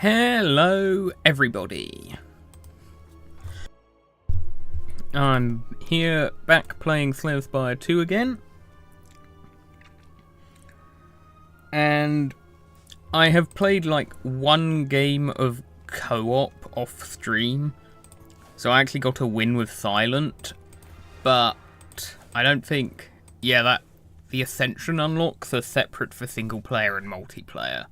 Hello everybody. I'm here back playing Slay the Spire 2 again. And I have played like one game of co-op off stream. So I actually got a win with Silent. But I don't think, that the Ascension unlocks are separate for single player and multiplayer.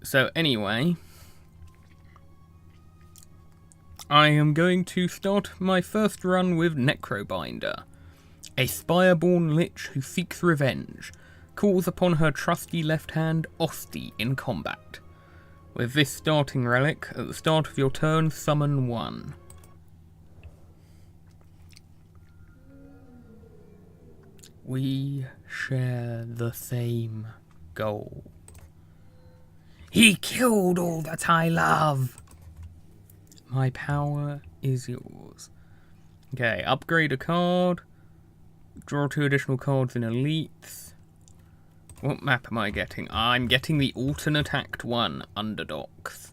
So anyway, I am going to start my first run with Necrobinder, a Spireborn Lich who seeks revenge, calls upon her trusty left hand, Osti, in combat. With this starting relic, at the start of your turn, summon one. We share the same goal. He killed all that I love. My power is yours. Okay, upgrade a card. Draw 2 additional cards in Elites. What map am I getting? I'm getting the alternate Act 1 Underdocks.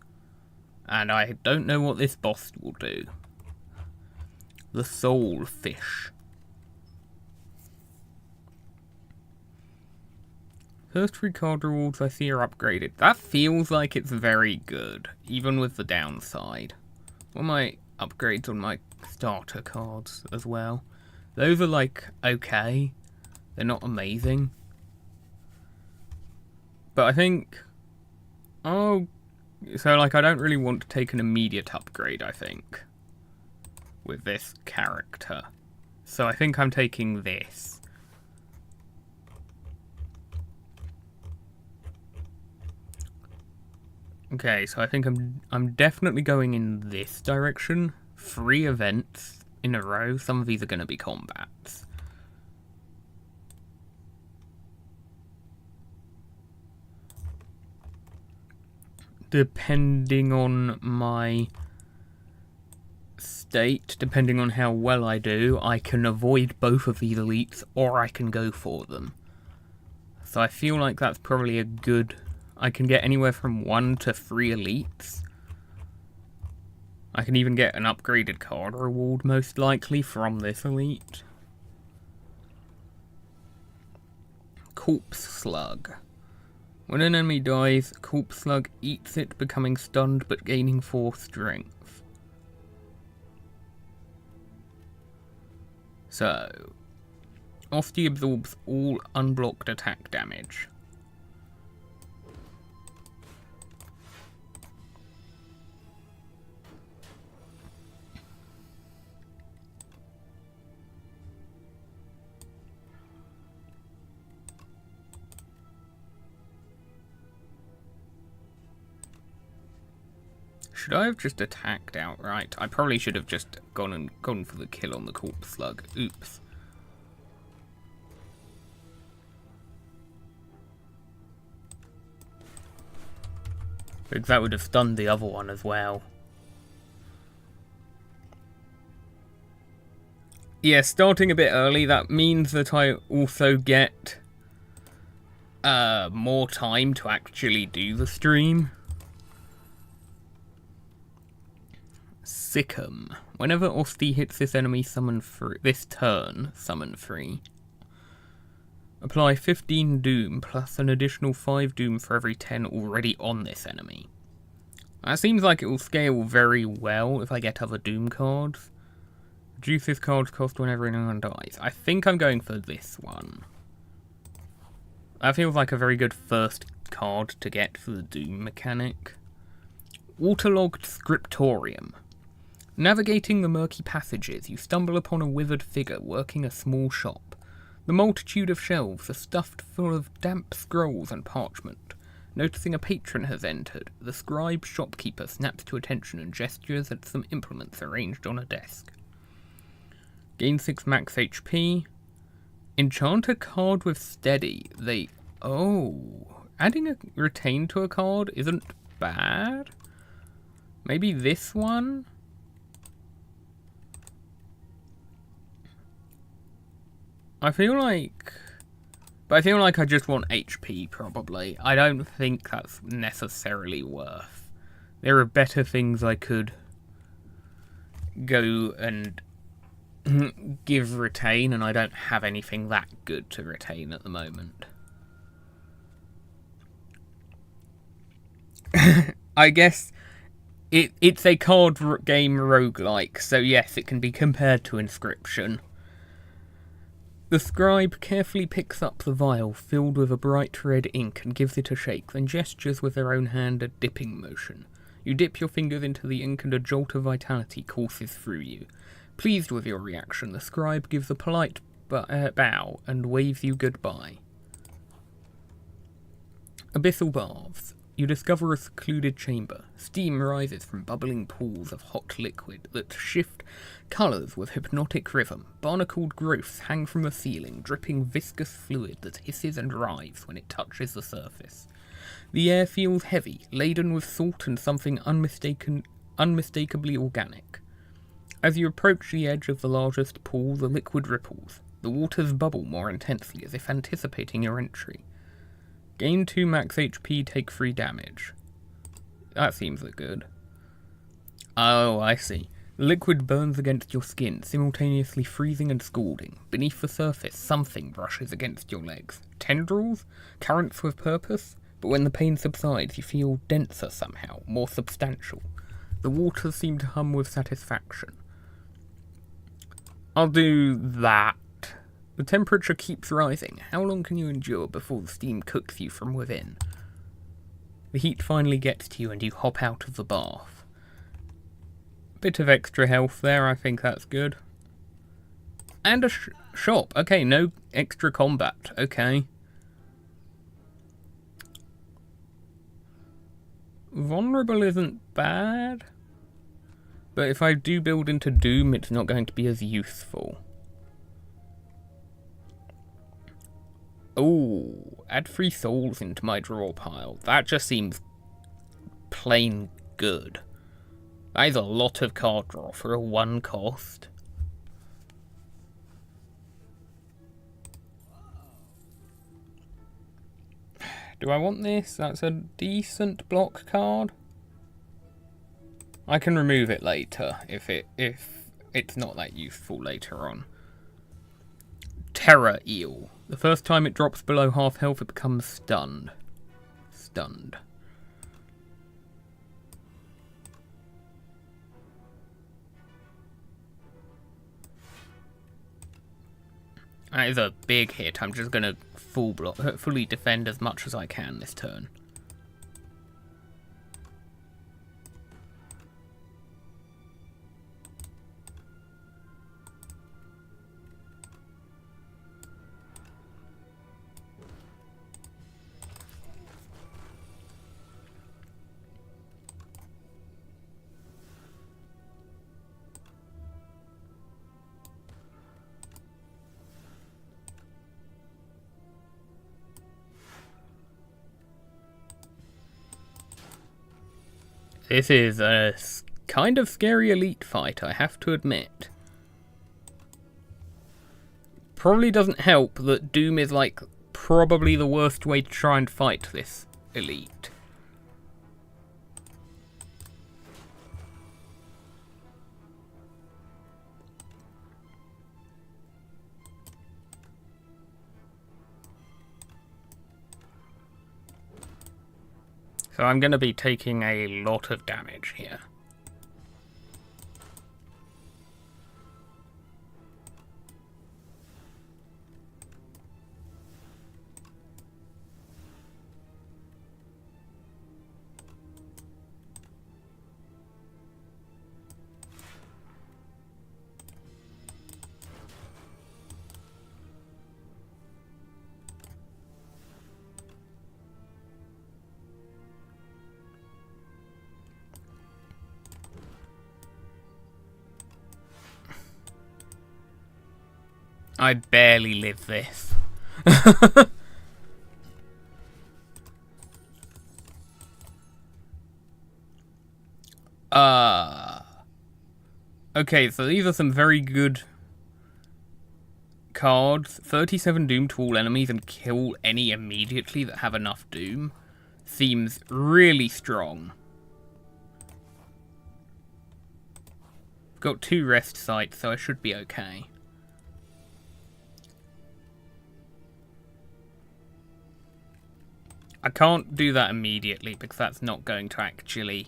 And I don't know what this boss will do. The Soul Fish. First 3 card rewards I see are upgraded. That feels like it's very good, even with the downside. What are my upgrades on my starter cards as well? Those are like, okay. They're not amazing. But I think... so like I don't really want to take an immediate upgrade, I think. With this character. So I think I'm taking this. Okay, so I think I'm definitely going in this direction. 3 events in a row. Some of these are going to be combats. Depending on my state, depending on how well I do, I can avoid both of these elites or I can go for them. So I feel like that's probably a good... I can get anywhere from 1 to 3 elites. I can even get an upgraded card reward, most likely, from this elite. Corpse Slug. When an enemy dies, Corpse Slug eats it, becoming stunned but gaining 4 strength. So, Osti absorbs all unblocked attack damage. Should I have just attacked outright? I probably should have just gone for the kill on the Corpse Slug. Oops. Because that would have stunned the other one as well. Yeah, starting a bit early, that means that I also get more time to actually do the stream. Sick'em. Whenever Osti hits this enemy, summon 3. This turn, summon 3. Apply 15 Doom, plus an additional 5 Doom for every 10 already on this enemy. That seems like it will scale very well if I get other Doom cards. Reduce this card's cost whenever anyone dies. I think I'm going for this one. That feels like a very good first card to get for the Doom mechanic. Waterlogged Scriptorium. Navigating the murky passages, you stumble upon a withered figure working a small shop. The multitude of shelves are stuffed full of damp scrolls and parchment. Noticing a patron has entered, the scribe shopkeeper snaps to attention and gestures at some implements arranged on a desk. Gain 6 max HP. Enchant a card with steady. Adding a retain to a card isn't bad. Maybe this one? I feel like But I feel like I just want HP, probably. I don't think that's necessarily worth. There are better things I could go and give retain, and I don't have anything that good to retain at the moment. I guess it's a card game roguelike, so yes, it can be compared to Inscription. The scribe carefully picks up the vial filled with a bright red ink and gives it a shake, then gestures with their own hand a dipping motion. You dip your fingers into the ink and a jolt of vitality courses through you. Pleased with your reaction, the scribe gives a polite bow and waves you goodbye. Abyssal Baths. You discover a secluded chamber. Steam rises from bubbling pools of hot liquid that shift colours with hypnotic rhythm. Barnacled growths hang from the ceiling, dripping viscous fluid that hisses and writhes when it touches the surface. The air feels heavy, laden with salt and something unmistakably organic. As you approach the edge of the largest pool, the liquid ripples. The waters bubble more intensely, as if anticipating your entry. Gain 2 max HP, take 3 damage. That seems good. Oh, I see. The liquid burns against your skin, simultaneously freezing and scalding. Beneath the surface, something brushes against your legs. Tendrils? Currents with purpose? But when the pain subsides, you feel denser somehow, more substantial. The waters seem to hum with satisfaction. I'll do that. The temperature keeps rising. How long can you endure before the steam cooks you from within? The heat finally gets to you and you hop out of the bath. Bit of extra health there, I think that's good. And a shop. Okay, no extra combat. Okay. Vulnerable isn't bad. But if I do build into Doom, it's not going to be as useful. Oh, add 3 souls into my draw pile. That just seems plain good. That is a lot of card draw for a 1 cost. Do I want this? That's a decent block card. I can remove it later if it's not that useful later on. Terror Eel. The first time it drops below half health, it becomes stunned. Stunned. That is a big hit. I'm just going to fully defend as much as I can this turn. This is a kind of scary elite fight, I have to admit. Probably doesn't help that Doom is like probably the worst way to try and fight this elite. So I'm going to be taking a lot of damage here. I barely live this. Okay, so these are some very good cards, 37 Doom to all enemies and kill any immediately that have enough Doom, seems really strong. Got 2 rest sites, so I should be okay. I can't do that immediately because that's not going to actually...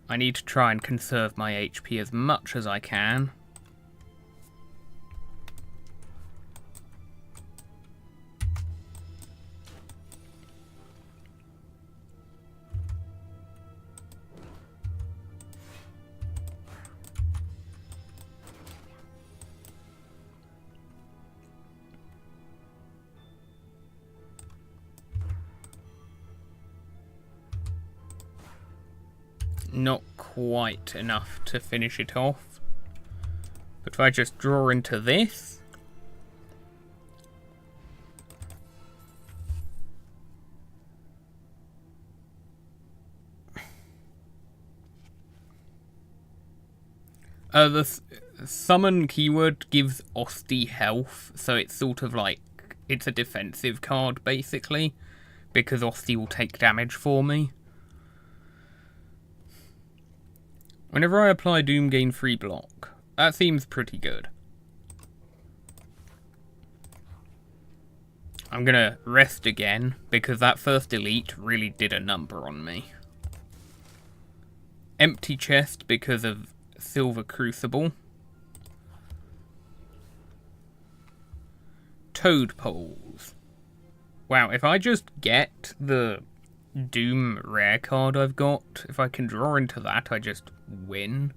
I need to try and conserve my HP as much as I can. Not quite enough to finish it off. But if I just draw into this... the summon keyword gives Osti health, so it's sort of like... It's a defensive card, basically, because Osti will take damage for me. Whenever I apply Doom, gain free block. That seems pretty good. I'm gonna rest again, because that first elite really did a number on me. Empty chest because of Silver Crucible. Toad poles. Wow, if I just get the Doom rare card I've got, if I can draw into that, I just win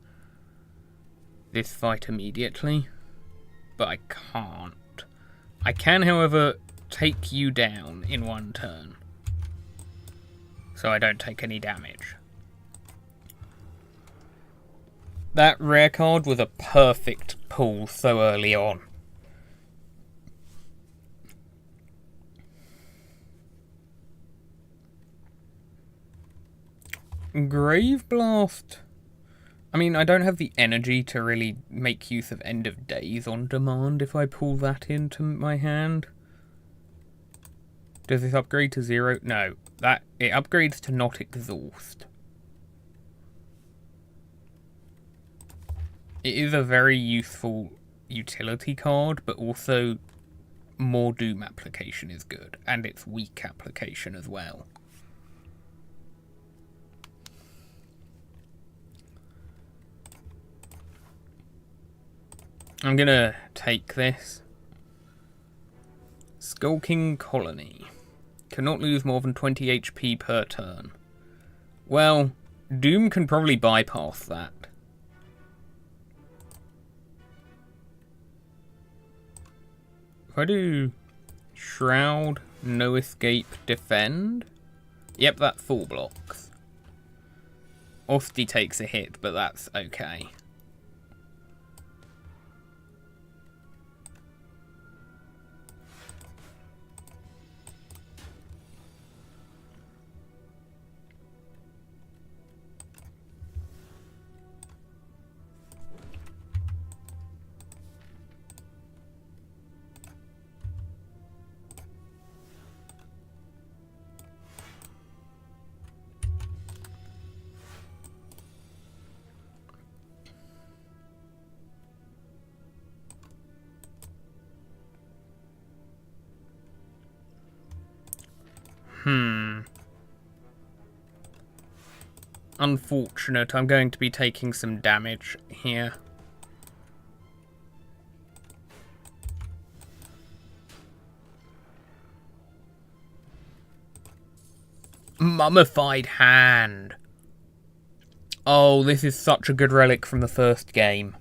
this fight immediately. But I can't. I can, however, take you down in one turn, so I don't take any damage. That rare card was a perfect pull so early on. Grave Blast. I mean, I don't have the energy to really make use of End of Days on demand if I pull that into my hand. Does this upgrade to 0? No. It upgrades to not exhaust. It is a very useful utility card, but also more Doom application is good, and it's weak application as well. I'm gonna take this. Skulking Colony. Cannot lose more than 20 HP per turn. Well, Doom can probably bypass that. If I do Shroud, No Escape, Defend. Yep, that full blocks. Osti takes a hit, but that's okay. Unfortunate, I'm going to be taking some damage here. Mummified Hand. Oh, this is such a good relic from the first game.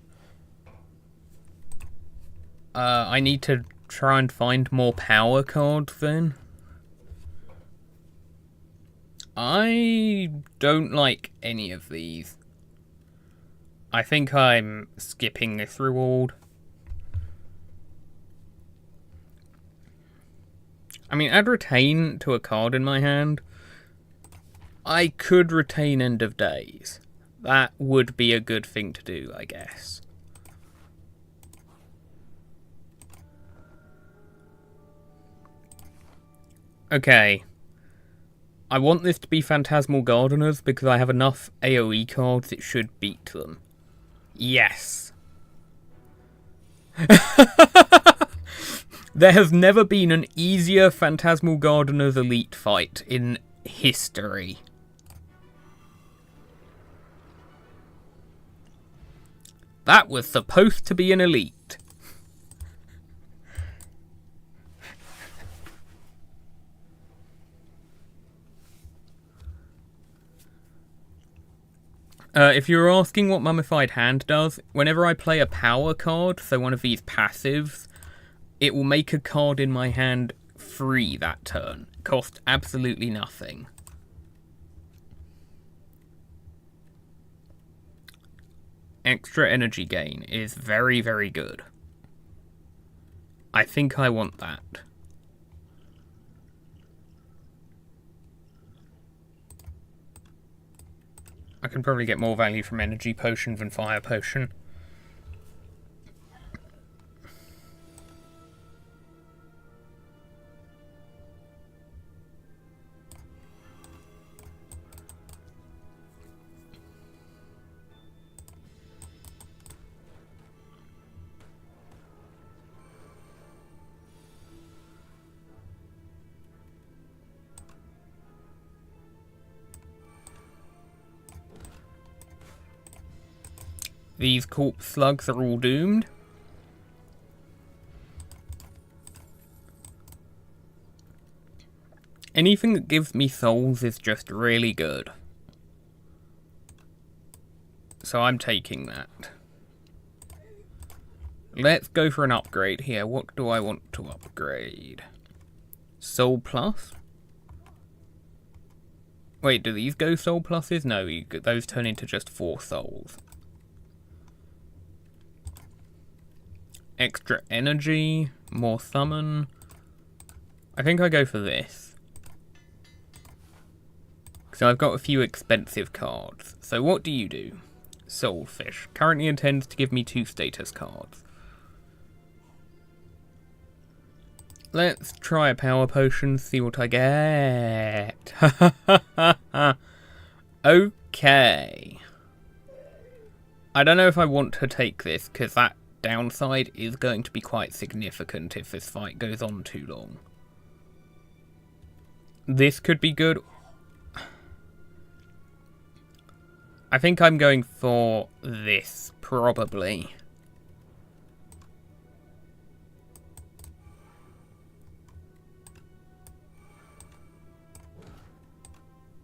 I need to try and find more power cards then. I don't like any of these. I think I'm skipping this reward. I mean, I'd retain to a card in my hand. I could retain End of Days. That would be a good thing to do, I guess. Okay. I want this to be Phantasmal Gardeners because I have enough AoE cards it should beat them. Yes. There has never been an easier Phantasmal Gardeners Elite fight in history. That was supposed to be an elite. If you're asking what Mummified Hand does, whenever I play a power card, so one of these passives, it will make a card in my hand free that turn. Cost absolutely nothing. Extra energy gain is very, very good. I think I want that. I can probably get more value from energy potion than fire potion. These corpse slugs are all doomed. Anything that gives me souls is just really good. So I'm taking that. Let's go for an upgrade here. What do I want to upgrade? Soul plus? Wait, do these go soul pluses? No, those turn into just 4 souls. Extra energy, more summon. I think I go for this. So I've got a few expensive cards. So what do you do? Soulfish. Currently intends to give me 2 status cards. Let's try a power potion, see what I get. Okay. I don't know if I want to take this, because that downside is going to be quite significant if this fight goes on too long. This could be good. I think I'm going for this, probably.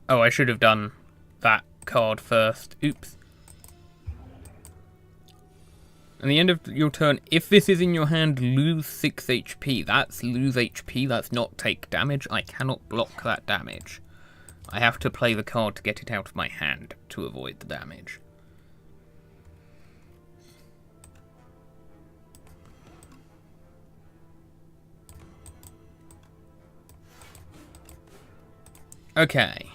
Oh, I should have done that card first. Oops. At the end of your turn, if this is in your hand, lose 6 HP. That's lose HP, that's not take damage. I cannot block that damage. I have to play the card to get it out of my hand to avoid the damage. Okay.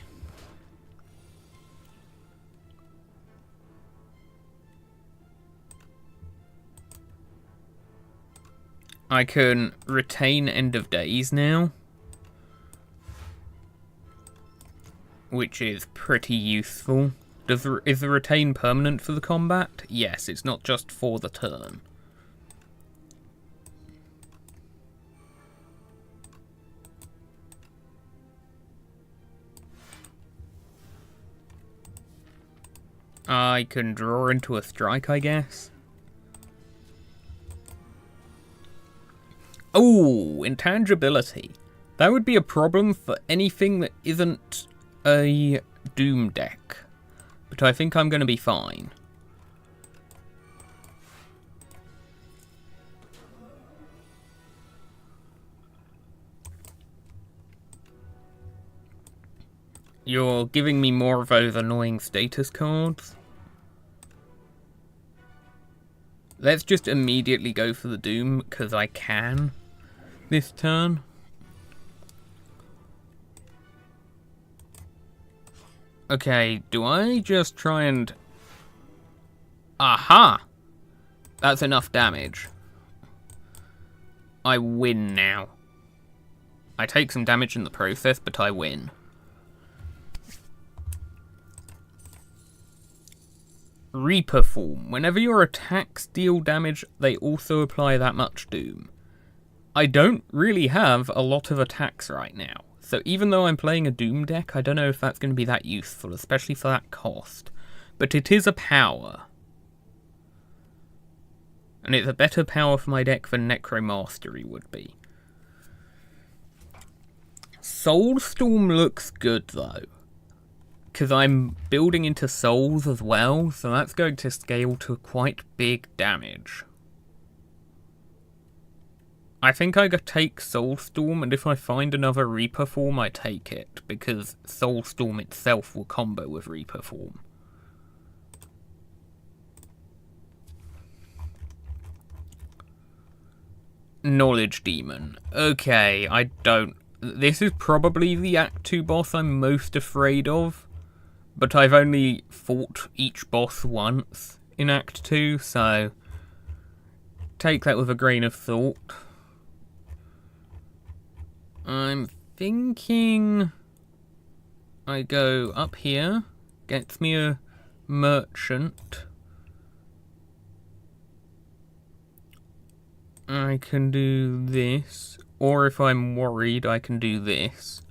I can retain End of Days now, which is pretty useful. Is the retain permanent for the combat? Yes, it's not just for the turn. I can draw into a strike, I guess. Oh, intangibility. That would be a problem for anything that isn't a Doom deck. But I think I'm going to be fine. You're giving me more of those annoying status cards. Let's just immediately go for the Doom, because I can this turn. Okay, do I just try and... Aha! That's enough damage. I win now. I take some damage in the process, but I win. Reaper form. Whenever your attacks deal damage, they also apply that much doom. I don't really have a lot of attacks right now, so even though I'm playing a doom deck, I don't know if that's going to be that useful, especially for that cost. But it is a power. And it's a better power for my deck than Necromastery would be. Soulstorm looks good though, because I'm building into souls as well, so that's going to scale to quite big damage. I think I could take Soulstorm, and if I find another Reaper form, I take it, because Soulstorm itself will combo with Reaper form. Knowledge Demon. Okay, I don't... This is probably the Act 2 boss I'm most afraid of, but I've only fought each boss once in Act 2, so take that with a grain of thought. I'm thinking I go up here, gets me a merchant. I can do this, or if I'm worried, I can do this.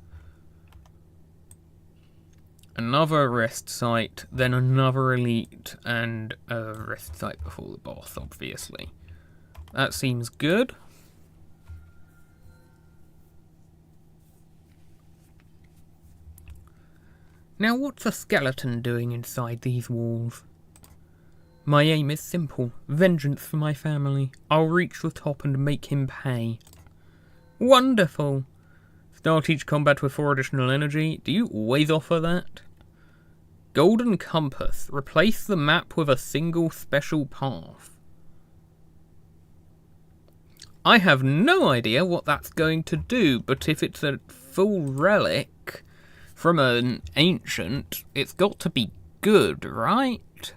Another rest site, then another elite, and a rest site before the boss, obviously. That seems good. Now what's a skeleton doing inside these walls? My aim is simple. Vengeance for my family. I'll reach the top and make him pay. Wonderful! Start each combat with 4 additional energy. Do you always offer that? Golden Compass. Replace the map with a single special path. I have no idea what that's going to do, but if it's a full relic from an ancient, it's got to be good, right?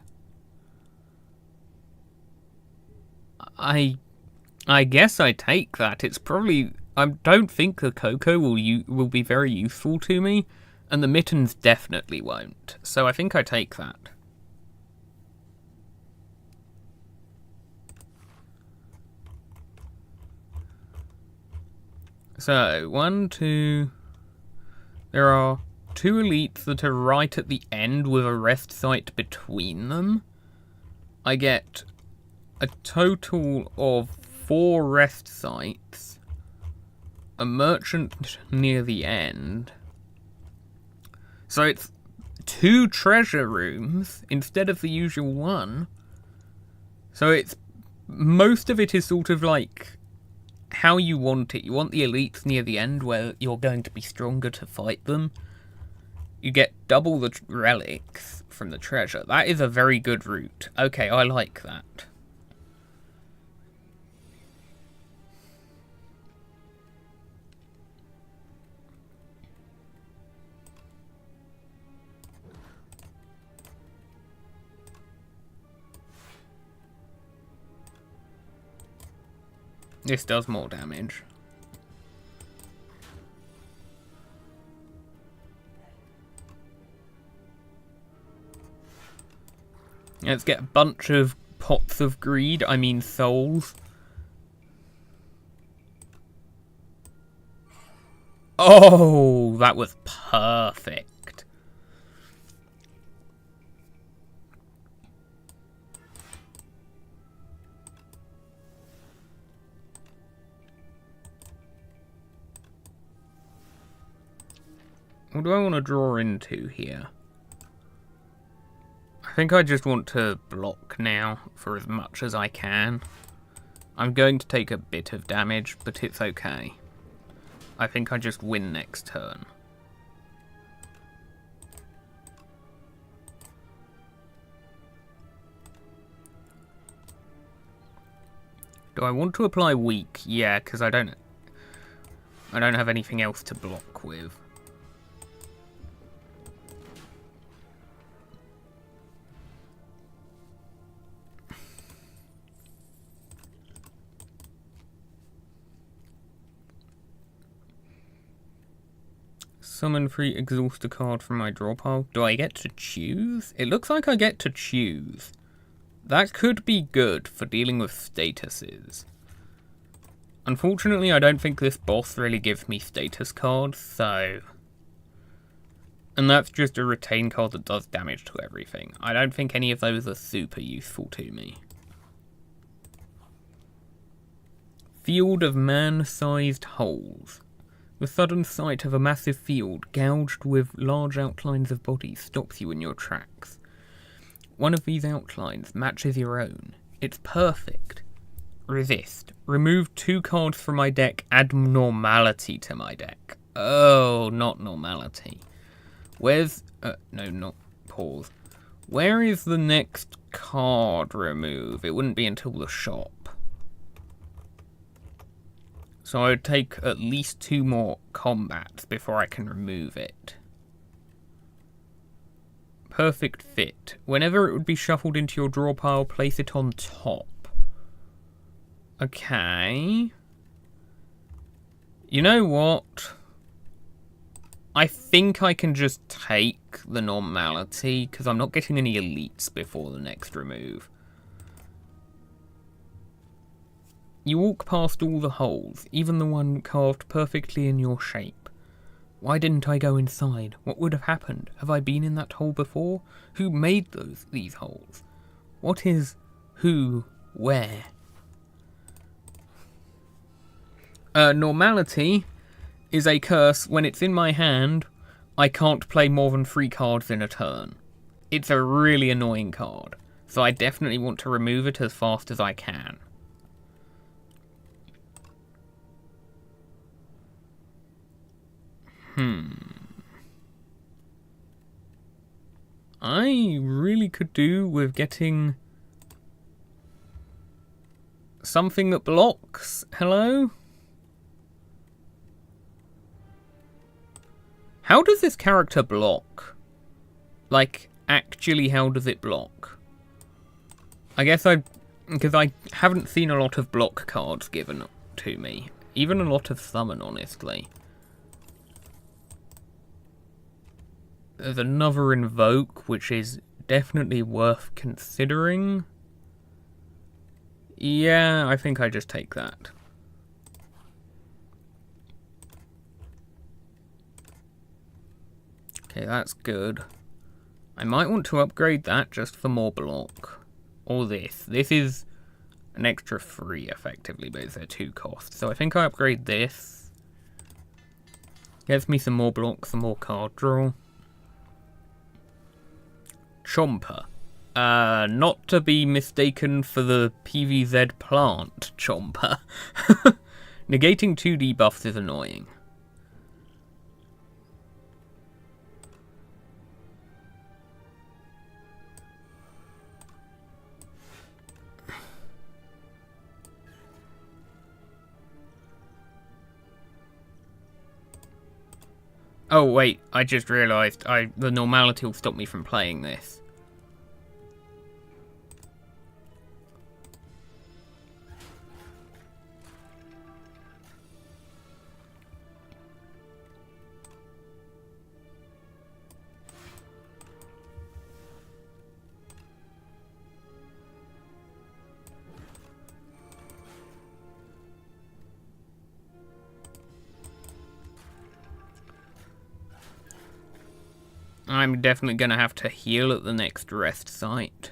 I guess I take that. It's probably... I don't think the Cocoa will be very useful to me, and the Mittens definitely won't. So I think I take that. So, 1, 2... There are 2 elites that are right at the end with a rest site between them. I get a total of 4 rest sites, a merchant near the end. So it's 2 treasure rooms instead of the usual 1. So it's... most of it is sort of like how you want it. You want the elites near the end where you're going to be stronger to fight them. You get double the relics from the treasure. That is a very good route. Okay, I like that. This does more damage. Let's get a bunch of pots of greed, I mean souls. Oh, that was perfect. What do I want to draw into here? I think I just want to block now for as much as I can. I'm going to take a bit of damage, but it's okay. I think I just win next turn. Do I want to apply weak? Yeah, because I don't have anything else to block with. Summon 3, exhaust a card from my draw pile. Do I get to choose? It looks like I get to choose. That could be good for dealing with statuses. Unfortunately, I don't think this boss really gives me status cards, so... And that's just a retain card that does damage to everything. I don't think any of those are super useful to me. Field of man-sized holes. The sudden sight of a massive field, gouged with large outlines of bodies, stops you in your tracks. One of these outlines matches your own. It's perfect. Resist. Remove 2 cards from my deck, add normality to my deck. Oh, not normality. Where's... no, not pause. Where is the next card remove? It wouldn't be until the shop. So I would take at least 2 more combats before I can remove it. Perfect fit. Whenever it would be shuffled into your draw pile, place it on top. Okay. You know what? I think I can just take the normality, because I'm not getting any elites before the next remove. You walk past all the holes, even the one carved perfectly in your shape. Why didn't I go inside? What would have happened? Have I been in that hole before? Who made these holes? What is who, where? Normality is a curse. When it's in my hand, I can't play more than 3 cards in a turn. It's a really annoying card, so I definitely want to remove it as fast as I can. I really could do with getting something that blocks. Hello? How does this character block? Like, actually, how does it block? I guess because I haven't seen a lot of block cards given to me. Even a lot of summon, honestly. There's another invoke, which is definitely worth considering. Yeah, I think I just take that. Okay, that's good. I might want to upgrade that just for more block. Or this. This is an extra 3, effectively, but it's a 2 cost. So I think I upgrade this. Gets me some more block, some more card draw. Chomper. Not to be mistaken for the PVZ plant Chomper. Negating 2 debuffs is annoying. Oh wait, I just realised the normality will stop me from playing this. I'm definitely going to have to heal at the next rest site.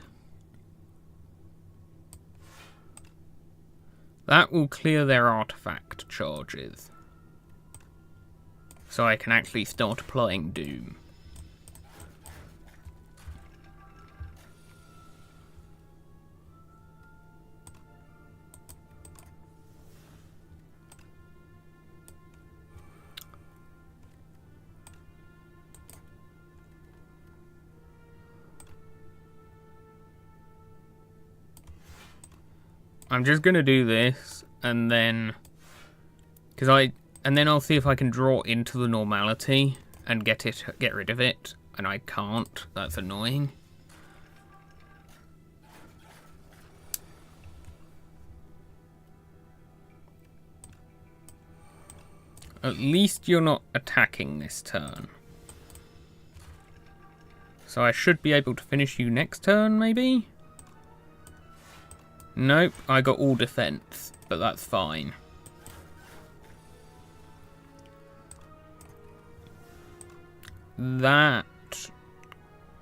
That will clear their artifact charges. So I can actually start applying Doom. I'm just gonna do this, and then, and then I'll see if I can draw into the normality and get rid of it, and I can't. That's annoying. At least you're not attacking this turn. So I should be able to finish you next turn, maybe? Nope, I got all defense, but that's fine. That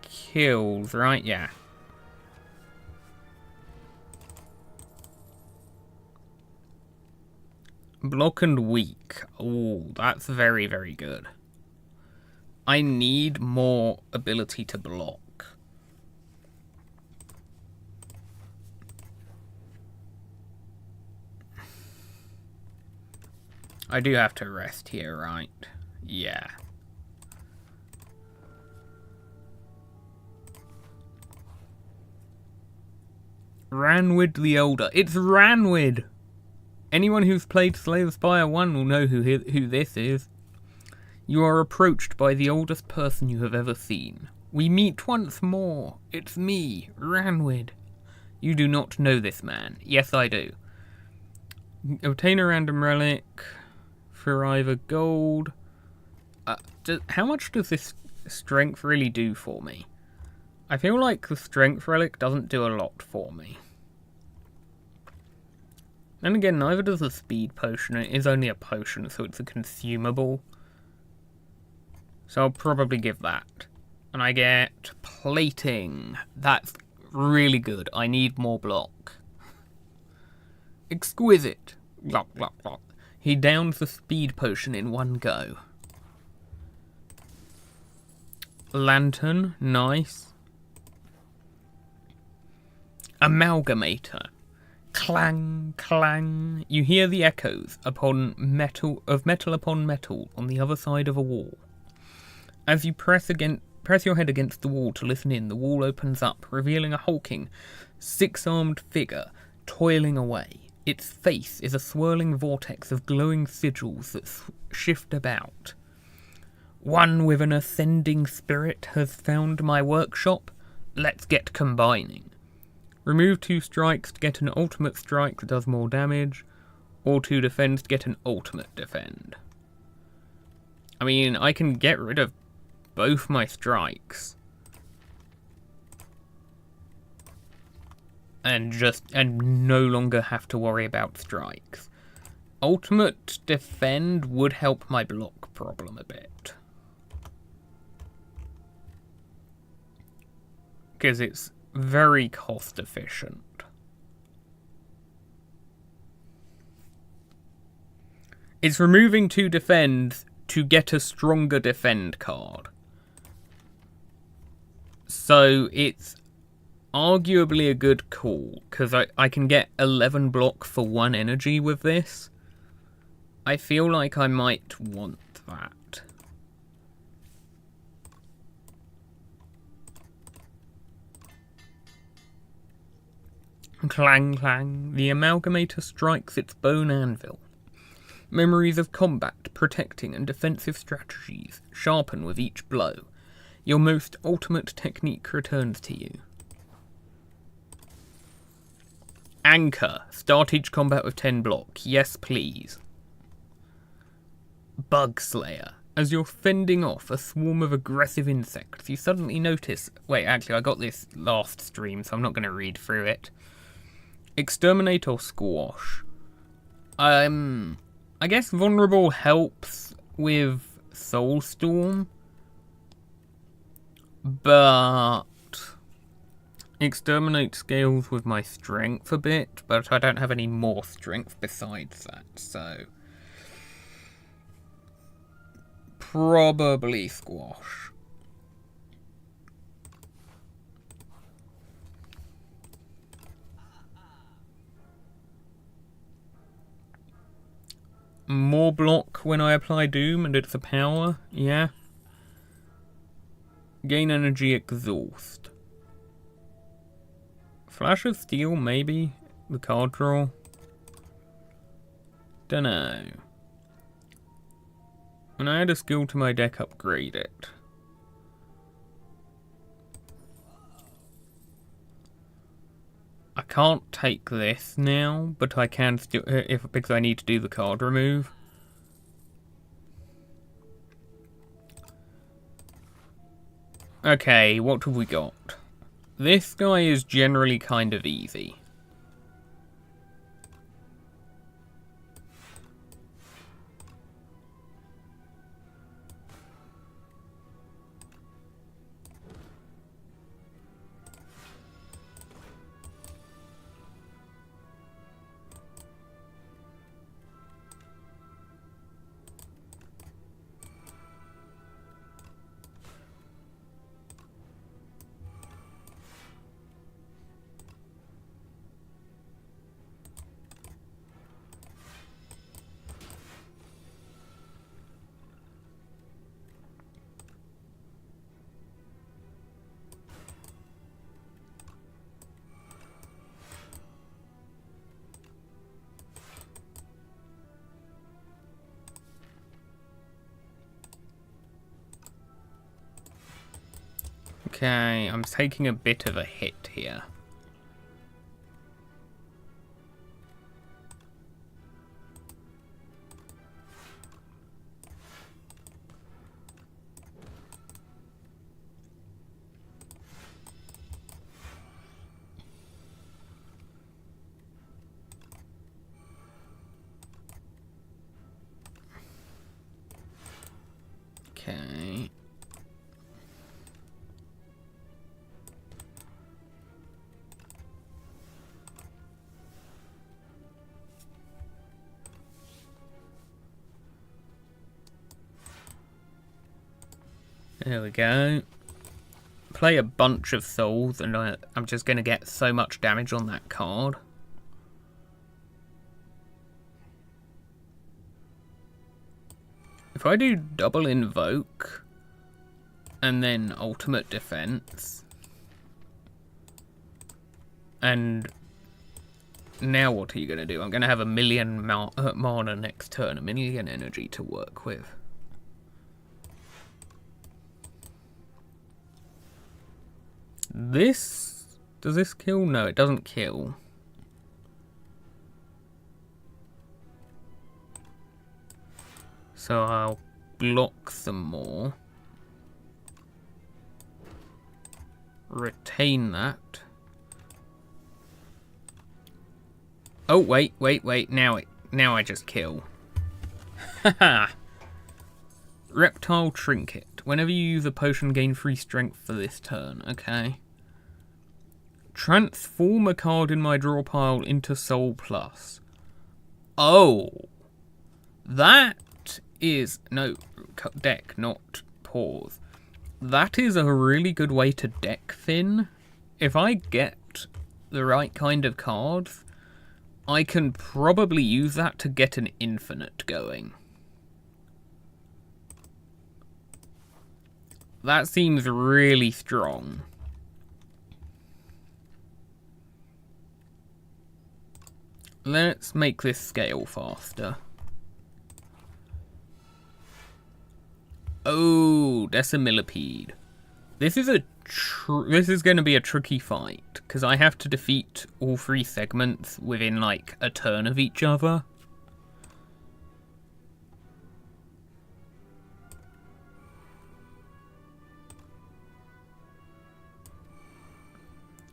kills, right? Yeah. Block and weak. Oh, that's very, very good. I need more ability to block. I do have to rest here, right? Yeah. Ranwid the Elder. It's Ranwid! Anyone who's played Slay the Spire 1 will know who this is. You are approached by the oldest person you have ever seen. We meet once more. It's me, Ranwid. You do not know this man. Yes, I do. Obtain a random relic for either gold. How much does this strength really do for me? I feel like the strength relic doesn't do a lot for me. And again, neither does a speed potion. It is only a potion, so it's a consumable. So I'll probably give that. And I get plating. That's really good. I need more block. Exquisite. Glop, glop, glop. He downs the speed potion in one go. Lantern. Nice. Amalgamator. Clang, clang. You hear the echoes upon metal upon metal on the other side of a wall. As you press your head against the wall to listen in, the wall opens up, revealing a hulking, six-armed figure toiling away. Its face is a swirling vortex of glowing sigils that shift about. One with an ascending spirit has found my workshop. Let's get combining. Remove 2 strikes to get an ultimate strike that does more damage, or 2 defends to get an ultimate defend. I mean, I can get rid of both my strikes. And no longer have to worry about strikes. Ultimate defend would help my block problem a bit. Because it's very cost efficient. It's removing 2 defends to get a stronger defend card. So it's arguably a good call, because I can get 11 block for 1 energy with this. I feel like I might want that. Clang, clang. The Amalgamator strikes its bone anvil. Memories of combat, protecting, and defensive strategies sharpen with each blow. Your most ultimate technique returns to you. Anchor. Start each combat with 10 block. Yes, please. Bug Slayer. As you're fending off a swarm of aggressive insects, you suddenly notice... Wait, actually, I got this last stream, so I'm not going to read through it. Exterminate or Squash. I guess Vulnerable helps with Soulstorm, but Exterminate scales with my strength a bit, but I don't have any more strength besides that, so probably Squash. More block when I apply Doom and it's a power, yeah. Gain energy exhaust. Flash of Steel, maybe? The card draw? Dunno. When I add a skill to my deck, upgrade it. I can't take this now, but I can still, because I need to do the card remove. Okay, what have we got? This guy is generally kind of easy. Okay, I'm taking a bit of a hit here. Okay. There we go. Play a bunch of souls and I'm just going to get so much damage on that card. If I do double invoke and then ultimate defense, and now what are you going to do? I'm going to have a million mana next turn, a million energy to work with. Does this kill? No, it doesn't kill. So I'll block some more. Retain that. Oh, wait. Now I just kill. Haha. Reptile Trinket. Whenever you use a potion, gain free strength for this turn. Okay. Transform a card in my draw pile into Soul Plus. Oh. That is... No, deck, not pause. That is a really good way to deck Finn. If I get the right kind of cards, I can probably use that to get an infinite going. That seems really strong. Let's make this scale faster. Oh, Decimillipede. This is going to be a tricky fight because I have to defeat all three segments within like a turn of each other.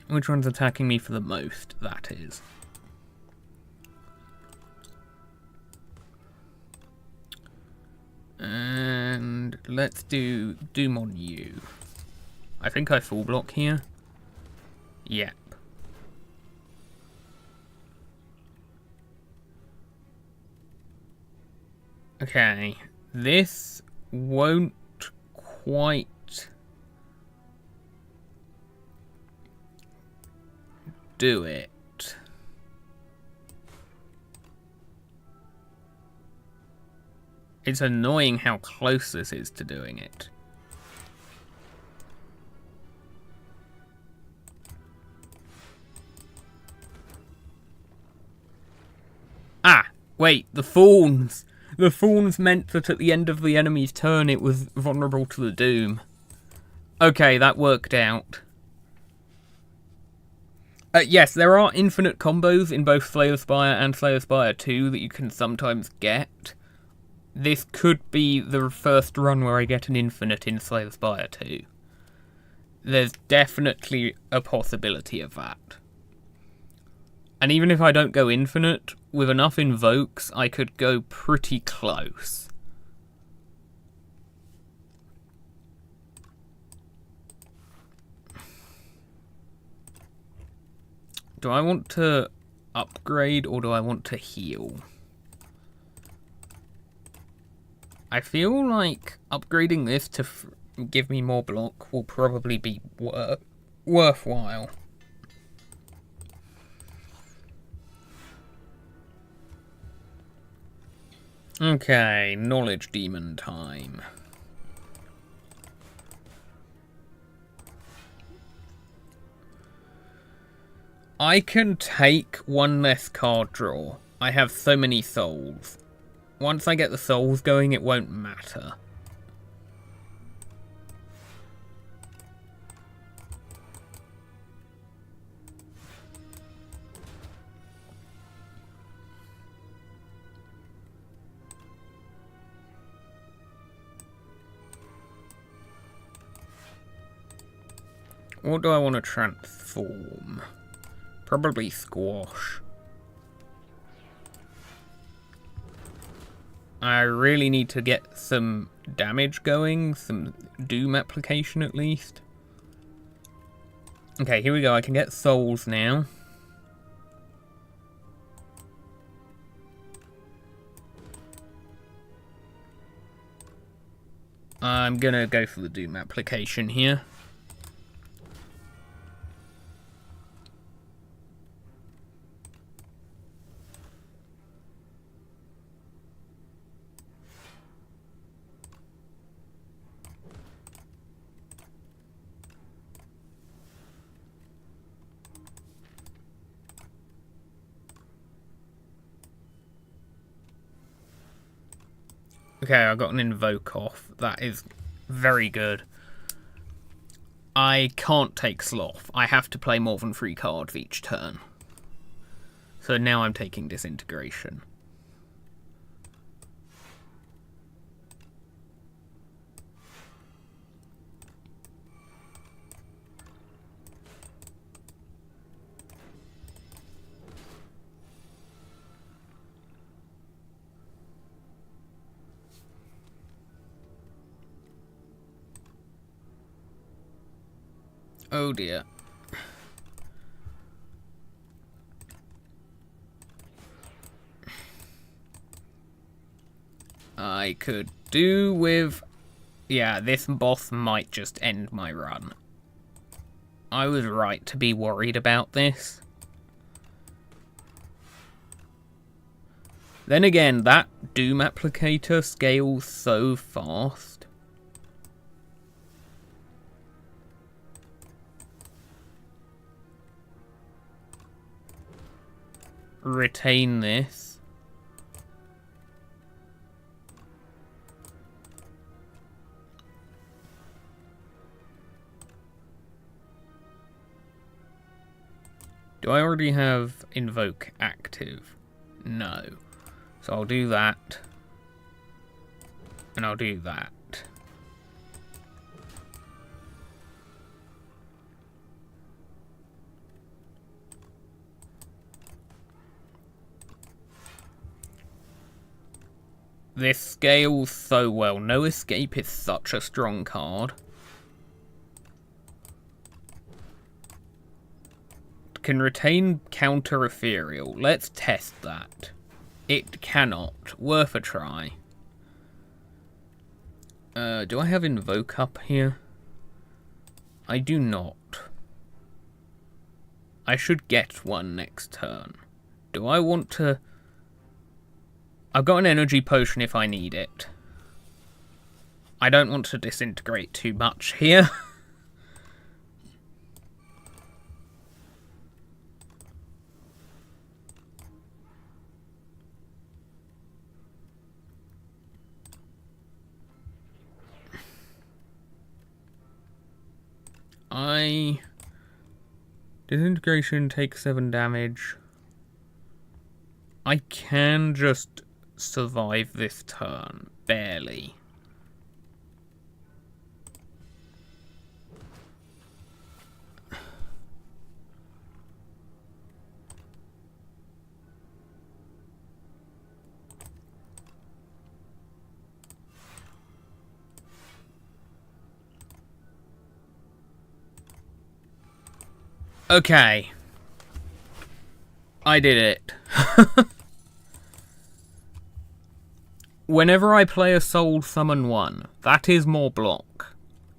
Which one's attacking me for the most? That is. And let's do Doom on you. I think I full block here. Yep. Okay. This won't quite do it. It's annoying how close this is to doing it. Ah, wait, the Fawns! The Fawns meant that at the end of the enemy's turn it was vulnerable to the Doom. Okay, that worked out. Yes, there are infinite combos in both Slay the Spire and Slay the Spire 2 that you can sometimes get. This could be the first run where I get an infinite in Slay the Spire 2. There's definitely a possibility of that. And even if I don't go infinite, with enough invokes, I could go pretty close. Do I want to upgrade or do I want to heal? I feel like upgrading this to give me more block will probably be worthwhile. Okay, knowledge demon time. I can take one less card draw. I have so many souls. Once I get the souls going, it won't matter. What do I want to transform? Probably squash. I really need to get some damage going, some doom application at least. Okay, here we go. I can get souls now. I'm gonna go for the doom application here. Okay, I got an invoke off. That is very good. I can't take sloth. I have to play more than 3 cards each turn. So now I'm taking disintegration. Oh dear. I could do with... Yeah, this boss might just end my run. I was right to be worried about this. Then again, that Doom Applicator scales so fast. Retain this. Do I already have Invoke active? No. So I'll do that. And I'll do that. This scales so well. No Escape is such a strong card. Can retain counter ethereal. Let's test that. It cannot. Worth a try. Do I have Invoke up here? I do not. I should get one next turn. Do I want to... I've got an energy potion if I need it. I don't want to disintegrate too much here. Disintegration takes 7 damage. I can just survive this turn, barely. Okay. I did it. Whenever I play a Soul Summon 1, that is more block.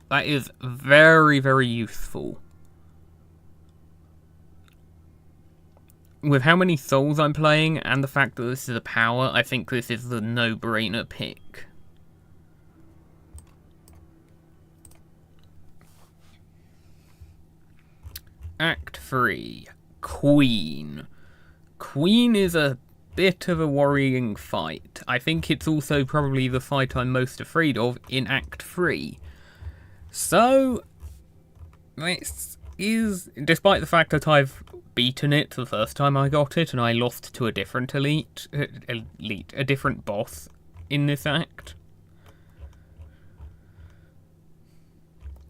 That is very, very useful. With how many souls I'm playing, and the fact that this is a power, I think this is the no-brainer pick. Act 3. Queen. Queen is a bit of a worrying fight. I think it's also probably the fight I'm most afraid of in Act 3. So, this is, despite the fact that I've beaten it the first time I got it, and I lost to a different a different boss in this act.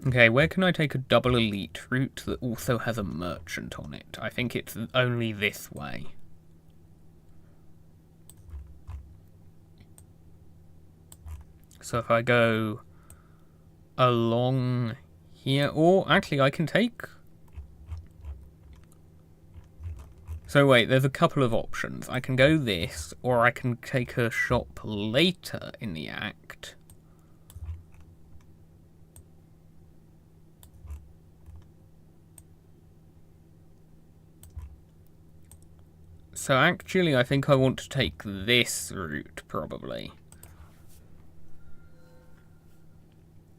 Okay, where can I take a double elite route that also has a merchant on it? I think it's only this way. So if I go along here, or actually I can take... So wait, there's a couple of options. I can go this, or I can take a shop later in the act. So actually I think I want to take this route, probably.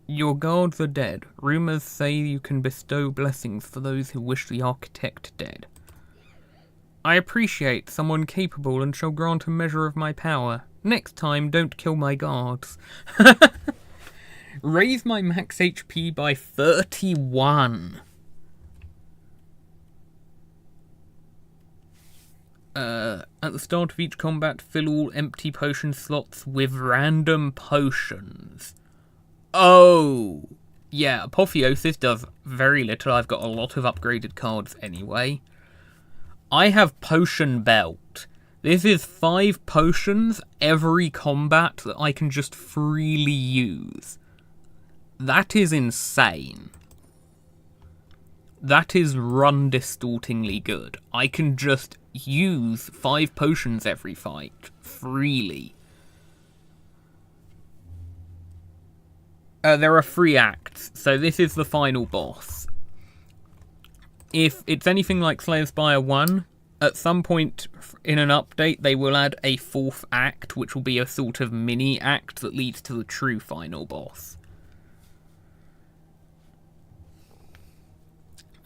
Your guards are dead. Rumors say you can bestow blessings for those who wish the architect dead. I appreciate someone capable and shall grant a measure of my power. Next time, don't kill my guards. Raise my max HP by 31. At the start of each combat, fill all empty potion slots with random potions. Oh! Yeah, Apotheosis does very little. I've got a lot of upgraded cards anyway. I have Potion Belt. This is 5 potions every combat that I can just freely use. That is insane. That is run-distortingly good. I can just use 5 potions every fight, freely. There are 3 acts, so this is the final boss. If it's anything like Slay the Spire 1, at some point in an update they will add a 4th act, which will be a sort of mini-act that leads to the true final boss.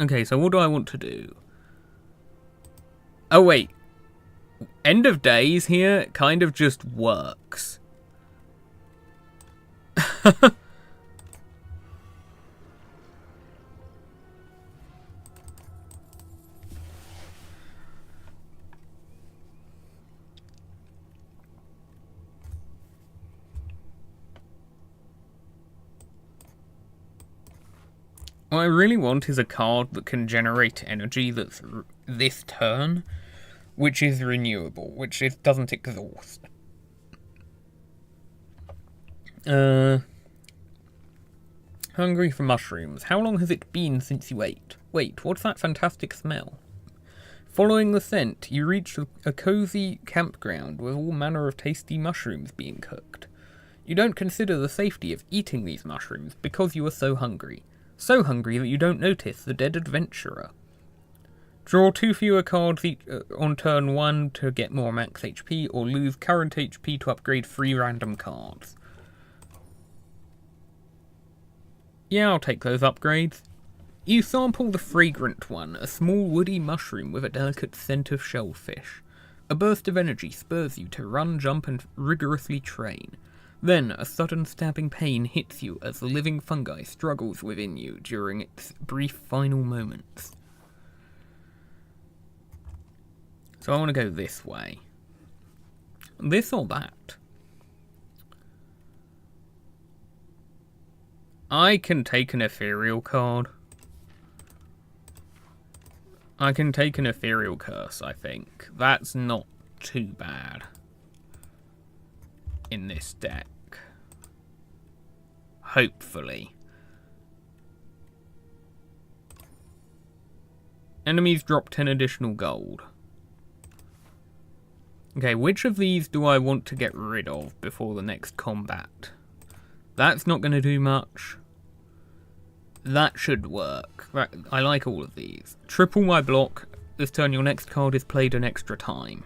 Okay, so what do I want to do? Oh wait, End of Days here kind of just works. What I really want is a card that can generate energy that's this turn, which is renewable, which doesn't exhaust. Hungry for mushrooms. How long has it been since you ate? Wait, what's that fantastic smell? Following the scent, you reach a cozy campground with all manner of tasty mushrooms being cooked. You don't consider the safety of eating these mushrooms because you are so hungry. So hungry that you don't notice the dead adventurer. Draw 2 fewer cards on turn 1 to get more max HP, or lose current HP to upgrade 3 random cards. Yeah, I'll take those upgrades. You sample the fragrant one, a small woody mushroom with a delicate scent of shellfish. A burst of energy spurs you to run, jump, and rigorously train. Then, a sudden stabbing pain hits you as the living fungi struggles within you during its brief final moments. So I want to go this way. This or that? I can take an ethereal card. I can take an ethereal curse, I think. That's not too bad in this deck. Hopefully. Enemies drop 10 additional gold. Okay, which of these do I want to get rid of before the next combat? That's not going to do much. That should work. I like all of these. Triple my block. This turn your next card is played an extra time.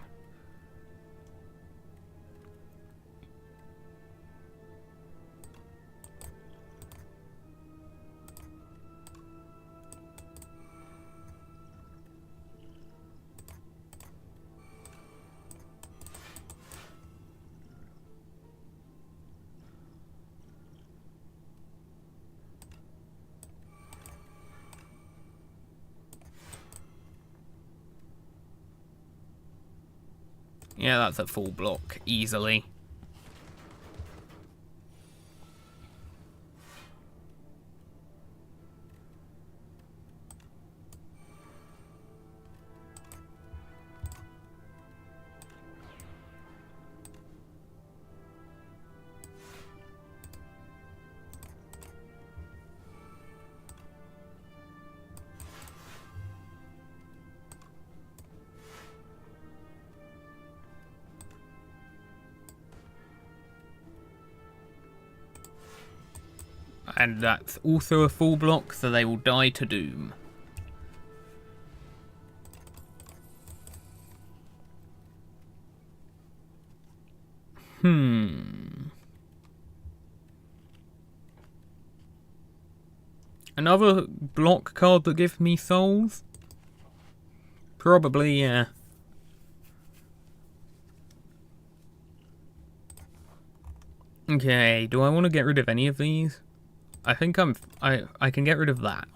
Yeah, that's a full block, easily. And that's also a full block, so they will die to doom. Another block card that gives me souls? Probably, yeah. Okay, do I want to get rid of any of these? I think I can get rid of that.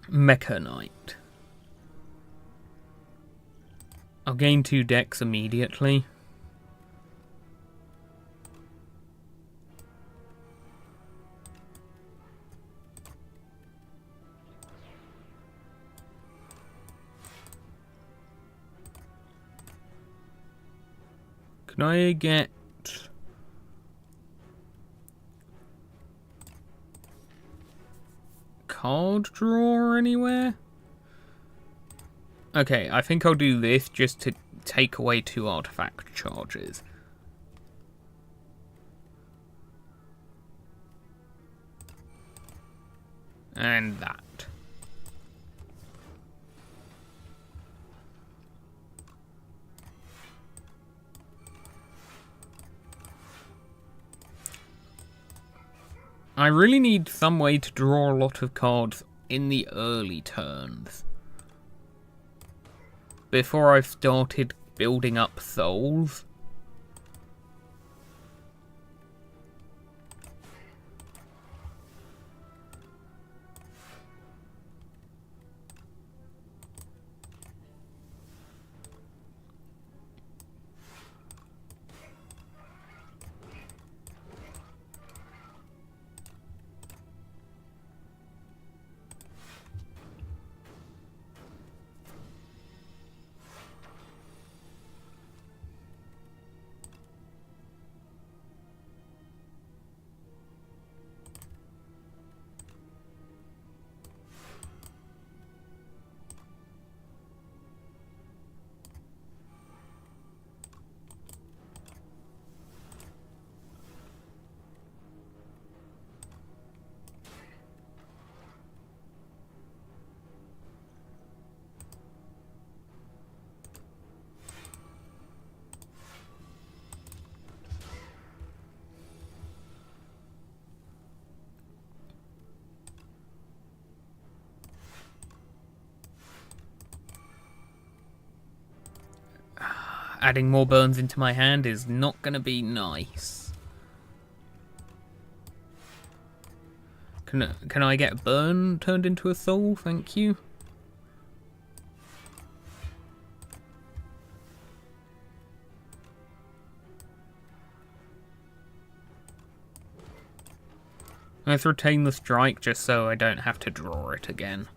Mecha Knight. I'll gain 2 decks immediately. Can I get card draw anywhere? Okay, I think I'll do this just to take away 2 artifact charges. And that. I really need some way to draw a lot of cards in the early turns before I've started building up souls. Adding more burns into my hand is not going to be nice. Can I get a burn turned into a soul? Thank you. Let's retain the strike just so I don't have to draw it again.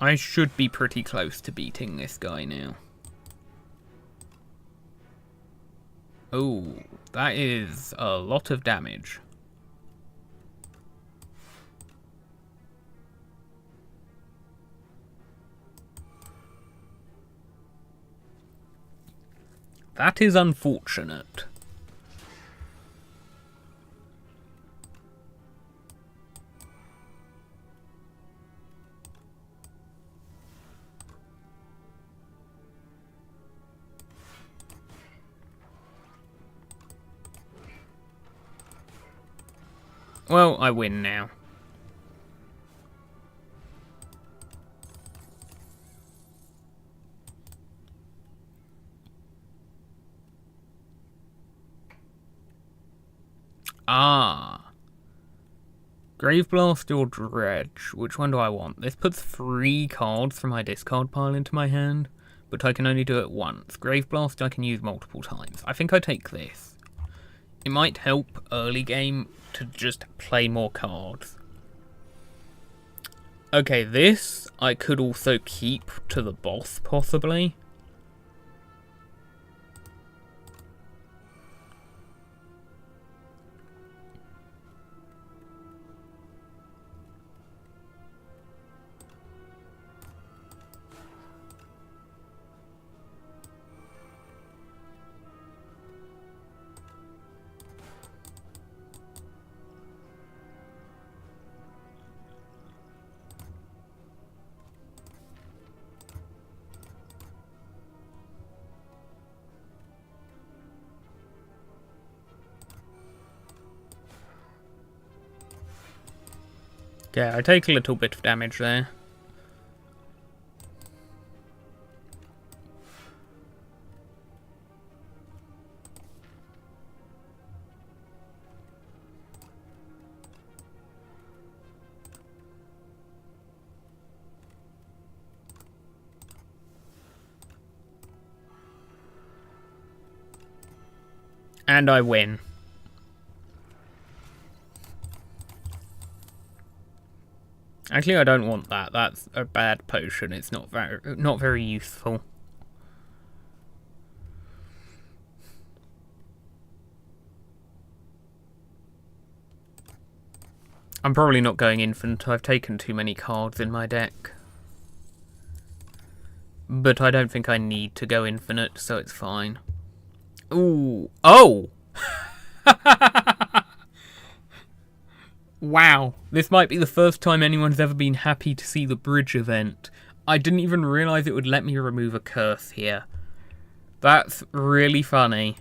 I should be pretty close to beating this guy now. Oh, that is a lot of damage. That is unfortunate. Well, I win now. Ah. Graveblast or Dredge? Which one do I want? This puts 3 cards from my discard pile into my hand, but I can only do it once. Graveblast I can use multiple times. I think I take this. It might help early game to just play more cards. Okay, this I could also keep to the boss, possibly. Okay, I take a little bit of damage there. And I win. Actually, I don't want that. That's a bad potion. It's not very useful. I'm probably not going infinite. I've taken too many cards in my deck. But I don't think I need to go infinite, so it's fine. Ooh. Oh! Wow, this might be the first time anyone's ever been happy to see the bridge event. I didn't even realise it would let me remove a curse here. That's really funny.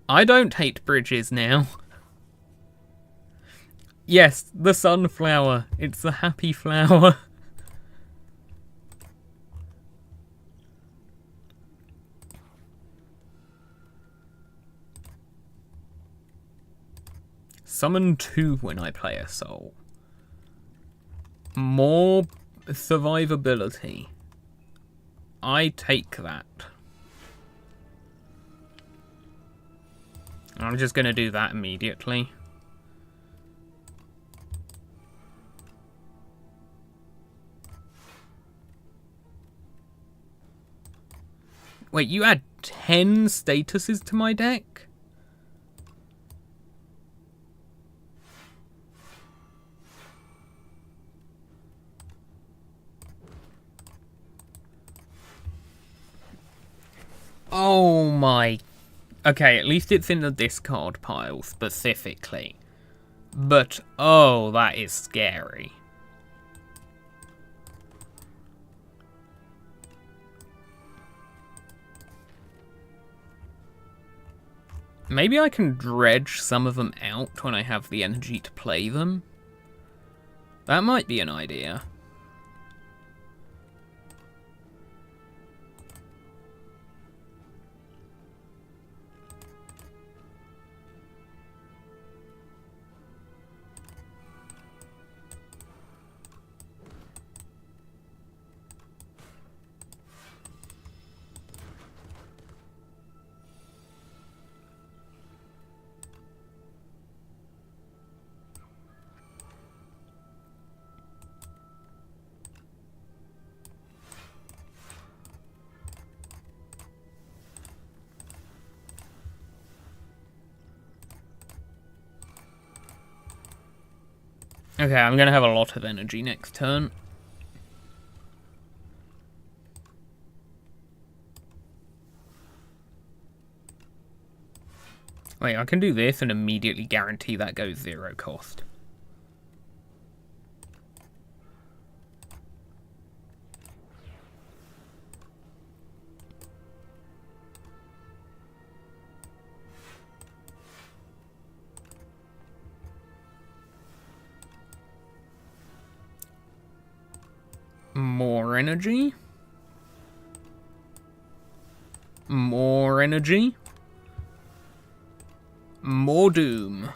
I don't hate bridges now. Yes, the sunflower. It's the happy flower. Summon 2 when I play a soul. More survivability. I take that. I'm just going to do that immediately. Wait, you add 10 statuses to my deck? Oh my... Okay, at least it's in the discard pile specifically. But, oh, that is scary. Maybe I can dredge some of them out when I have the energy to play them. That might be an idea. Okay, I'm going to have a lot of energy next turn. Wait, I can do this and immediately guarantee that goes 0 cost. More energy. More energy. More doom.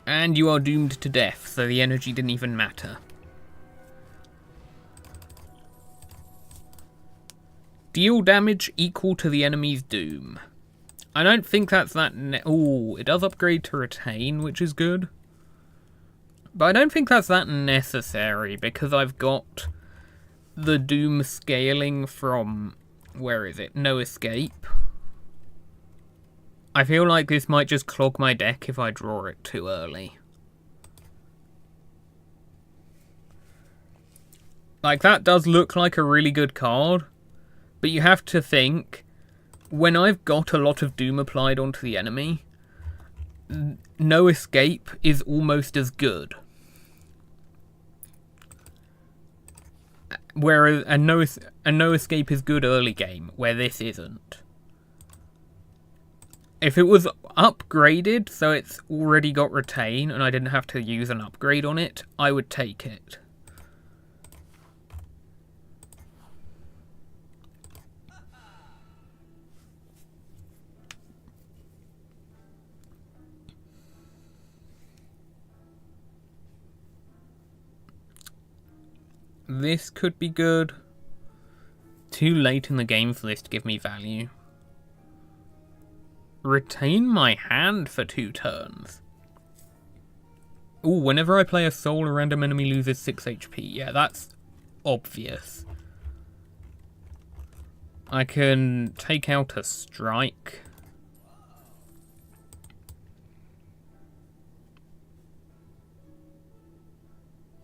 And you are doomed to death, so the energy didn't even matter. Deal damage equal to the enemy's doom. I don't think that's that... Ooh, it does upgrade to retain, which is good. But I don't think that's that necessary, because I've got the doom scaling from... Where is it? No escape. I feel like this might just clog my deck if I draw it too early. Like, that does look like a really good card, but you have to think, when I've got a lot of doom applied onto the enemy, no escape is almost as good. Whereas a no escape is good early game, where this isn't. If it was upgraded, so it's already got retain, and I didn't have to use an upgrade on it, I would take it. This could be good. Too late in the game for this to give me value. Retain my hand for 2 turns. Ooh, whenever I play a soul, a random enemy loses 6 HP. Yeah, that's obvious. I can take out a strike.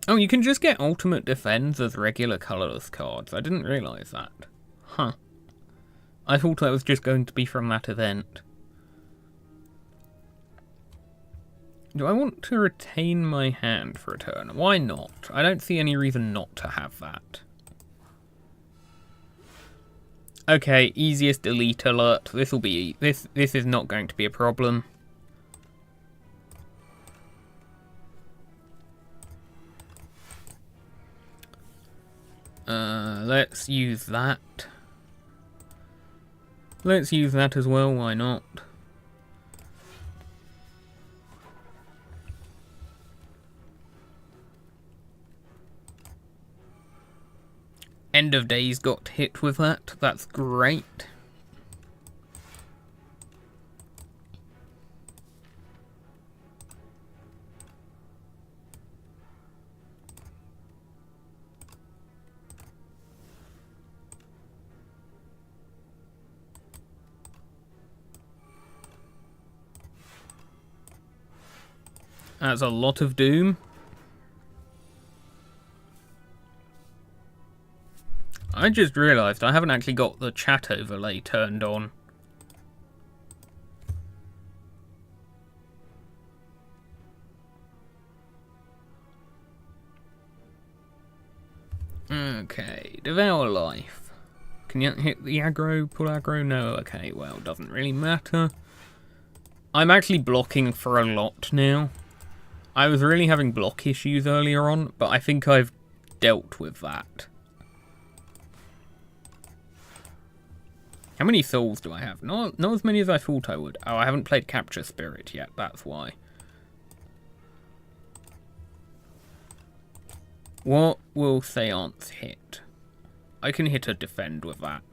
Oh, you can just get ultimate defends as regular colourless cards. I didn't realise that. Huh. I thought that was just going to be from that event. Do I want to retain my hand for a turn? Why not? I don't see any reason not to have that. Okay, easiest delete alert. This will be... This is not going to be a problem. Let's use that. Let's use that as well, why not? End of Days got hit with that, that's great. That's a lot of doom. I just realised I haven't actually got the chat overlay turned on. Okay, Devour Life. Can you hit the aggro, pull aggro? No, okay, well, doesn't really matter. I'm actually blocking for a lot now. I was really having block issues earlier on, but I think I've dealt with that. How many souls do I have? Not as many as I thought I would. Oh, I haven't played Capture Spirit yet, that's why. What will Seance hit? I can hit a defend with that.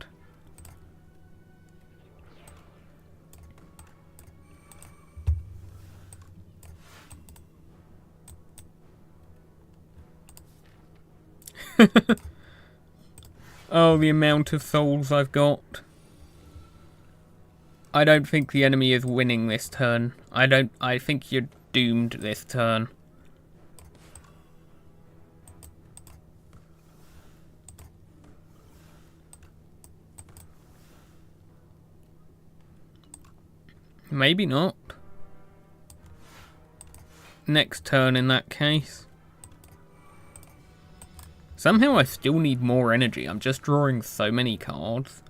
Oh, the amount of souls I've got. I don't think the enemy is winning this turn. I think you're doomed this turn. Maybe not. Next turn in that case. Somehow I still need more energy. I'm just drawing so many cards.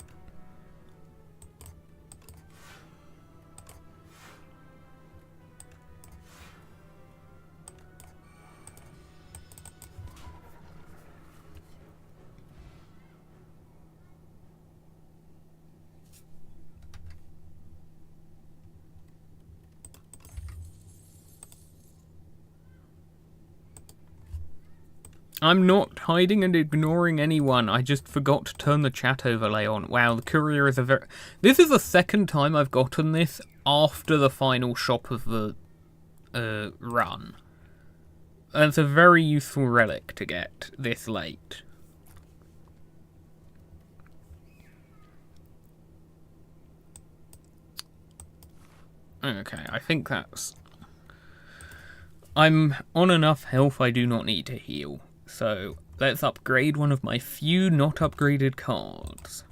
I'm not hiding and ignoring anyone. I just forgot to turn the chat overlay on. Wow, the courier is a very... This is the second time I've gotten this after the final shop of the run. And it's a very useful relic to get this late. Okay, I think that's... I'm on enough health I do not need to heal. So, let's upgrade one of my few not upgraded cards.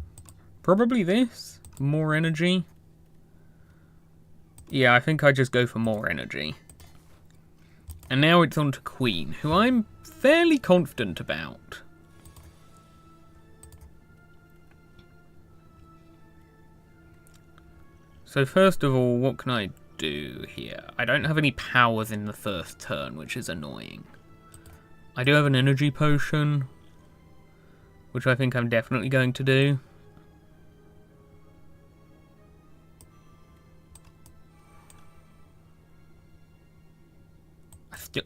Probably this? More energy? Yeah, I think I just go for more energy. And now it's on to Queen, who I'm fairly confident about. So first of all, what can I do here? I don't have any powers in the first turn, which is annoying. I do have an energy potion, which I think I'm definitely going to do.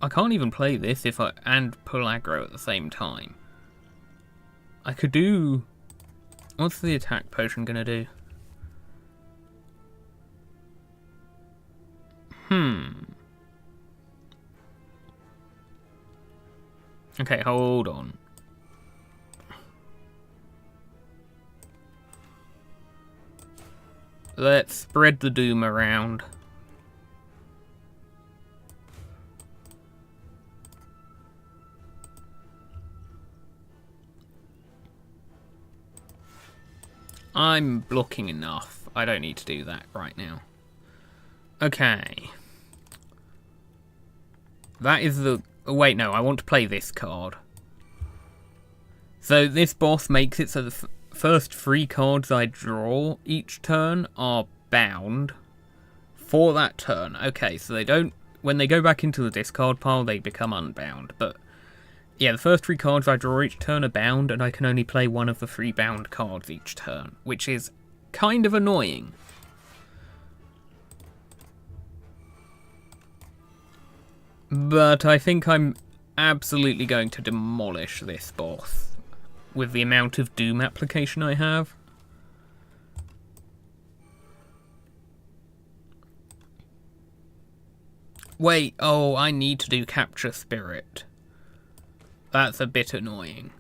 I can't even play this and pull aggro at the same time. I could do... What's the attack potion gonna do? Okay, hold on. Let's spread the doom around. I'm blocking enough. I don't need to do that right now. Okay. That is the... Oh, wait, no, I want to play this card. So this boss makes it so the first 3 cards I draw each turn are bound for that turn. Okay, so they don't... When they go back into the discard pile, they become unbound. But, yeah, the first 3 cards I draw each turn are bound, and I can only play one of the 3 bound cards each turn, which is kind of annoying. But I think I'm absolutely going to demolish this boss with the amount of Doom application I have. Wait, oh, I need to do Capture Spirit. That's a bit annoying.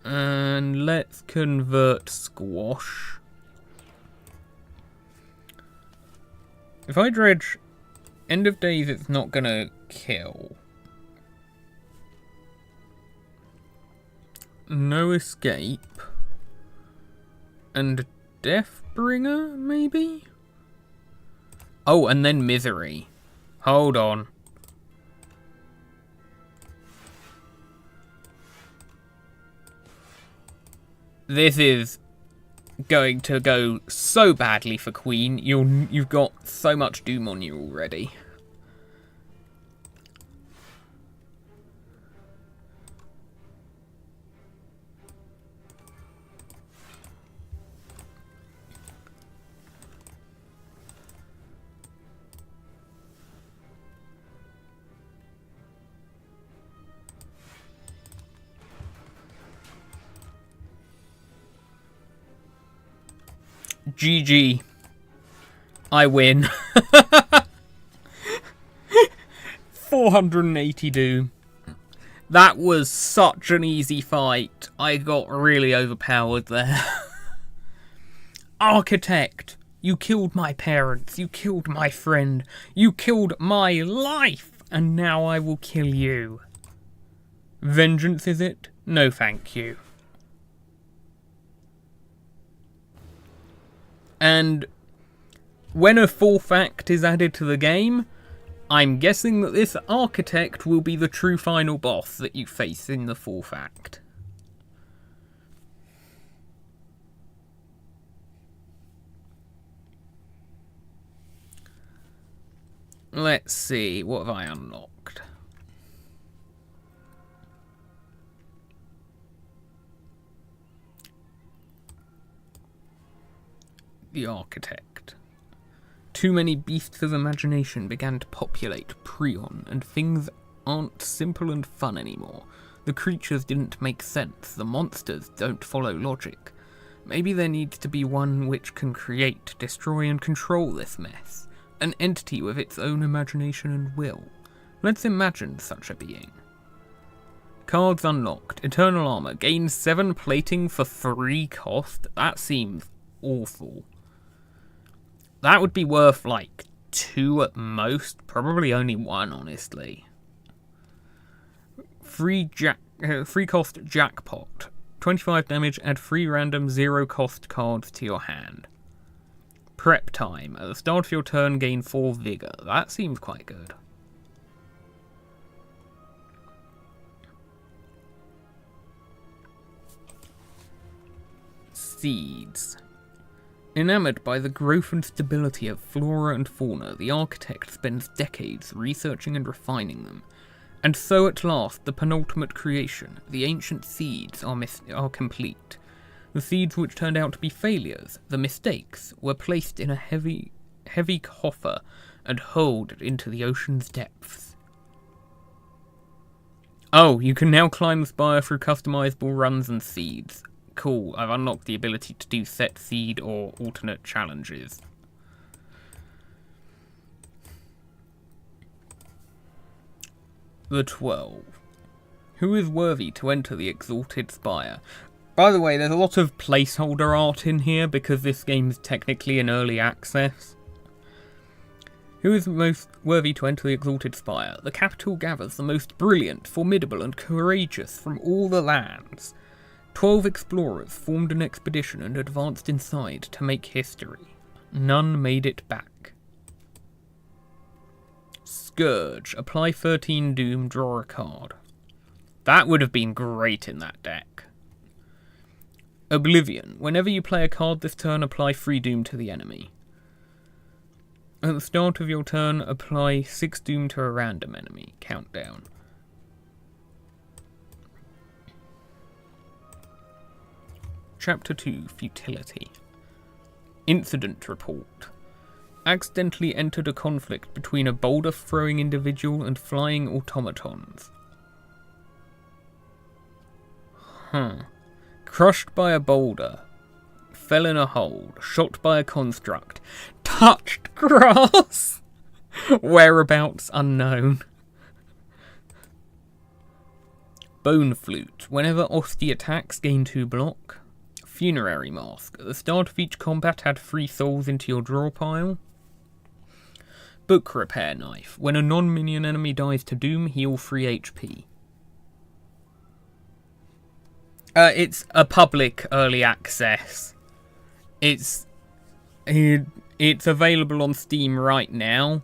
And let's convert Squash. If I dredge End of Days, it's not gonna kill. No Escape. And Deathbringer, maybe? Oh, and then Misery. Hold on. This is going to go so badly for Queen. You've got so much Doom on you already. GG. I win. 480 Doom. That was such an easy fight. I got really overpowered there. Architect, you killed my parents. You killed my friend. You killed my life. And now I will kill you. Vengeance, is it? No, thank you. And when a fourth act is added to the game, I'm guessing that this architect will be the true final boss that you face in the fourth act. Let's see, what have I unlocked? The architect. Too many beasts of imagination began to populate Prion, and things aren't simple and fun anymore. The creatures didn't make sense, the monsters don't follow logic. Maybe there needs to be one which can create, destroy and control this mess. An entity with its own imagination and will. Let's imagine such a being. Cards unlocked. Eternal Armor. Gains 7 plating for 3 cost. That seems awful. That would be worth like 2 at most. Probably only 1, honestly. Free cost Jackpot. 25 damage, add 3 random 0 cost cards to your hand. Prep time. At the start of your turn, gain 4 vigor. That seems quite good. Seeds. Enamoured by the growth and stability of flora and fauna, the architect spends decades researching and refining them. And so at last, the penultimate creation, the ancient seeds, are complete. The seeds which turned out to be failures, the mistakes, were placed in a heavy coffer and hurled into the ocean's depths. Oh, you can now climb the spire through customizable runs and seeds. Cool, I've unlocked the ability to do set seed or alternate challenges. The 12. Who is worthy to enter the exalted spire? By the way, there's a lot of placeholder art in here because this game's technically in early access. Who is most worthy to enter the exalted spire? The capital gathers the most brilliant, formidable and courageous from all the lands. 12 explorers formed an expedition and advanced inside to make history. None made it back. Scourge. Apply 13 doom, draw a card. That would have been great in that deck. Oblivion. Whenever you play a card this turn, apply 3 doom to the enemy. At the start of your turn, apply 6 doom to a random enemy. Countdown. Chapter 2. Futility. Incident report. Accidentally entered a conflict between a boulder-throwing individual and flying automatons. Crushed by a boulder. Fell in a hole. Shot by a construct. Touched grass! Whereabouts unknown. Bone Flute. Whenever Osti attacks, gain 2 block. Funerary Mask. At the start of each combat, add 3 souls into your draw pile. Book Repair Knife. When a non-minion enemy dies to doom, heal 3 HP. It's a public early access. It's available on Steam right now.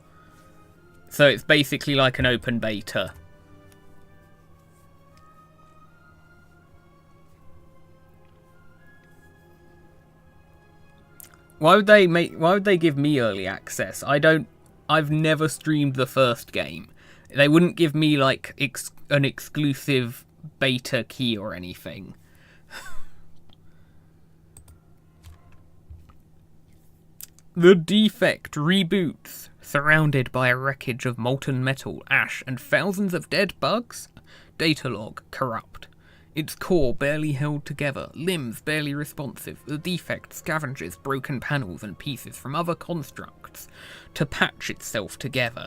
So it's basically like an open beta. Why would they give me early access? I've never streamed the first game. They wouldn't give me like an exclusive beta key or anything. The Defect reboots. Surrounded by a wreckage of molten metal, ash, and thousands of dead bugs? Data log corrupt. Its core barely held together, limbs barely responsive, the Defect scavenges broken panels and pieces from other constructs to patch itself together.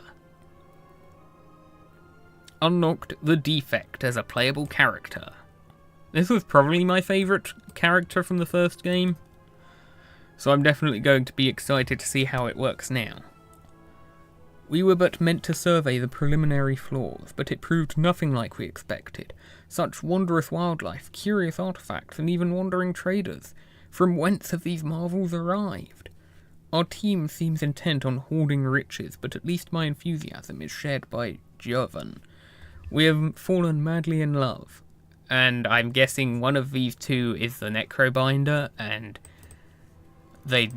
Unlocked the Defect as a playable character. This was probably my favourite character from the first game, so I'm definitely going to be excited to see how it works now. We were but meant to survey the preliminary flaws, but it proved nothing like we expected. Such wondrous wildlife, curious artifacts, and even wandering traders. From whence have these marvels arrived? Our team seems intent on hoarding riches, but at least my enthusiasm is shared by Jovan. We have fallen madly in love, and I'm guessing one of these two is the Necrobinder, and they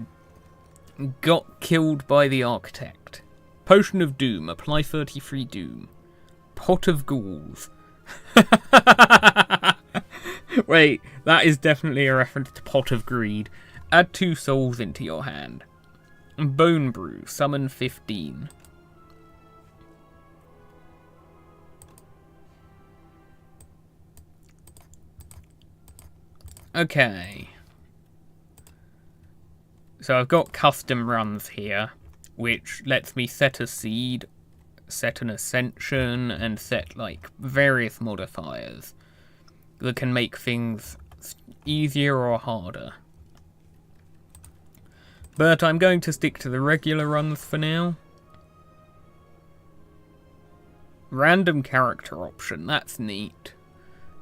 got killed by the Architect. Potion of Doom, apply 33 Doom. Pot of Ghouls. Wait, that is definitely a reference to Pot of Greed. Add 2 souls into your hand. Bone Brew, summon 15. Okay. So I've got custom runs here, which lets me set a seed, set an ascension, and set like various modifiers that can make things easier or harder. But I'm going to stick to the regular runs for now. Random character option, that's neat.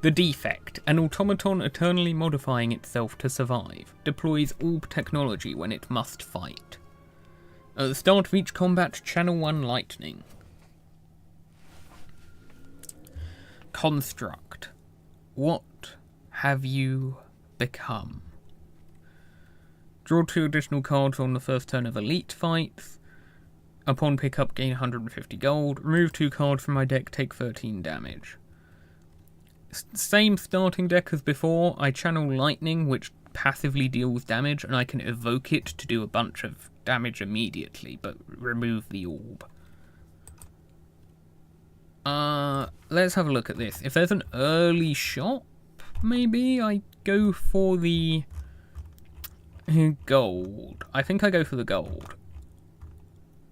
The Defect, an automaton eternally modifying itself to survive, deploys orb technology when it must fight. At the start of each combat, channel 1 lightning. Construct. What have you become? Draw 2 additional cards on the first turn of elite fights. Upon pickup, gain 150 gold. Remove 2 cards from my deck, take 13 damage. Same starting deck as before. I channel lightning, which passively deals damage, and I can evoke it to do a bunch of damage immediately, but remove the orb. Let's have a look at this. If there's an early shop, maybe I go for the gold. I think I go for the gold.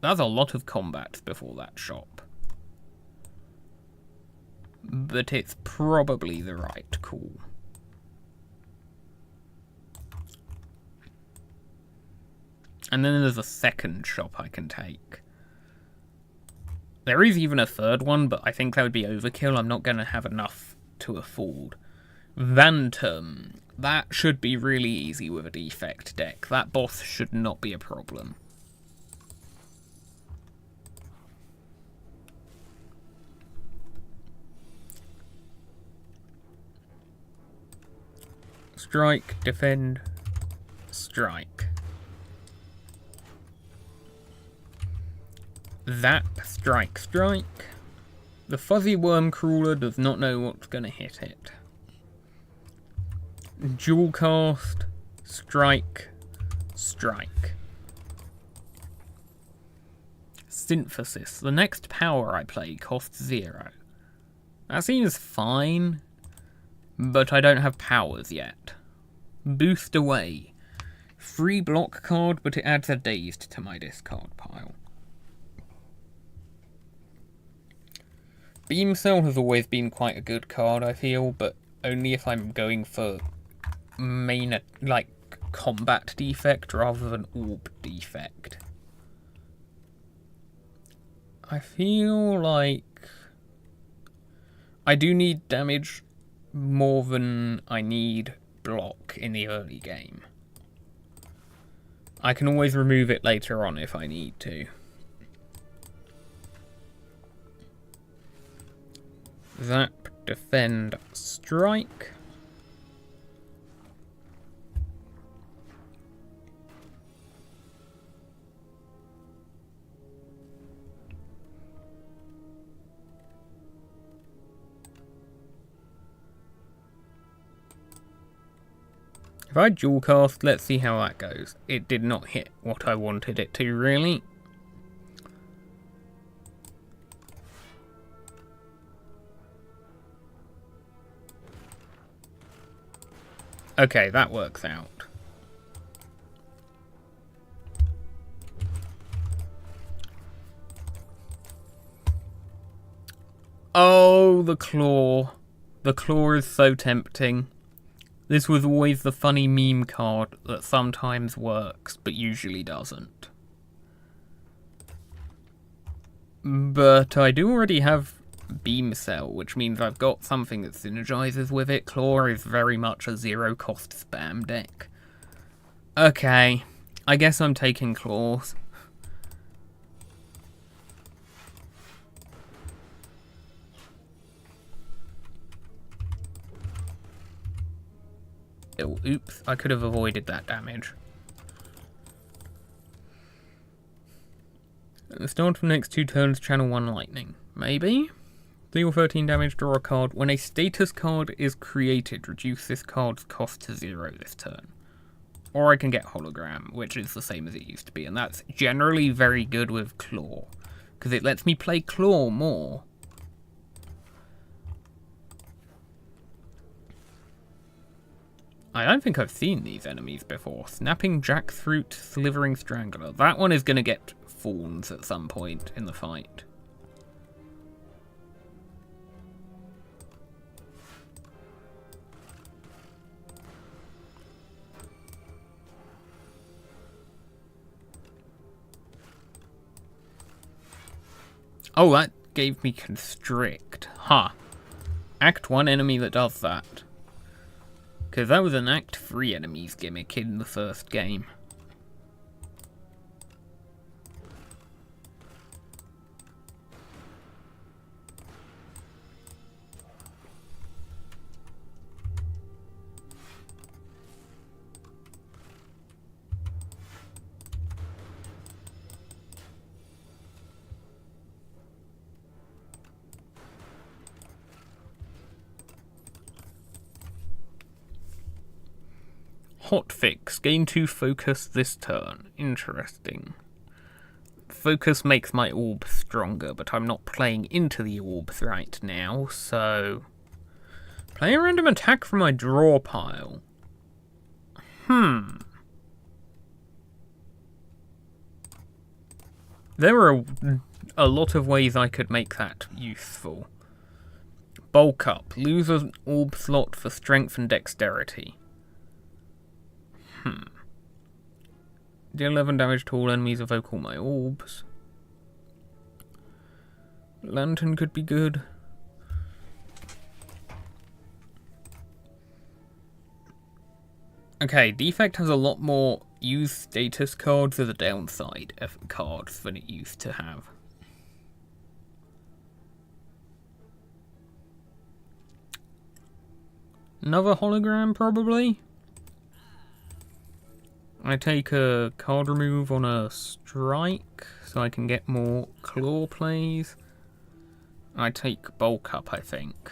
That's a lot of combats before that shop. But it's probably the right call. And then there's a second shop I can take. There is even a third one, but I think that would be overkill. I'm not going to have enough to afford. Vantum. That should be really easy with a Defect deck. That boss should not be a problem. Strike, defend, strike. Zap, strike, strike. The fuzzy worm crawler does not know what's going to hit it. Dual cast, strike, strike. Synthesis. The next power I play costs 0. That seems fine, but I don't have powers yet. Boost away. Free block card, but it adds a dazed to my discard pile. Beam Cell has always been quite a good card, I feel, but only if I'm going for main, like, combat defect rather than orb defect. I feel like I do need damage more than I need block in the early game. I can always remove it later on if I need to. Zap, defend, strike. If I dual cast, let's see how that goes. It did not hit what I wanted it to, really. Okay, that works out. Oh, the claw. The claw is so tempting. This was always the funny meme card that sometimes works, but usually doesn't. But I do already have Beam Cell, which means I've got something that synergizes with it. Claw is very much a zero-cost spam deck. Okay, I guess I'm taking claws. Oh, oops, I could have avoided that damage. At the start of the next 2 turns, channel 1 lightning. Maybe? Deal 13 damage, draw a card. When a status card is created, reduce this card's cost to 0 this turn. Or I can get hologram, which is the same as it used to be, and that's generally very good with claw, because it lets me play claw more. I don't think I've seen these enemies before. Snapping Jackfruit, Slithering Strangler. That one is going to get fawns at some point in the fight. Oh, that gave me Constrict. Huh. Act 1 enemy that does that. Because that was an Act 3 enemies gimmick in the first game. Hotfix. Gain 2 focus this turn. Interesting. Focus makes my orb stronger, but I'm not playing into the orbs right now, so... Play a random attack from my draw pile. There are a lot of ways I could make that useful. Bulk up. Lose an orb slot for strength and dexterity. Deal 11 damage to all enemies, evoke all my orbs. Lantern could be good. Okay, Defect has a lot more use status cards as a downside of cards than it used to have. Another hologram, probably? I take a card remove on a strike, so I can get more claw plays. I take bulk up, I think.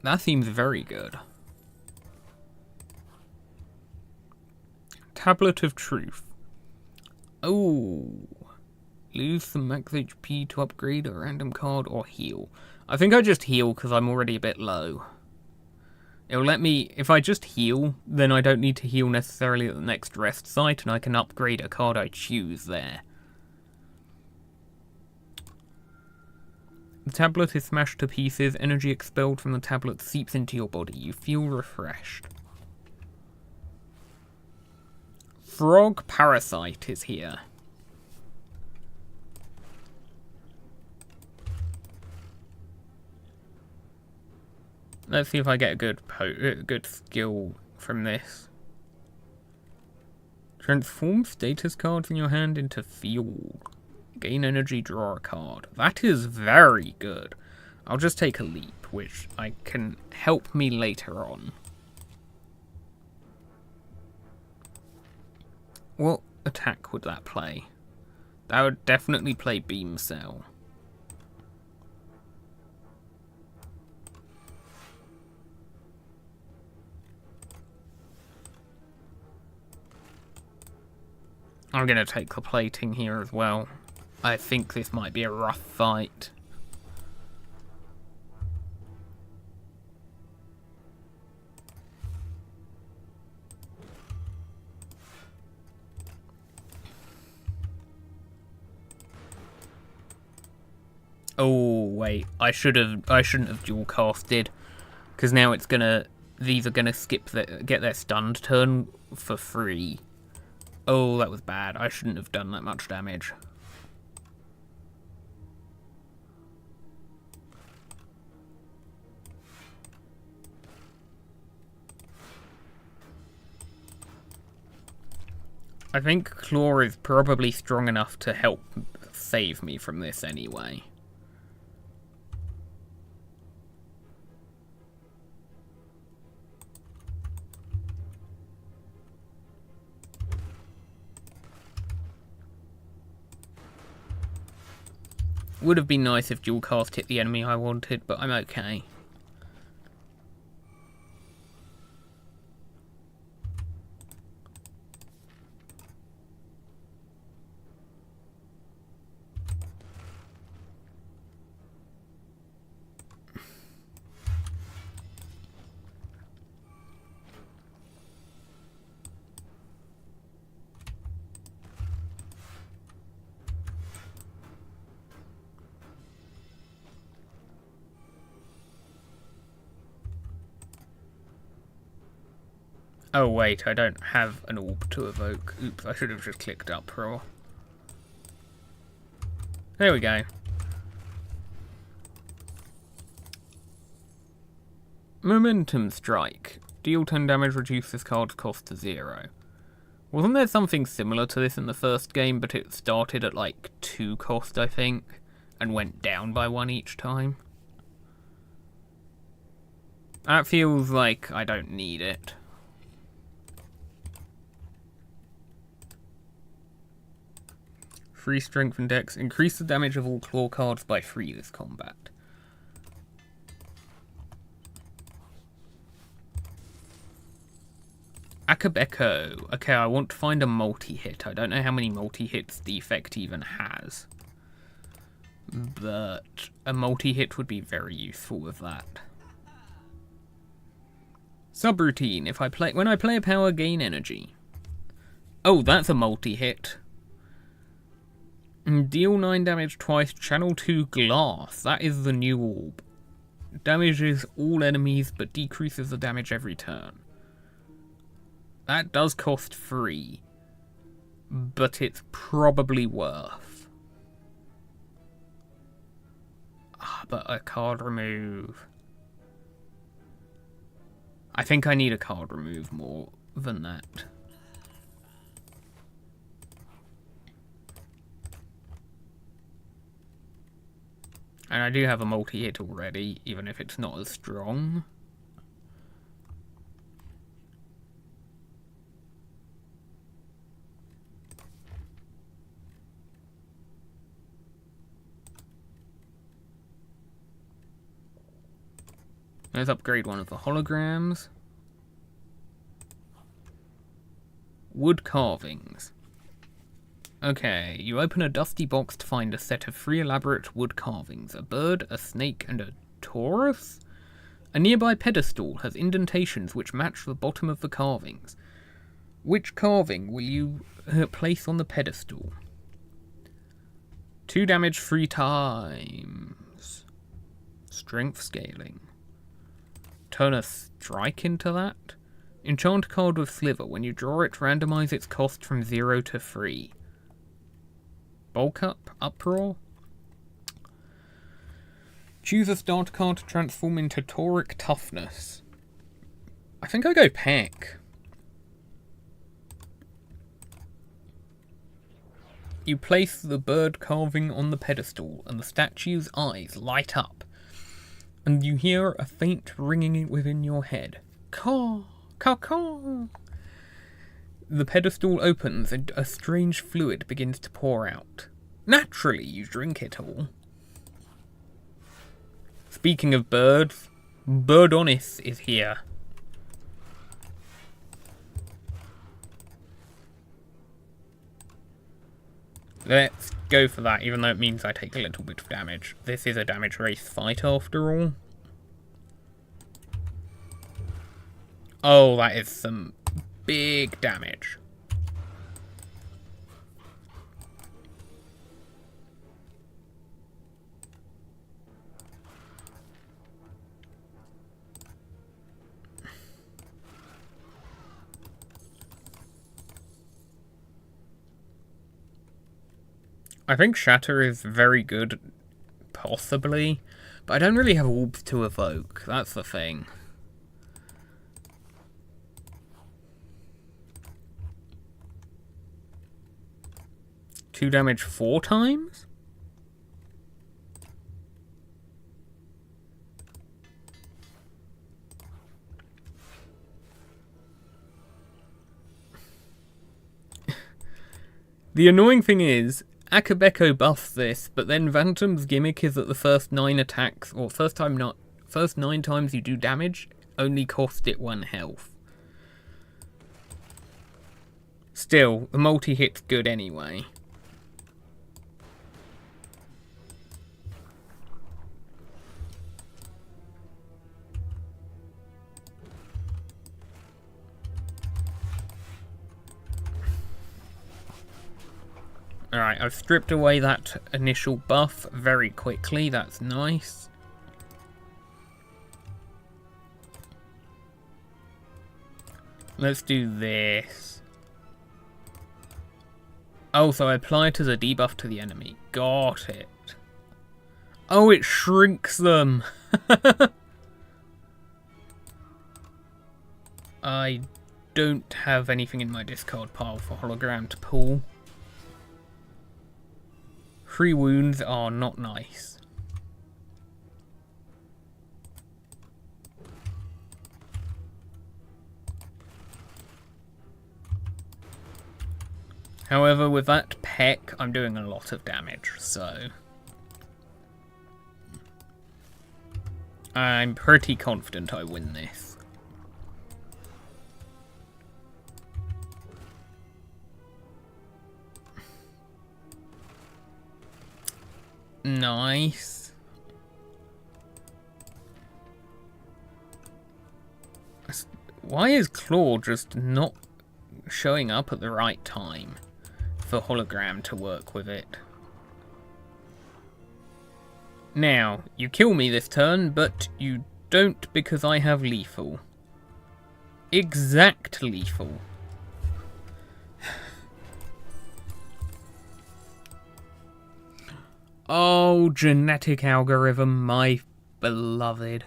That seems very good. Tablet of Truth. Oh. Lose some max HP to upgrade a random card or heal. I think I just heal because I'm already a bit low. It'll let me... If I just heal, then I don't need to heal necessarily at the next rest site, and I can upgrade a card I choose there. The tablet is smashed to pieces. Energy expelled from the tablet seeps into your body. You feel refreshed. Frog Parasite is here. Let's see if I get a good skill from this. Transform status cards in your hand into field. Gain energy, draw a card. That is very good. I'll just take a leap, which I can help me later on. What attack would that play? That would definitely play Beam Cell. I'm going to take the plating here as well. I think this might be a rough fight. Oh wait, I shouldn't have dual casted, because now it's gonna. These are gonna get their stunned turn for free. Oh, that was bad. I shouldn't have done that much damage. I think Claw is probably strong enough to help save me from this anyway. Would have been nice if dual cast hit the enemy I wanted, but I'm okay. Oh wait, I don't have an orb to evoke. Oops, I should have just clicked up pro. There we go. Momentum Strike. Deal 10 damage, reduce this card's cost to 0. Wasn't there something similar to this in the first game, but it started at like 2 cost, I think, and went down by 1 each time? That feels like I don't need it. Free strength and dex. Increase the damage of all claw cards by 3 this combat. Akabeko. Okay, I want to find a multi-hit. I don't know how many multi-hits Defect even has. But a multi-hit would be very useful with that. Subroutine. When I play a power, gain energy. Oh, that's a multi-hit. Deal 9 damage twice, channel 2 glass. That is the new orb. Damages all enemies, but decreases the damage every turn. That does cost 3. But it's probably worth. But a card remove. I think I need a card remove more than that. And I do have a multi-hit already, even if it's not as strong. Let's upgrade one of the holograms. Wood carvings. Okay, you open a dusty box to find a set of 3 elaborate wood carvings. A bird, a snake, and a Taurus? A nearby pedestal has indentations which match the bottom of the carvings. Which carving will you place on the pedestal? 2 damage 3 times. Strength scaling. Turn a strike into that? Enchant card with Sliver. When you draw it, randomize its cost from 0 to 3. Bulk up, uproar. Choose a start card to transform into Tauric Toughness. I think I go Peck. You place the bird carving on the pedestal, and the statue's eyes light up, and you hear a faint ringing within your head. Caw, caw, caw. The pedestal opens and a strange fluid begins to pour out. Naturally, you drink it all. Speaking of birds, Birdonis is here. Let's go for that, even though it means I take a little bit of damage. This is a damage race fight after all. Oh, that is some big damage. I think Shatter is very good, possibly, but I don't really have orbs to evoke, that's the thing. 2 damage 4 times? The annoying thing is, Akabeko buffs this, but then Vantom's gimmick is that the first 9 attacks, or first 9 times you do damage, only cost it 1 health. Still, the multi-hit's good anyway. Alright, I've stripped away that initial buff very quickly, that's nice. Let's do this. Oh, so I apply it as a debuff to the enemy. Got it. Oh, it shrinks them! I don't have anything in my discard pile for hologram to pull. 3 wounds are not nice. However, with that peck, I'm doing a lot of damage, so I'm pretty confident I win this. Nice. Why is Claw just not showing up at the right time for hologram to work with it? Now, you kill me this turn, but you don't because I have lethal. Exact lethal. Oh, genetic algorithm, my beloved.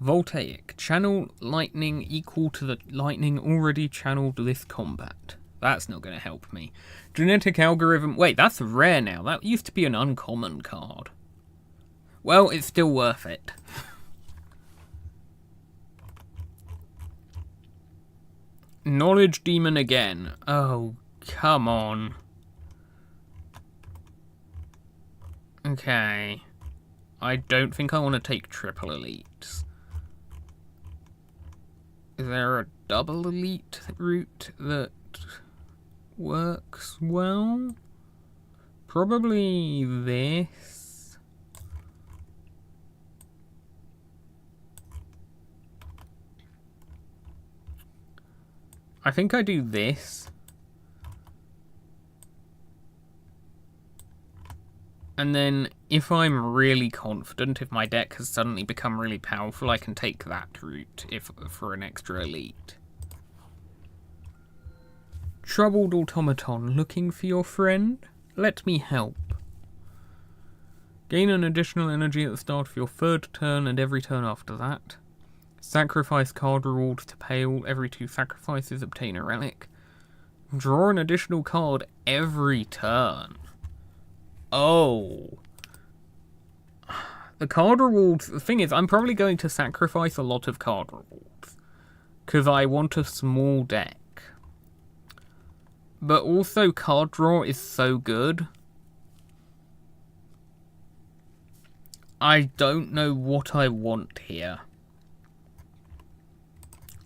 Voltaic. Channel lightning equal to the lightning already channeled this combat. That's not going to help me. Genetic algorithm. Wait, that's rare now. That used to be an uncommon card. Well, it's still worth it. Knowledge Demon again. Oh, come on. Okay. I don't think I want to take triple elites. Is there a double elite route that works well? Probably this. I think I do this. And then, if I'm really confident, if my deck has suddenly become really powerful, I can take that route for an extra elite. Troubled automaton, looking for your friend? Let me help. Gain an additional energy at the start of your 3rd turn and every turn after that. Sacrifice card rewards to Pale. Every 2 sacrifices, obtain a relic. Draw an additional card every turn. Oh. The card rewards... The thing is, I'm probably going to sacrifice a lot of card rewards. Because I want a small deck. But also, card draw is so good. I don't know what I want here.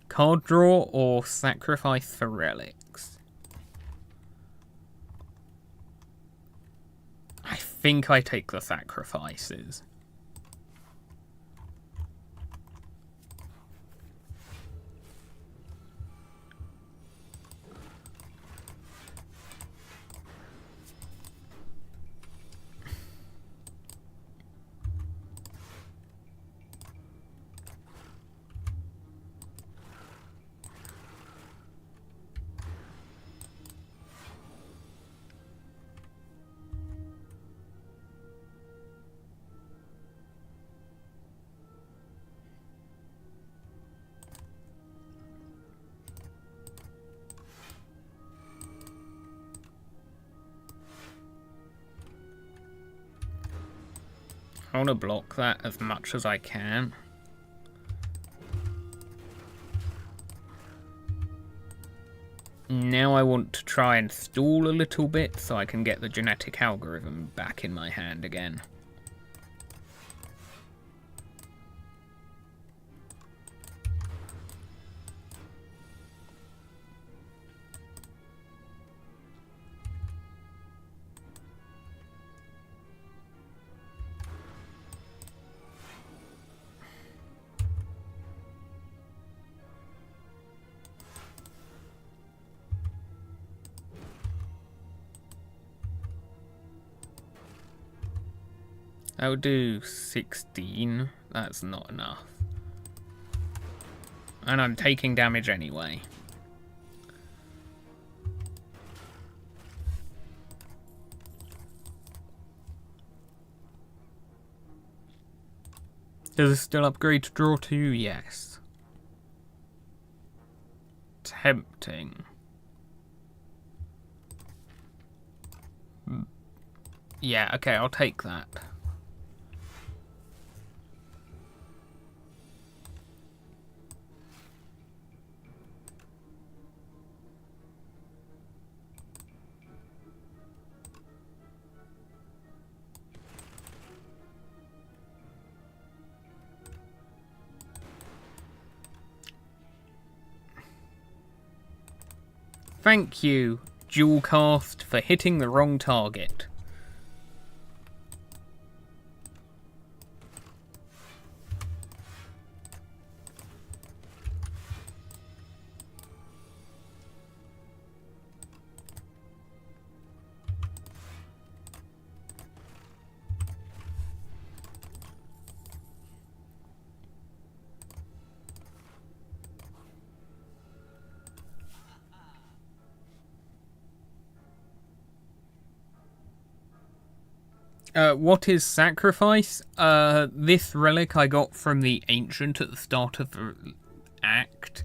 Card draw or sacrifice for relics. I think I take the sacrifices. I want to block that as much as I can. Now I want to try and stall a little bit so I can get the genetic algorithm back in my hand again. I'll do 16. That's not enough. And I'm taking damage anyway. Does it still upgrade to draw 2? Yes. Tempting. Yeah, okay, I'll take that. Thank you, Dual Cast, for hitting the wrong target. What is sacrifice? This relic I got from the ancient at the start of the act.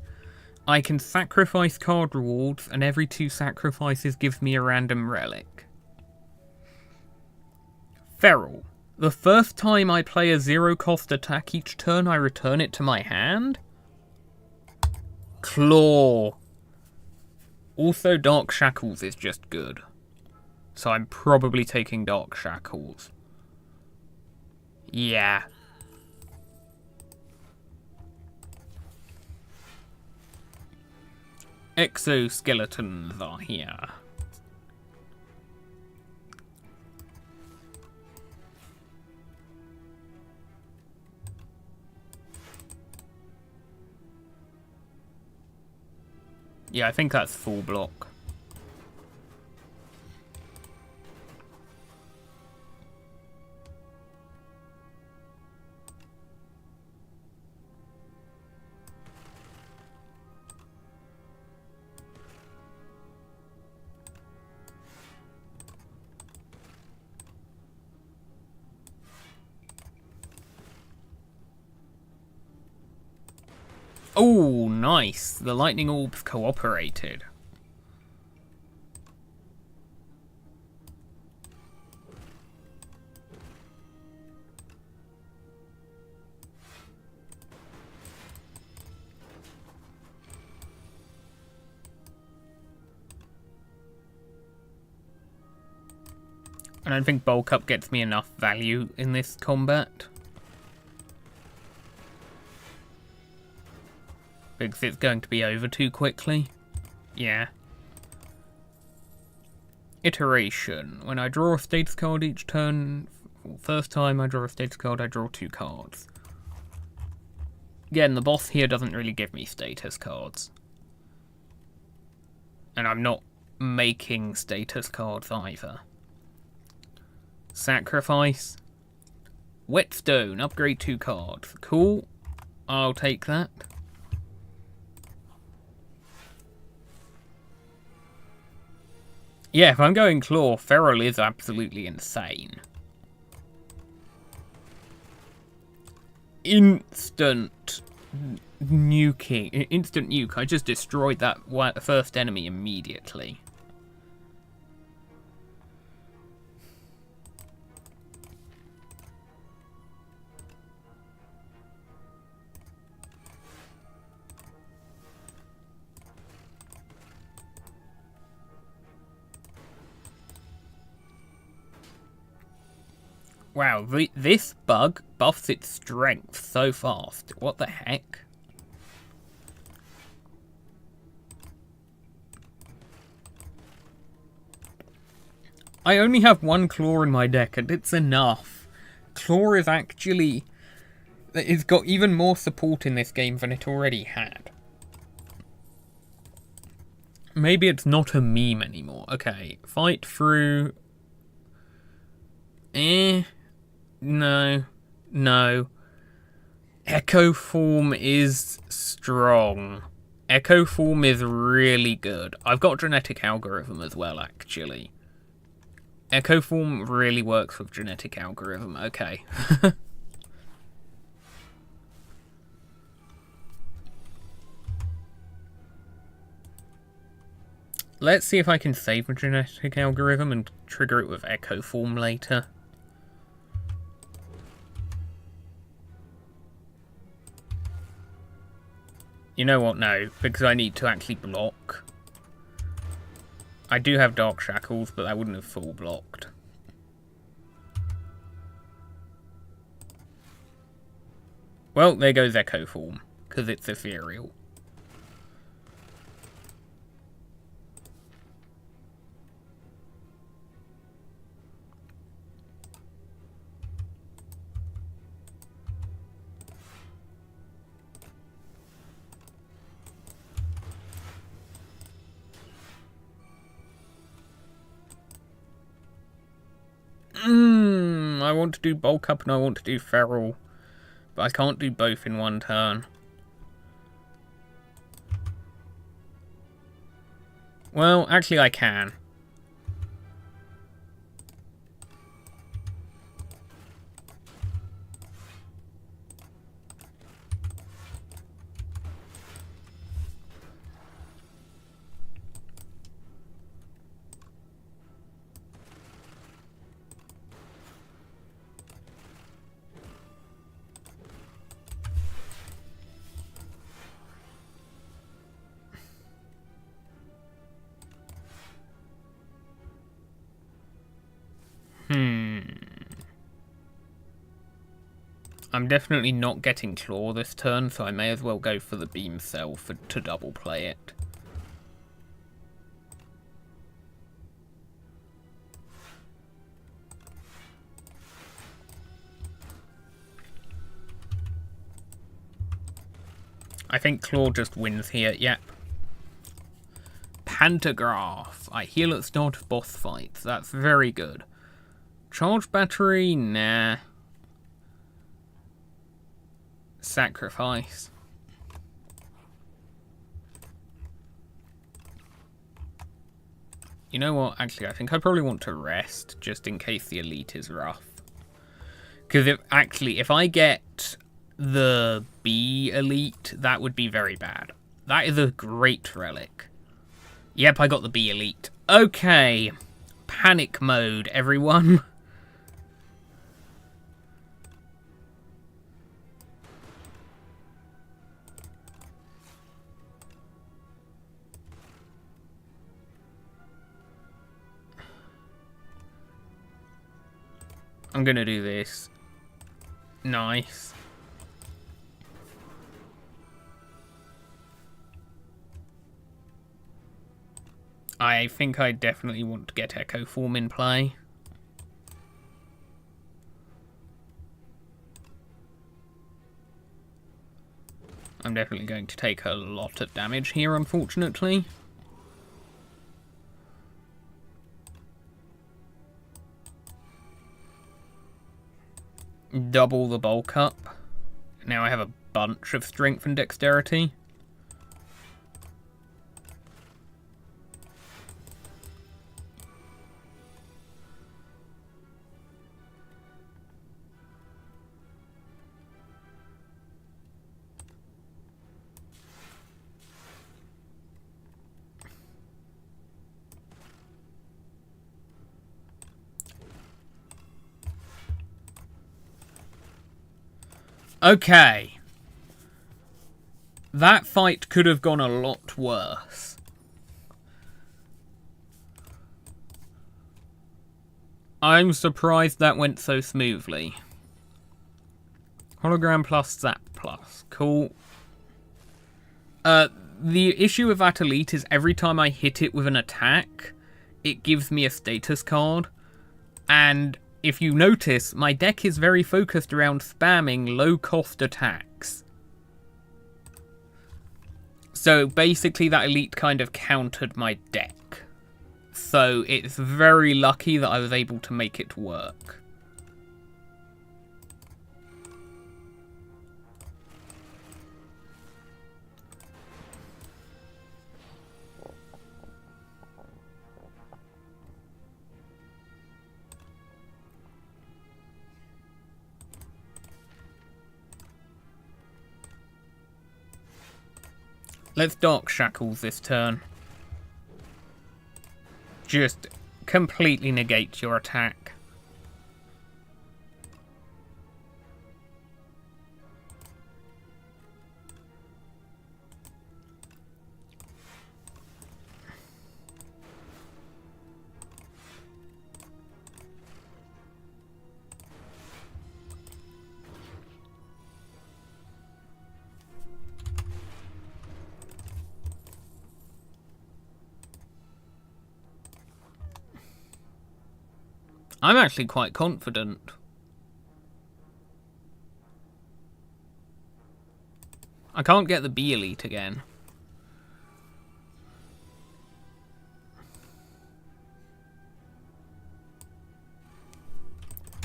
I can sacrifice card rewards, and every 2 sacrifices gives me a random relic. Feral. The first time I play a 0-cost attack each turn, I return it to my hand? Claw. Also, Dark Shackles is just good. So I'm probably taking Dark Shackles. Yeah. Exoskeletons are here. Yeah, I think that's full block. Oh, nice. The lightning orbs cooperated. I don't think bulk up gets me enough value in this combat. Because it's going to be over too quickly. Yeah. Iteration. When I draw a status card each turn, first time I draw a status card, I draw 2 cards. Again, the boss here doesn't really give me status cards. And I'm not making status cards either. Sacrifice. Whetstone. Upgrade 2 cards. Cool. I'll take that. Yeah, if I'm going Claw, Feral is absolutely insane. Instant nuking. Instant nuke. I just destroyed that first enemy immediately. Wow, this bug buffs its strength so fast. What the heck? I only have one claw in my deck, and it's enough. Claw is actually... It's got even more support in this game than it already had. Maybe it's not a meme anymore. Okay, fight through... No. No. Echo form is strong. Echo form is really good. I've got genetic algorithm as well, actually. Echo form really works with genetic algorithm. Okay. Let's see if I can save a genetic algorithm and trigger it with echo form later. You know what? No, because I need to actually block. I do have Dark Shackles, but I wouldn't have full blocked. Well, there goes Echo Form, because it's ethereal. I want to do Bulk Up and I want to do Feral. But I can't do both in one turn. Well, actually I can. I'm definitely not getting Claw this turn, so I may as well go for the Beam Cell to double play it. I think Claw just wins here, yep. Pantograph. I heal at start of boss fights. That's very good. Charge battery? Nah. Sacrifice. You know what? Actually, I think I probably want to rest, just in case the elite is rough. Because if I get the B elite, that would be very bad. That is a great relic. Yep, I got the B elite. Okay. Panic mode, everyone. I'm gonna do this. Nice. I think I definitely want to get Echo Form in play. I'm definitely going to take a lot of damage here, unfortunately. Double the bulk up. Now I have a bunch of strength and dexterity. Okay. That fight could have gone a lot worse. I'm surprised that went so smoothly. Hologram plus Zap plus. Cool. The issue with that elite is every time I hit it with an attack, it gives me a status card. And if you notice, my deck is very focused around spamming low-cost attacks. So basically that elite kind of countered my deck. So it's very lucky that I was able to make it work. Let's Dark Shackles this turn. Just completely negate your attack. I'm actually quite confident. I can't get the B elite again.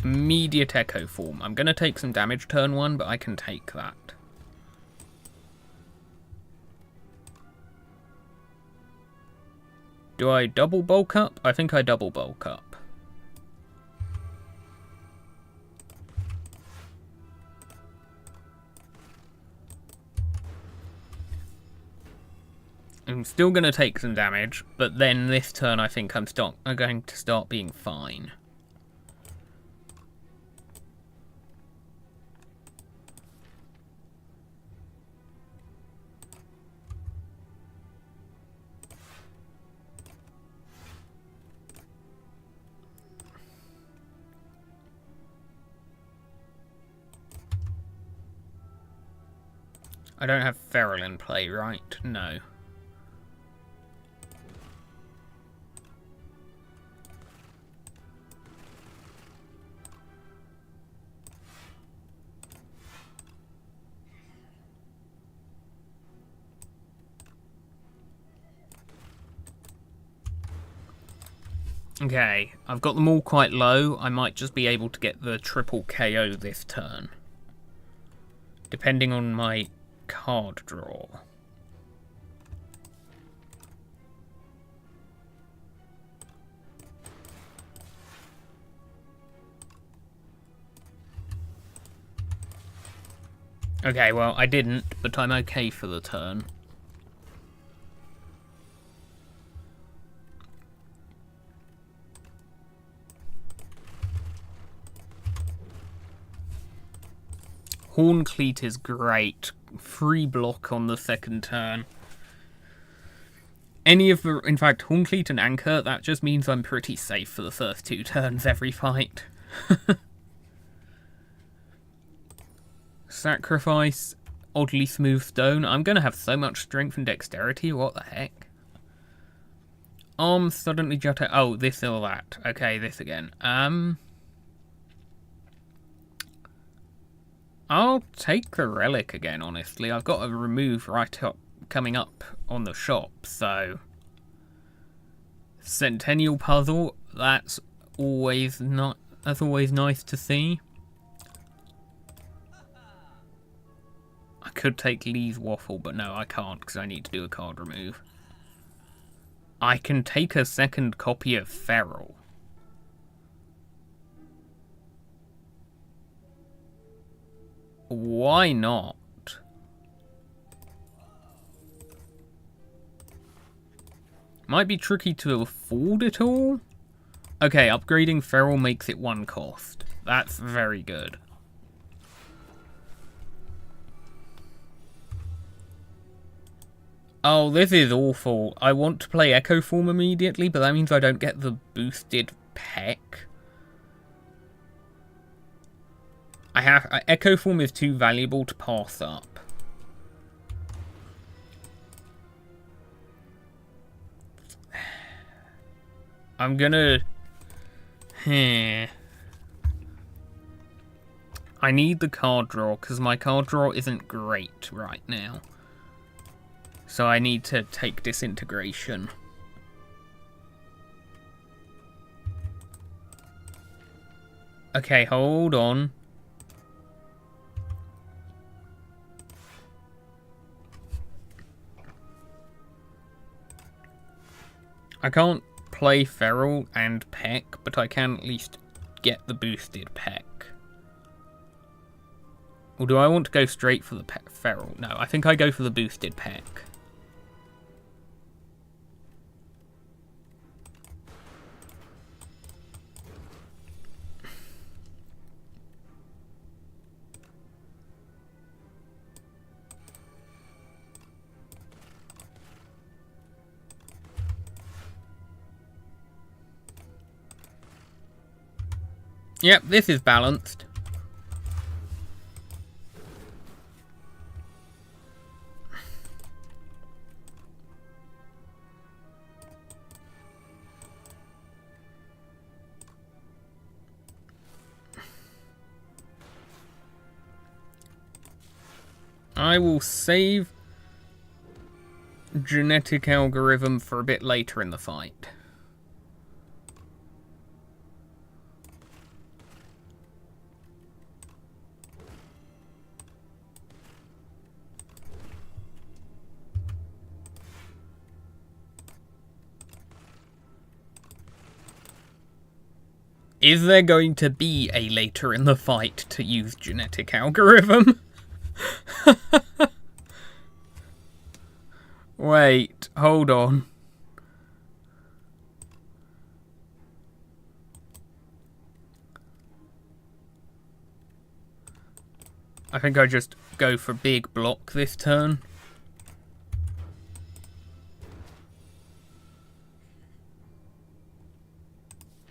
Immediate Echo Form. I'm going to take some damage turn 1, but I can take that. Do I double bulk up? I think I double bulk up. I'm still going to take some damage, but then this turn I think I'm going to start being fine. I don't have Feral in play, right? No. Okay, I've got them all quite low. I might just be able to get the triple KO this turn, depending on my card draw. Okay, well, I didn't, but I'm okay for the turn. Horncleat is great. Free block on the second turn. Any of the... In fact, Horncleat and Anchor, that just means I'm pretty safe for the first 2 turns every fight. Sacrifice. Oddly Smooth Stone. I'm going to have so much strength and dexterity. What the heck? Arms suddenly jut out. Oh, this or that. Okay, this again. I'll take the relic again, honestly. I've got a remove right up coming up on the shop, so Centennial Puzzle, that's always nice to see. I could take Lee's Waffle, but no, I can't because I need to do a card remove. I can take a second copy of Feral. Why not? Might be tricky to afford it all. Okay, upgrading Feral makes it 1 cost. That's very good. Oh, this is awful. I want to play Echo Form immediately, but that means I don't get the boosted peck. Echo Form is too valuable to pass up. I'm gonna... I need the card draw, because my card draw isn't great right now. So I need to take Disintegration. Okay, hold on. I can't play Feral and Peck, but I can at least get the boosted Peck. Or do I want to go straight for the Feral? No, I think I go for the boosted Peck. Yep, this is balanced. I will save Genetic Algorithm for a bit later in the fight. Is there going to be a later in the fight to use Genetic Algorithm? Wait, hold on. I think I just go for big block this turn.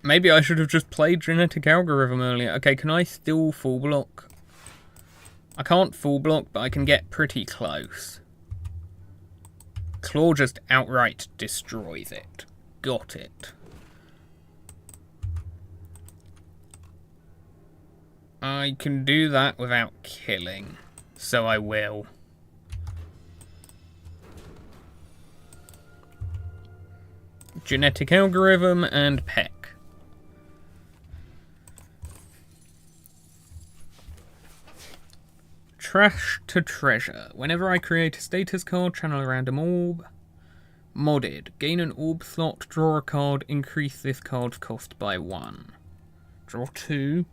Maybe I should have just played Genetic Algorithm earlier. Okay, can I still full block? I can't full block, but I can get pretty close. Claw just outright destroys it. Got it. I can do that without killing, so I will. Genetic Algorithm and Peck. Trash to Treasure. Whenever I create a status card, channel a random orb. Modded. Gain an orb slot, draw a card, increase this card's cost by 1. Draw 2.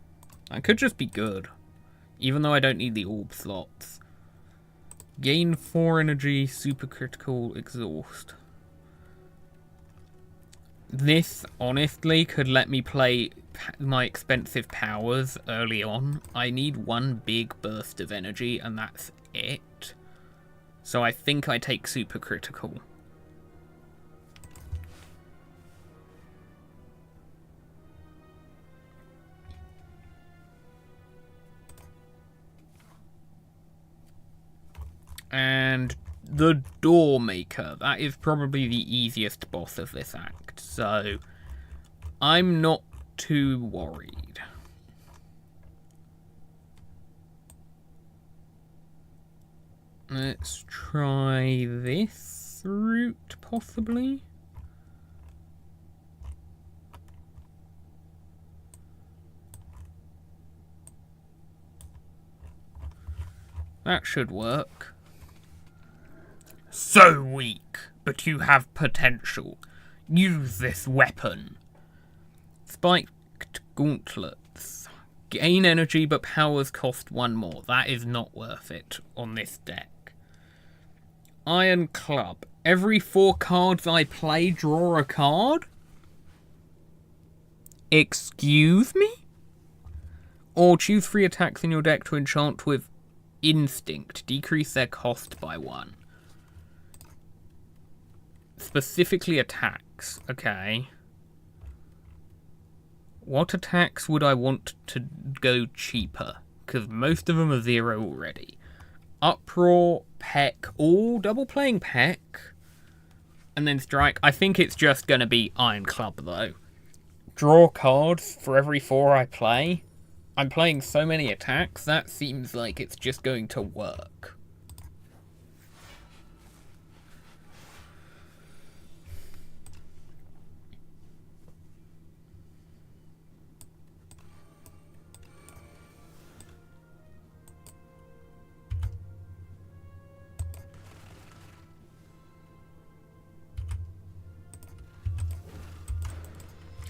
That could just be good, even though I don't need the orb slots. Gain 4 energy, supercritical, exhaust. This, honestly, could let me play my expensive powers early on. I need one big burst of energy, and that's it. So I think I take supercritical. And the Doormaker. That is probably the easiest boss of this act, so I'm not too worried. Let's try this route, possibly. That should work. So weak, but you have potential. Use this weapon. Spiked gauntlets. Gain energy, but powers cost 1 more. That is not worth it on this deck. Iron Club. Every 4 cards I play, draw a card? Excuse me? Or choose 3 attacks in your deck to enchant with Instinct. Decrease their cost by 1. Specifically attacks. Okay. What attacks would I want to go cheaper? because most of them are 0 already. Uproar, Peck, all double playing Peck. And then Strike. I think it's just going to be Iron Club, though. Draw cards for every 4 I play. I'm playing so many attacks, that seems like it's just going to work.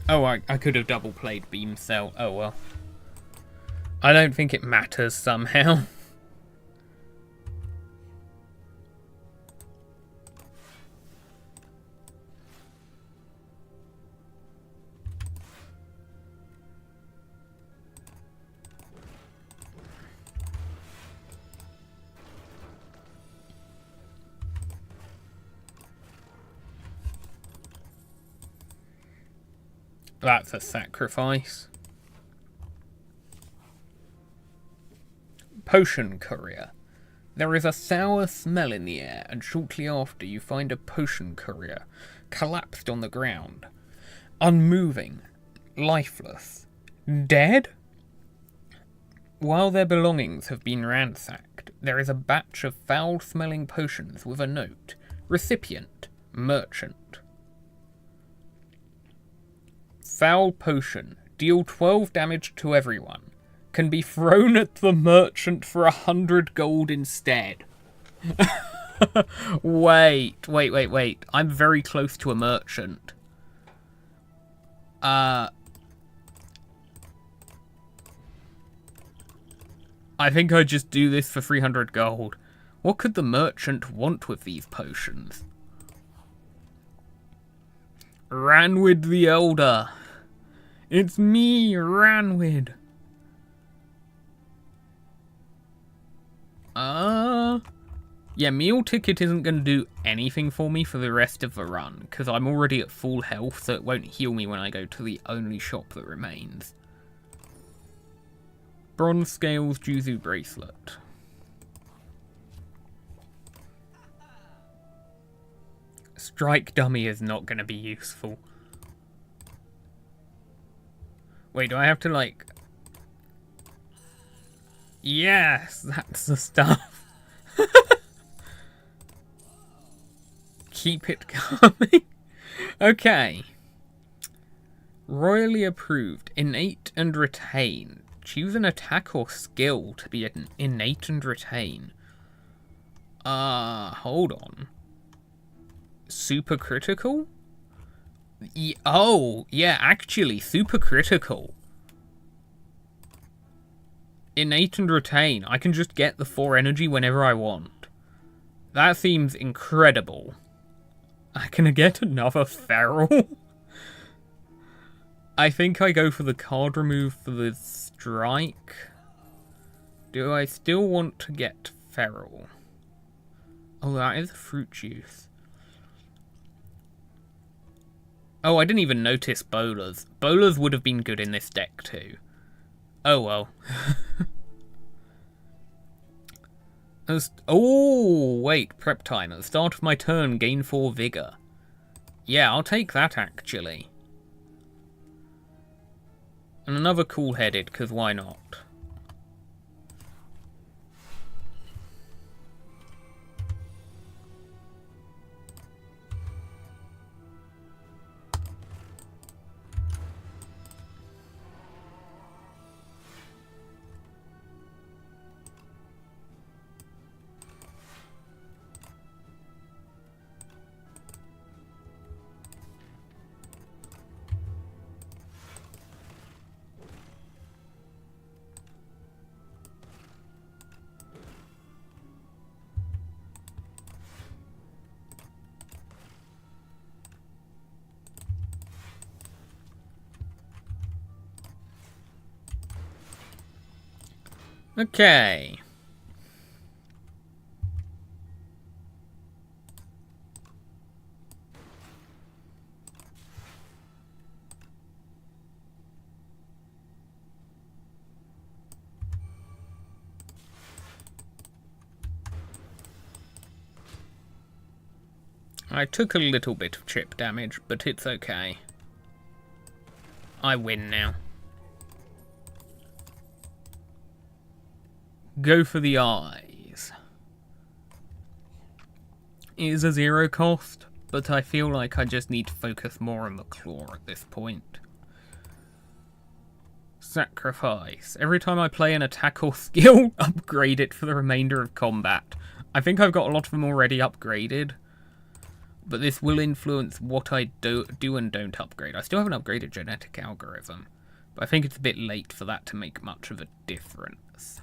Oh, I could have double played Beam Cell. Oh well. I don't think it matters somehow. That's a sacrifice. Potion Courier. There is a sour smell in the air, and shortly after you find a potion courier, collapsed on the ground. Unmoving. Lifeless. Dead? While their belongings have been ransacked, there is a batch of foul-smelling potions with a note. Recipient. Merchant. Foul potion. Deal 12 damage to everyone. Can be thrown at the merchant for 100 gold instead. Wait. I'm very close to a merchant. I think I just do this for 300 gold. What could the merchant want with these potions? Ranwid the Elder. It's me, Ranwid. Yeah, meal ticket isn't going to do anything for me for the rest of the run, because I'm already at full health, so it won't heal me when I go to the only shop that remains. Bronze Scales Juzu Bracelet. Strike Dummy is not going to be useful. Wait, do I have to, like... Yes, that's the stuff. Keep it coming. Okay. Royally approved. Innate and retain. Choose an attack or skill to be an innate and retain. Hold on. Super critical? Oh, yeah, actually, super critical. Innate and retain. I can just get the 4 energy whenever I want. That seems incredible. Can I get another feral? I think I go for the card remove for the strike. Do I still want to get feral? Oh, that is a fruit juice. Oh, I didn't even notice bowlers. Bowlers would have been good in this deck too. Oh well. Oh, wait, prep time. At the start of my turn, gain 4 vigor. Yeah, I'll take that actually. And another cool-headed, because why not? Okay. I took a little bit of chip damage, but it's okay. I win now. Go for the eyes. It is a 0 cost, but I feel like I just need to focus more on the claw at this point. Sacrifice. Every time I play an attack or skill, upgrade it for the remainder of combat. I think I've got a lot of them already upgraded, but this will influence what I do and don't upgrade. I still haven't upgraded genetic algorithm, but I think it's a bit late for that to make much of a difference.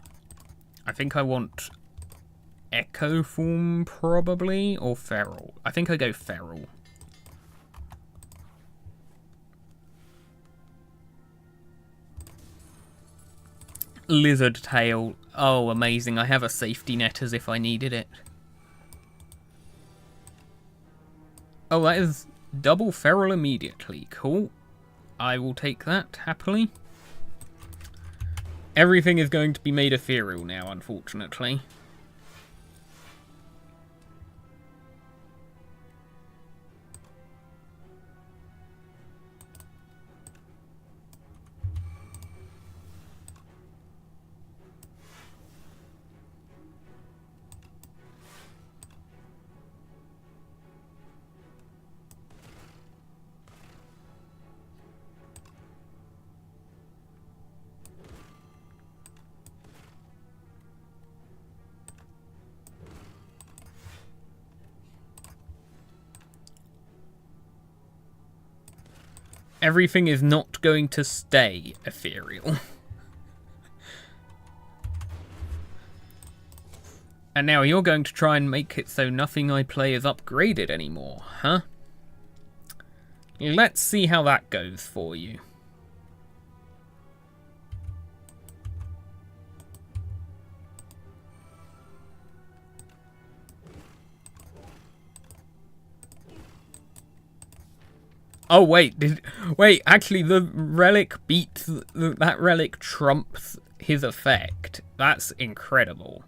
I think I want Echo form, probably, or Feral. I think I go Feral. Lizard tail. Oh, amazing. I have a safety net as if I needed it. Oh, that is double Feral immediately. Cool. I will take that happily. Everything is going to be made ethereal now, unfortunately. Everything is not going to stay ethereal. And now you're going to try and make it so nothing I play is upgraded anymore, huh? Let's see how that goes for you. Oh, wait, actually, the relic beats, that relic trumps his effect. That's incredible.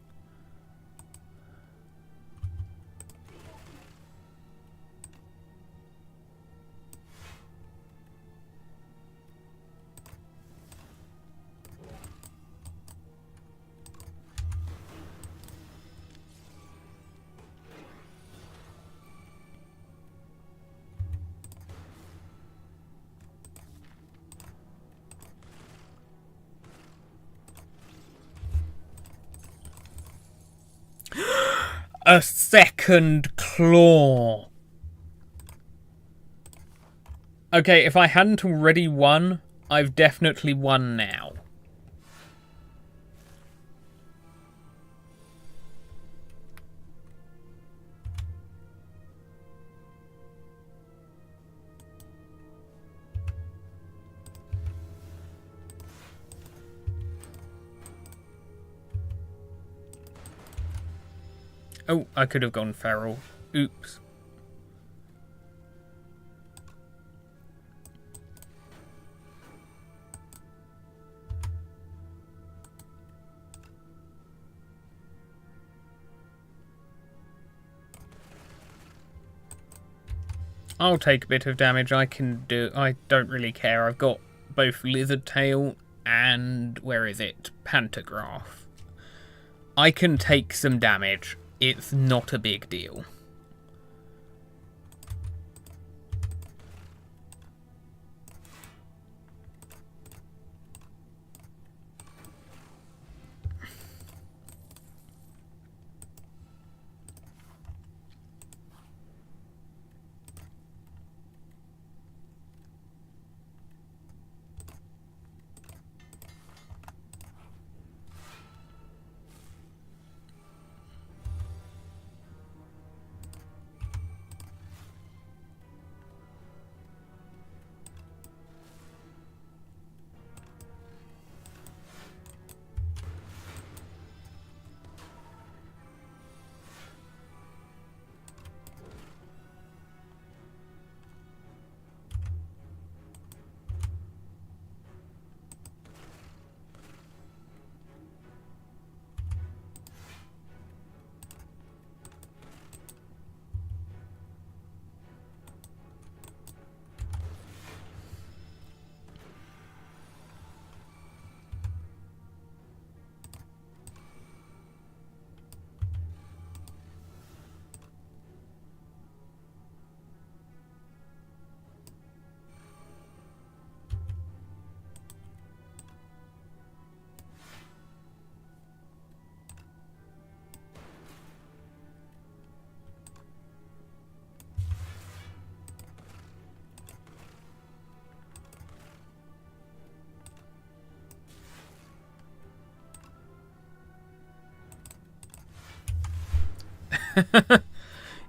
A second claw. Okay, if I hadn't already won, I've definitely won now. Oh, I could have gone feral. Oops. I'll take a bit of damage. I don't really care. I've got both Lizard Tail and, where is it? Pantograph. I can take some damage. It's not a big deal.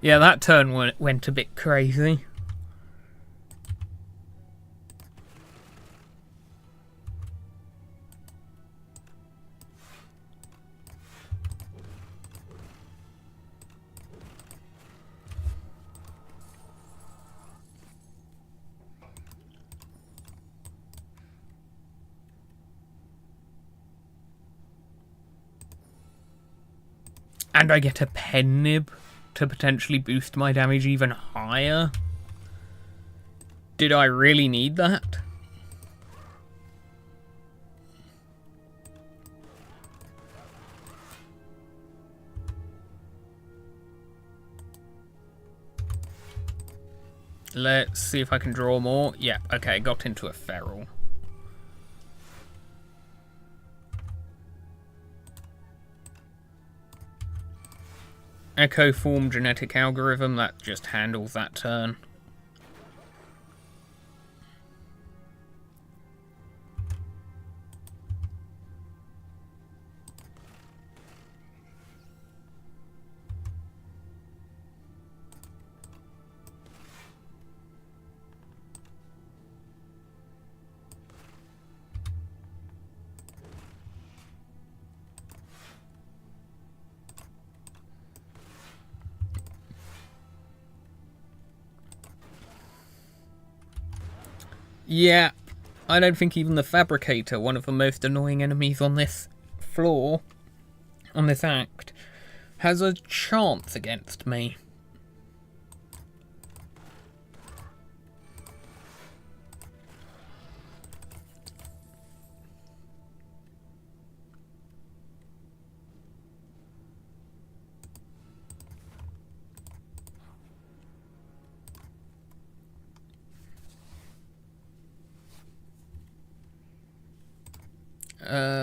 Yeah, that turn went a bit crazy. And I get a pen nib to potentially boost my damage even higher. Did I really need that? Let's see if I can draw more. Yeah, okay, got into a feral. Echo form genetic algorithm, that just handles that turn. Yeah, I don't think even the Fabricator, one of the most annoying enemies on this floor, on this act, has a chance against me.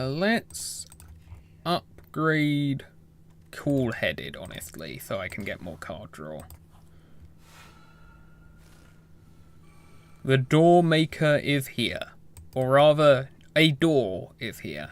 Let's upgrade Cool-Headed, honestly, so I can get more card draw. The Door Maker is here. Or rather, a door is here.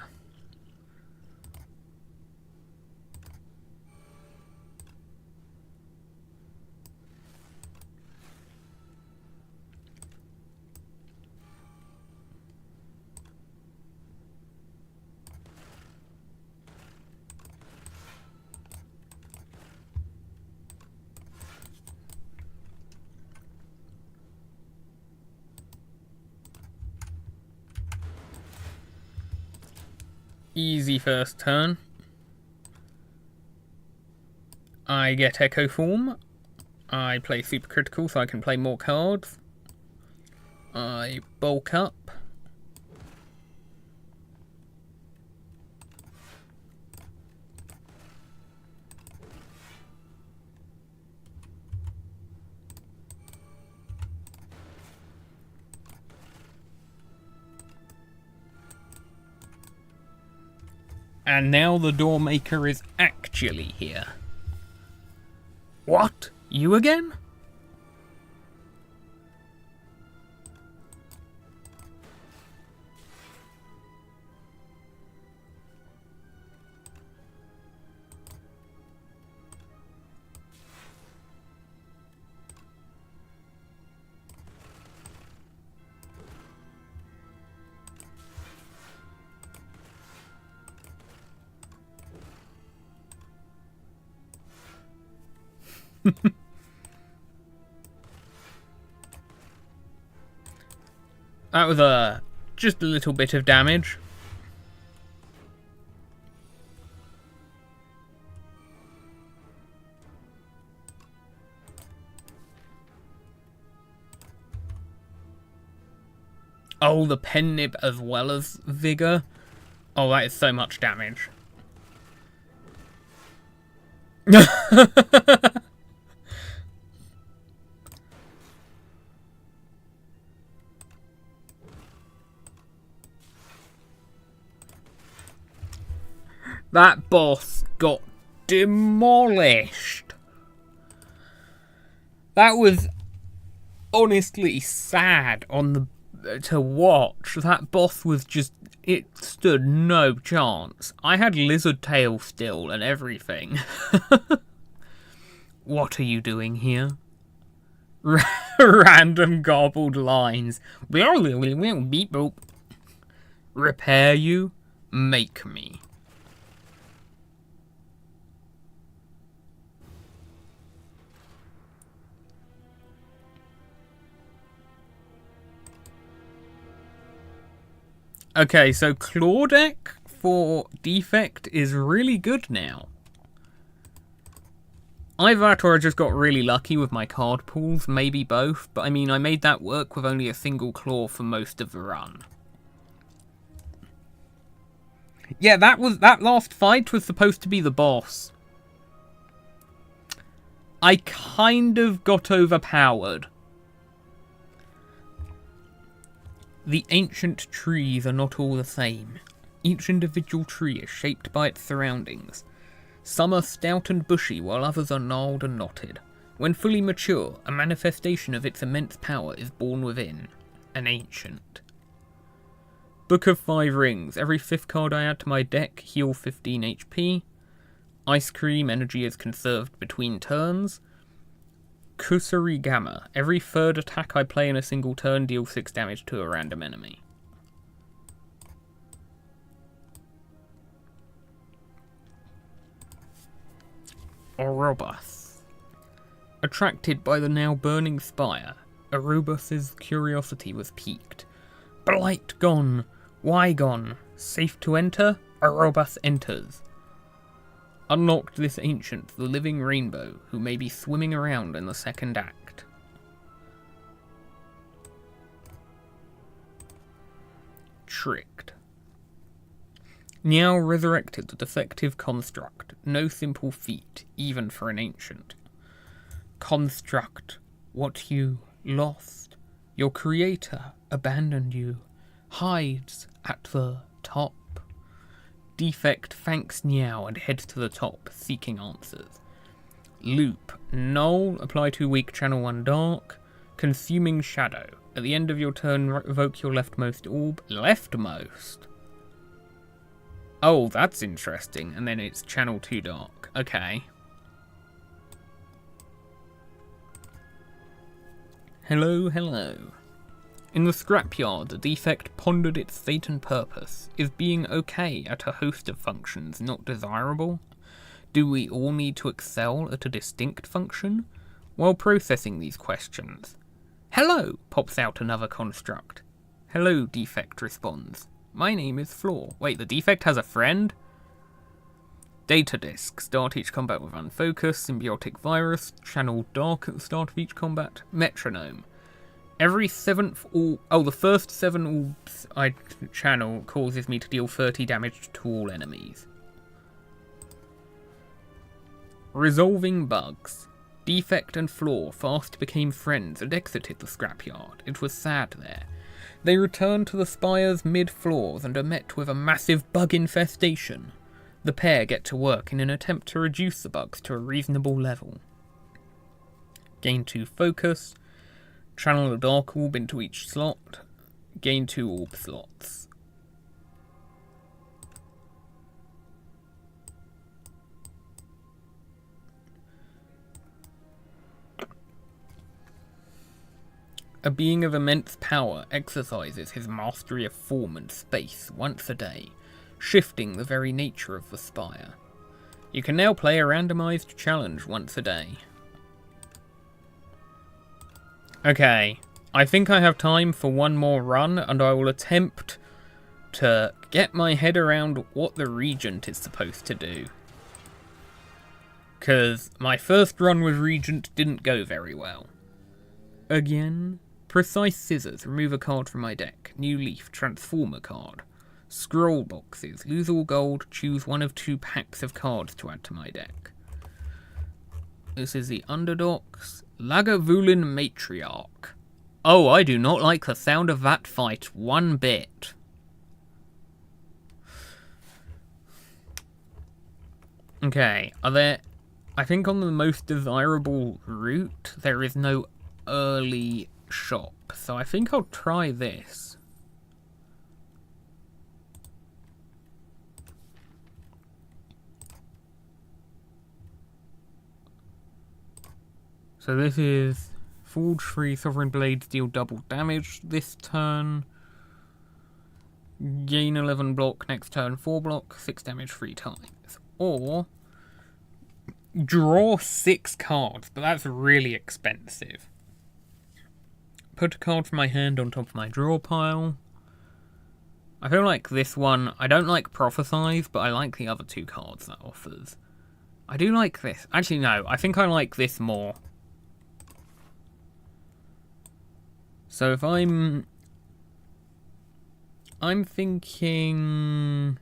Easy first turn. I get Echo Form. I play Super Critical so I can play more cards. I bulk up. And now the Door Maker is actually here. What? You again? That was just a little bit of damage. Oh, the pen nib as well as vigor. Oh, that is so much damage. That boss got demolished. That was honestly sad to watch. That boss was just, it stood no chance. I had Lizard Tail still and everything. What are you doing here? Random garbled lines. Beep boop. Repair you? Make me. Okay, so Claw deck for Defect is really good now. Either that or I just got really lucky with my card pools, maybe both, but I mean I made that work with only a single Claw for most of the run. Yeah, that last fight was supposed to be the boss. I kind of got overpowered. The ancient trees are not all the same. Each individual tree is shaped by its surroundings. Some are stout and bushy, while others are gnarled and knotted. When fully mature, a manifestation of its immense power is born within. An ancient. Book of 5 Rings. Every 5th card I add to my deck, heal 15 HP. Ice Cream. Energy is conserved between turns. Kusarigama. Every 3rd attack I play in a single turn deals 6 damage to a random enemy. Orobus. Attracted by the now burning spire, Orobus's curiosity was piqued. Blight gone. Why gone? Safe to enter? Orobus enters. Unlocked this ancient, the living rainbow, who may be swimming around in the 2nd act. Tricked. Now resurrected the defective construct. No simple feat, even for an ancient. Construct. What you lost. Your creator abandoned you. Hides at the top. Defect thanks Niao and heads to the top, seeking answers. Loop. Null. Apply 2 weak, channel 1 dark. Consuming Shadow. At the end of your turn, evoke your leftmost orb. Leftmost? Oh, that's interesting. And then it's channel 2 dark. Okay. Hello, hello. In the scrapyard, the Defect pondered its fate and purpose. Is being okay at a host of functions not desirable? Do we all need to excel at a distinct function? While processing these questions, hello, pops out another construct. Hello, Defect responds. My name is Flaw. Wait, the Defect has a friend? Data disk. Start each combat with Unfocus, Symbiotic Virus, Channel Dark at the start of each combat, Metronome. Every 7th orb... Oh, the first 7 orbs I channel causes me to deal 30 damage to all enemies. Resolving bugs. Defect and Flaw fast became friends and exited the scrapyard. It was sad there. They return to the spire's mid-floors and are met with a massive bug infestation. The pair get to work in an attempt to reduce the bugs to a reasonable level. Gain 2 focus. Channel a dark orb into each slot. Gain 2 orb slots. A being of immense power exercises his mastery of form and space once a day, shifting the very nature of the spire. You can now play a randomized challenge once a day. Okay, I think I have time for one more run, and I will attempt to get my head around what the Regent is supposed to do. Because my first run with Regent didn't go very well. Again? Precise Scissors, remove a card from my deck. New Leaf, transform a card. Scroll boxes, lose all gold, choose one of 2 packs of cards to add to my deck. This is the Underdogs. Lagavulin Matriarch. Oh, I do not like the sound of that fight one bit. Okay, are there... I think on the most desirable route, there is no early shop. So I think I'll try this. So this is Forge 3 Sovereign Blades deal double damage this turn. Gain 11 block, next turn 4 block, 6 damage 3 times. Or draw 6 cards, but that's really expensive. Put a card from my hand on top of my draw pile. I feel like this one, I don't like Prophesize, but I like the other 2 cards that offers. I do like this. Actually, no, I think I like this more. So if I'm thinking...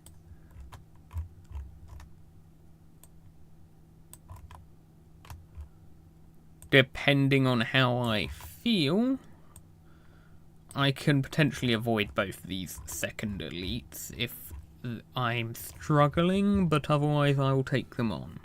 Depending on how I feel, I can potentially avoid both these second elites if I'm struggling, but otherwise I will take them on.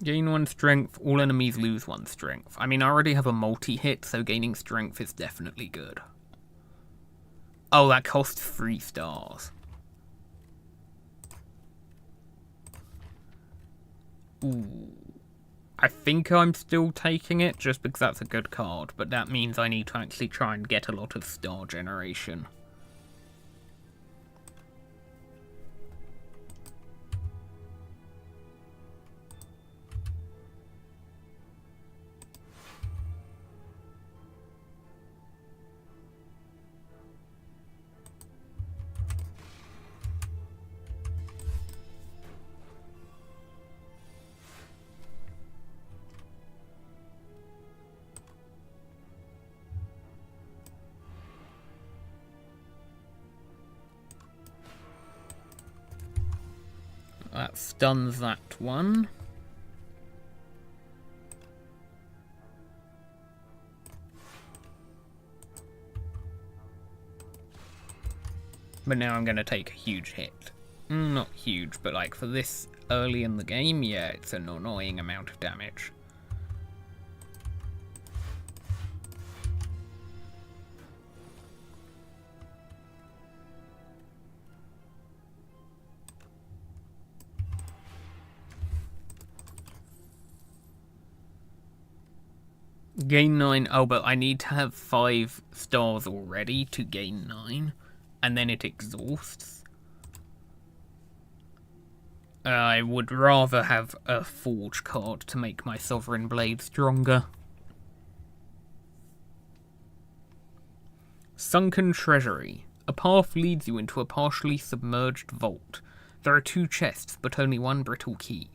Gain 1 strength, all enemies lose 1 strength. I mean, I already have a multi-hit, so gaining strength is definitely good. Oh, that costs 3 stars. Ooh. I think I'm still taking it, just because that's a good card, but that means I need to actually try and get a lot of star generation. That stuns that one. But now I'm going to take a huge hit. Not huge, but like for this early in the game, yeah, it's an annoying amount of damage. Gain 9. Oh, but I need to have 5 stars already to gain 9. And then it exhausts. I would rather have a Forge card to make my Sovereign Blade stronger. Sunken Treasury. A path leads you into a partially submerged vault. There are 2 chests, but only 1 brittle key.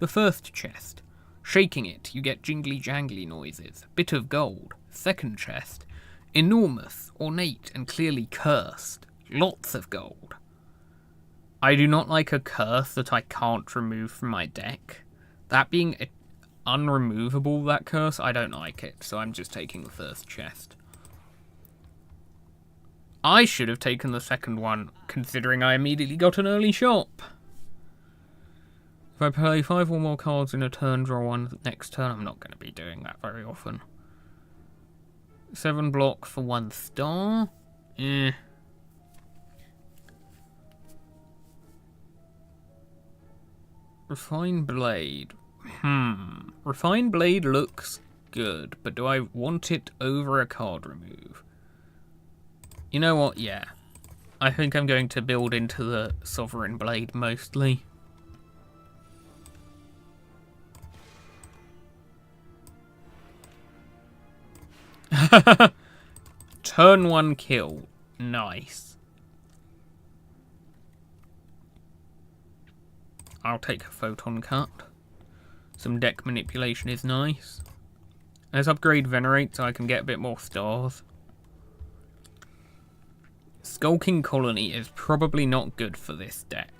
The first chest. Shaking it, you get jingly-jangly noises. Bit of gold. Second chest. Enormous, ornate, and clearly cursed. Lots of gold. I do not like a curse that I can't remove from my deck. That being unremovable, that curse, I don't like it, so I'm just taking the first chest. I should have taken the second one, considering I immediately got an early shop. If I play 5 or more cards in a turn, draw 1 next turn. I'm not going to be doing that very often. 7 block for 1 star. Refined Blade. Refined Blade looks good, but do I want it over a card remove? You know what? Yeah. I think I'm going to build into the Sovereign Blade mostly. Turn 1 kill. Nice. I'll take a photon cut. Some deck manipulation is nice. Let's upgrade Venerate so I can get a bit more stars. Skulking Colony is probably not good for this deck.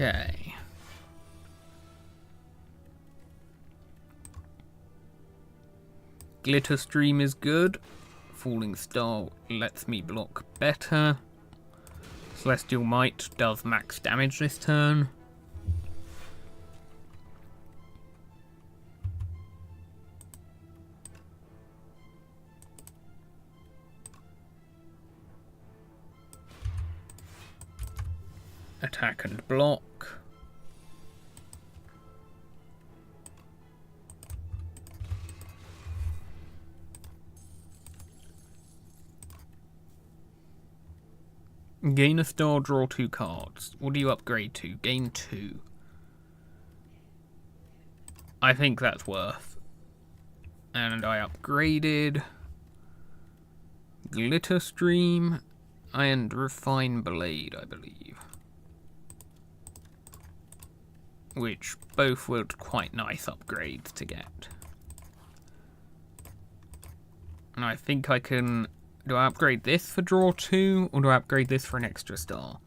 Okay. Glitter Stream is good. Falling Star lets me block better. Celestial Might does max damage this turn. Attack and block. Gain a star, draw 2 cards. What do you upgrade to? Gain 2. I think that's worth. And I upgraded Glitter Stream and Refine Blade, I believe. Which both were quite nice upgrades to get. And I think I can... Do I upgrade this for draw 2, or do I upgrade this for an extra star?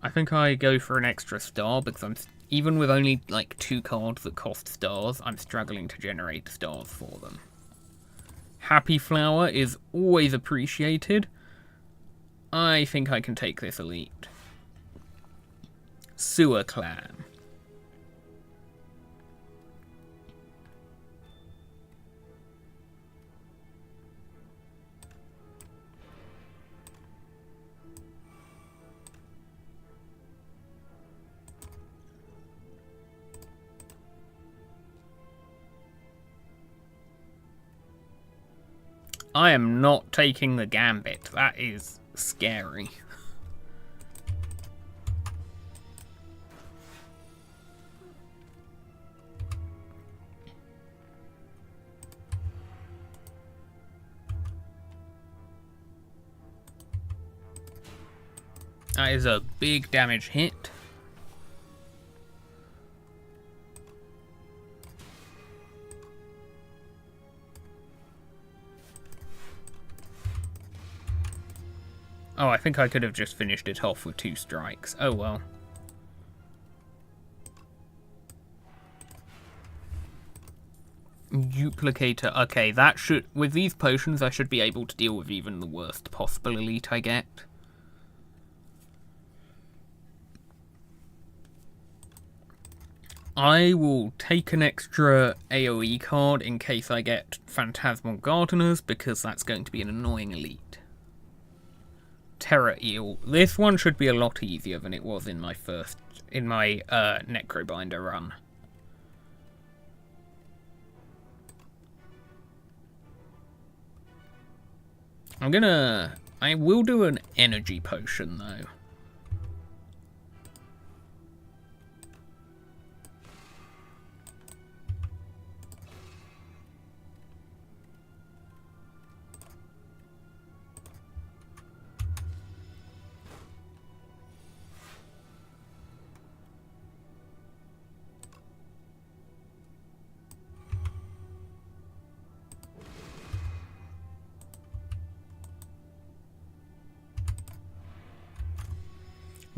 I think I go for an extra star, because even with only like 2 cards that cost stars, I'm struggling to generate stars for them. Happy Flower is always appreciated. I think I can take this elite. Sewer Clan. I am not taking the Gambit. That is scary. That is a big damage hit. Oh, I think I could have just finished it off with 2 strikes. Oh well. Duplicator. Okay, that should... With these potions, I should be able to deal with even the worst possible elite I get. I will take an extra AoE card in case I get Phantasmal Gardeners, because that's going to be an annoying elite. Terror Eel. This one should be a lot easier than it was in my Necrobinder run. I will do an energy potion though.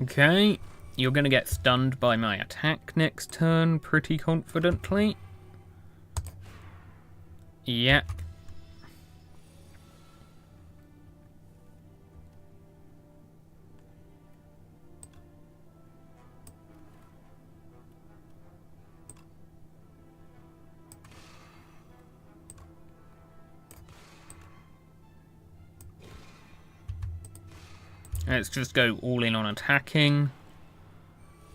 Okay, you're going to get stunned by my attack next turn pretty confidently. Yeah. Let's just go all in on attacking.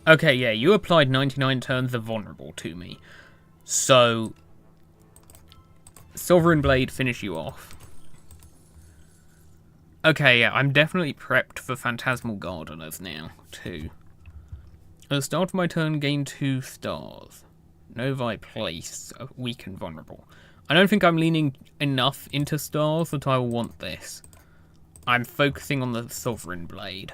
Okay, yeah, you applied 99 turns of vulnerable to me. So, Sovereign Blade finish you off. Okay, yeah, I'm definitely prepped for Phantasmal Gardeners now, too. At the start of my turn, gain 2 stars. Novi place, weak and vulnerable. I don't think I'm leaning enough into stars that I will want this. I'm focusing on the Sovereign Blade.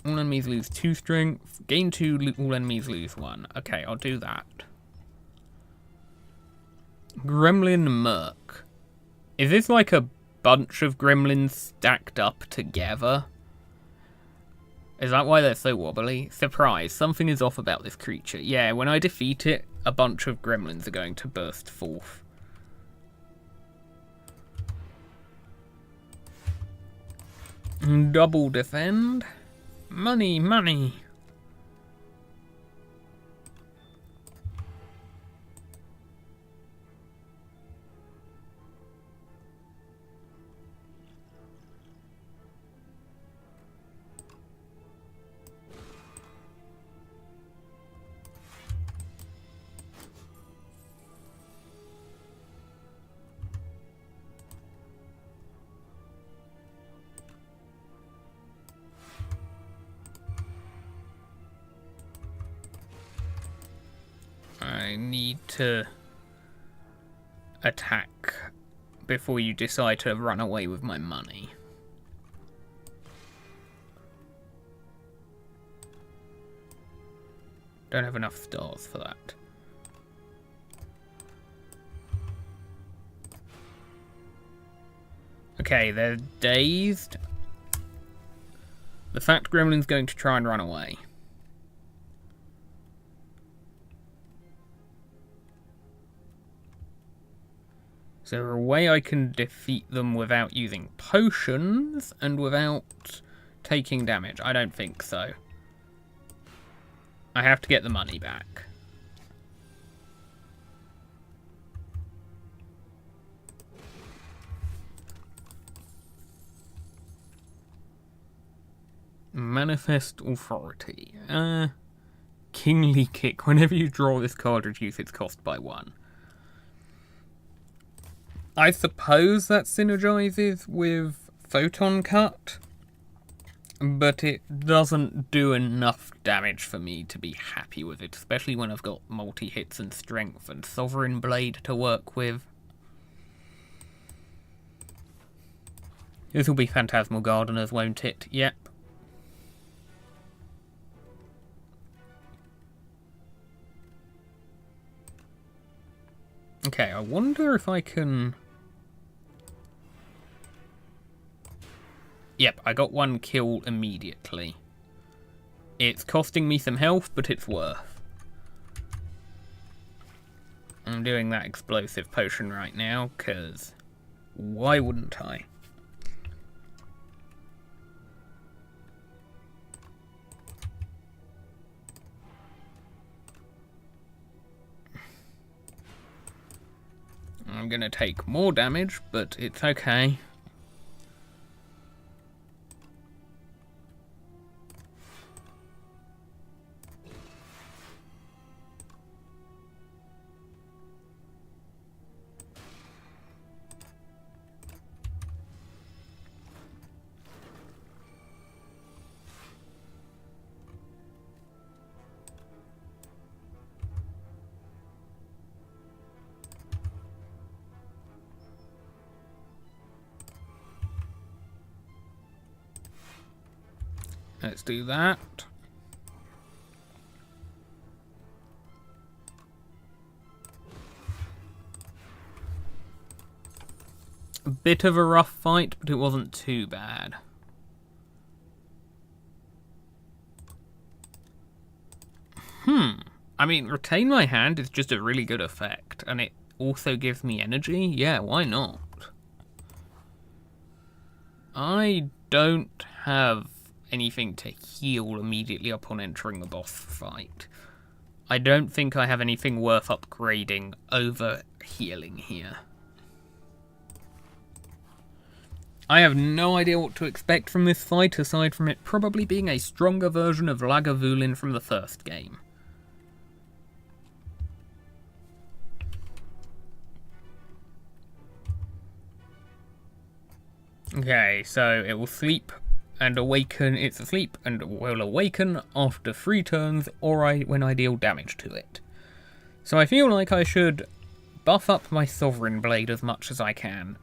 All enemies lose 2 strength. Gain 2, all enemies lose 1. Okay, I'll do that. Gremlin Merc. Is this like a bunch of gremlins stacked up together. Is that why they're so wobbly? Surprise, something is off about this creature. Yeah, when I defeat it, a bunch of gremlins are going to burst forth. Double defend. Money, money. I need to attack before you decide to run away with my money. Don't have enough stars for that. Okay, they're dazed. The fat gremlin's going to try and run away. Is there a way I can defeat them without using potions and without taking damage? I don't think so. I have to get the money back. Manifest Authority. Kingly Kick. Whenever you draw this card, reduce its cost by 1. I suppose that synergizes with Photon Cut, but it doesn't do enough damage for me to be happy with it, especially when I've got multi-hits and strength and Sovereign Blade to work with. This will be Phantasmal Gardeners, won't it? Yep. Okay, I wonder if I can... Yep, I got 1 kill immediately. It's costing me some health, but it's worth. I'm doing that explosive potion right now, because why wouldn't I? I'm going to take more damage, but it's okay. Let's do that. A bit of a rough fight, but it wasn't too bad. I mean, Retain My Hand is just a really good effect, and it also gives me energy. Yeah, why not? I don't have anything to heal immediately upon entering the boss fight. I don't think I have anything worth upgrading over healing here. I have no idea what to expect from this fight, aside from it probably being a stronger version of Lagavulin from the first game. Okay, so it will sleep and awaken. It's asleep and will awaken after 3 turns or when I deal damage to it. So I feel like I should buff up my Sovereign Blade as much as I can.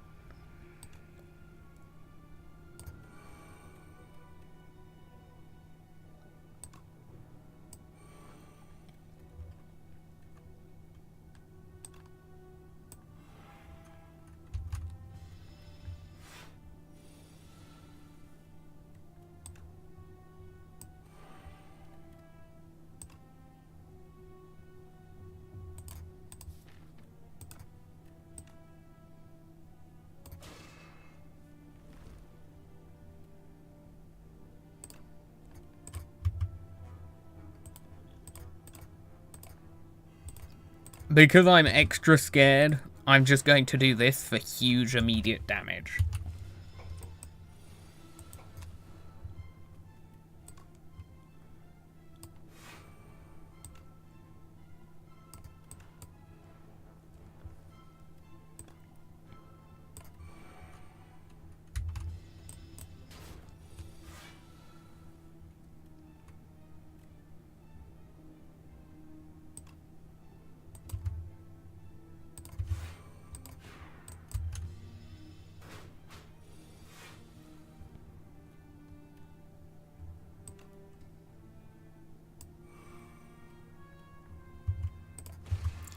Because I'm extra scared, I'm just going to do this for huge immediate damage.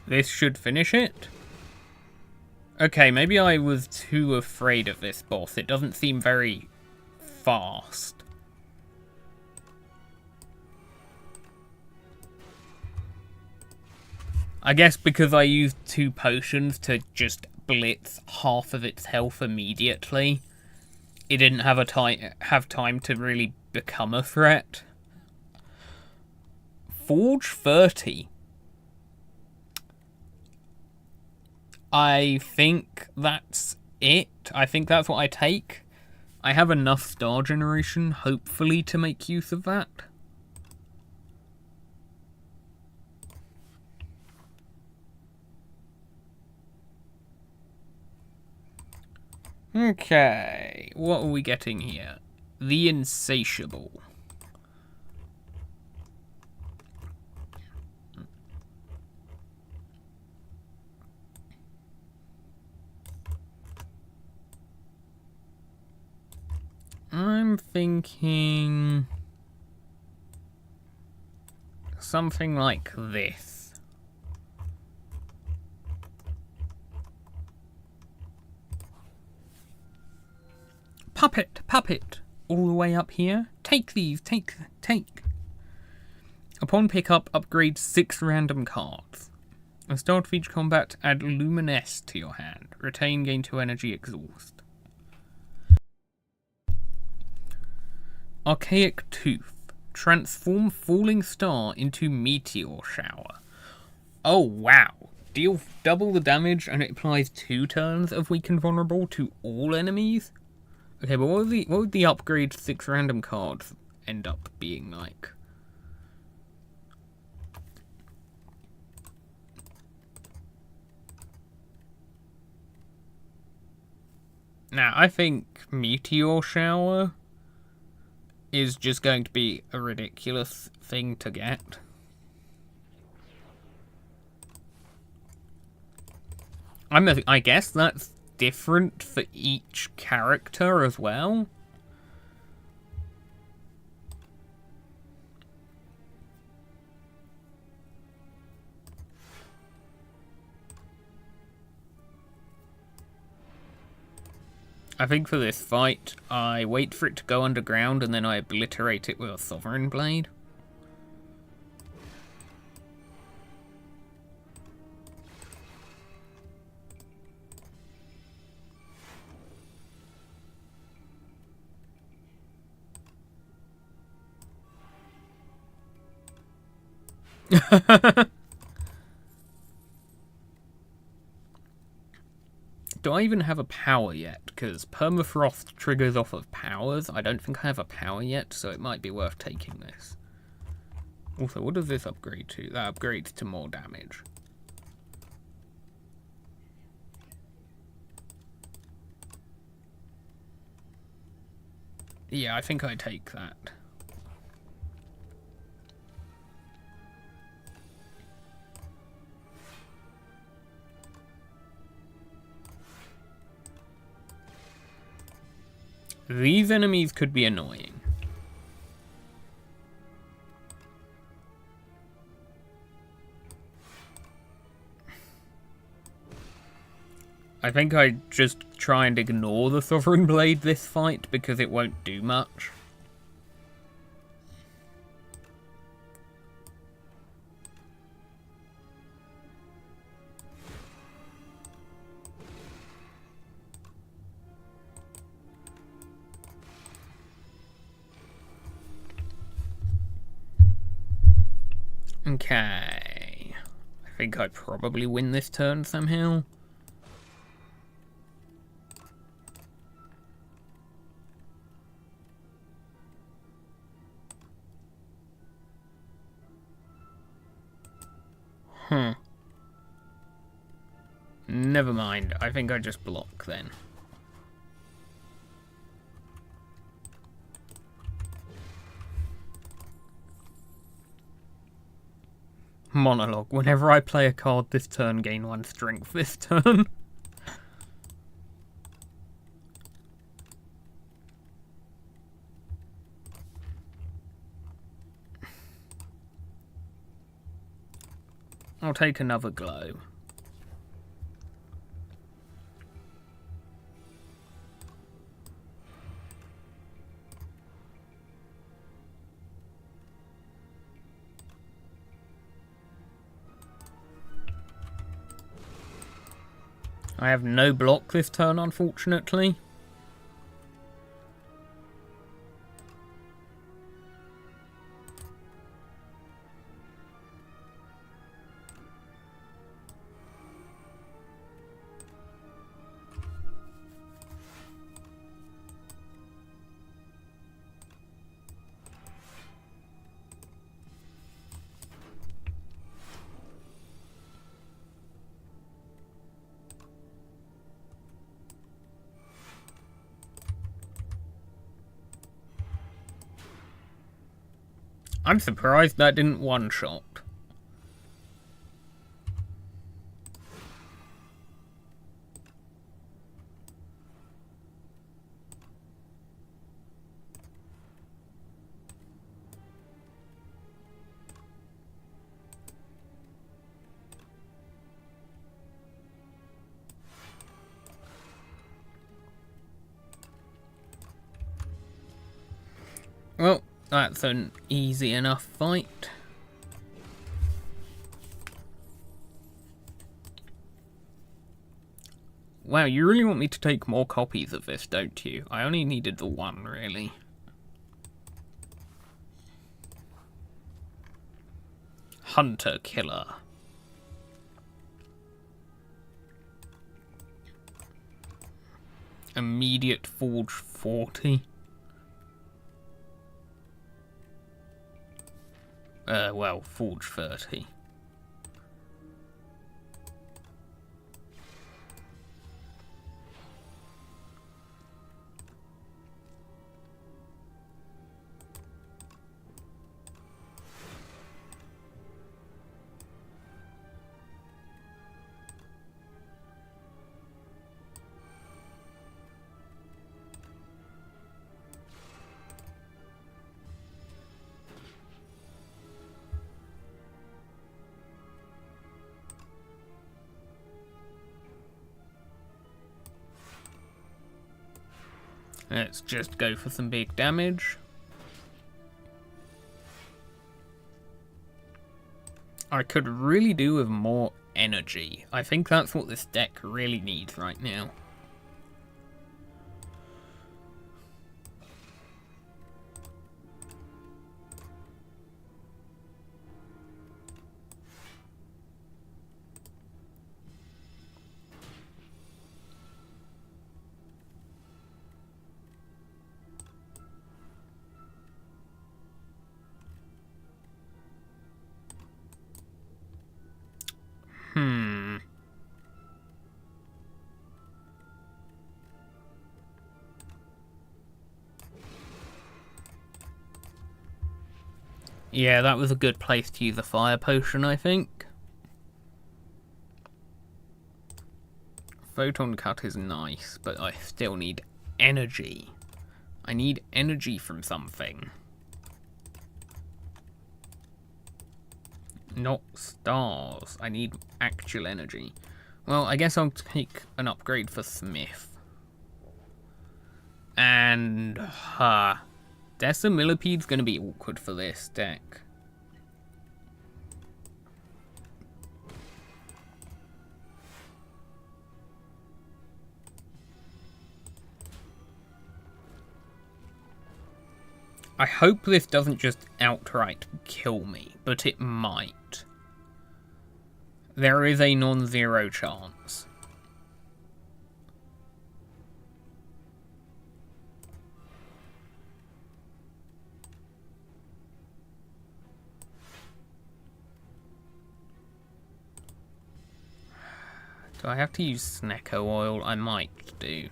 This should finish it. Okay, maybe I was too afraid of this boss. It doesn't seem very fast. I guess because I used 2 potions to just blitz half of its health immediately, it didn't have time to really become a threat. Forge 30. I think that's it. I think that's what I take. I have enough star generation, hopefully, to make use of that. Okay, what are we getting here? The Insatiable. I'm thinking something like this. Puppet, all the way up here. Take these, take. Upon pickup, upgrade 6 random cards. At start of each combat, add Luminesce to your hand. Retain, gain 2 energy, exhaust. Archaic Tooth. Transform Falling Star into Meteor Shower. Oh wow. Deal double the damage and it applies 2 turns of weak and vulnerable to all enemies? Okay, but what would the upgrade 6 random cards end up being like? Now, I think Meteor Shower is just going to be a ridiculous thing to get. I guess that's different for each character as well. I think for this fight, I wait for it to go underground and then I obliterate it with a Sovereign Blade. Do I even have a power yet? Because Permafrost triggers off of powers. I don't think I have a power yet, so it might be worth taking this. Also, what does this upgrade to? That upgrades to more damage. Yeah, I think I take that. These enemies could be annoying. I think I just try and ignore the Sovereign Blade this fight because it won't do much. Okay, I think I probably win this turn somehow. Never mind. I think I just block then. Monologue. Whenever I play a card this turn, gain 1 strength this turn. I'll take another glow. I have no block this turn, unfortunately. I'm surprised that didn't one-shot. Well, that's an easy enough fight. Wow, you really want me to take more copies of this, don't you? I only needed the one, really. Hunter Killer. Immediate Forge 40. Well, Forge 30. Let's just go for some big damage. I could really do with more energy. I think that's what this deck really needs right now. Yeah, that was a good place to use a fire potion, I think. Photon cut is nice, but I still need energy. I need energy from something. Not stars. I need actual energy. Well, I guess I'll take an upgrade for Smith. And Decimillipede's going to be awkward for this deck. I hope this doesn't just outright kill me, but it might. There is a non-zero chance. Do I have to use Snecko oil? I might do.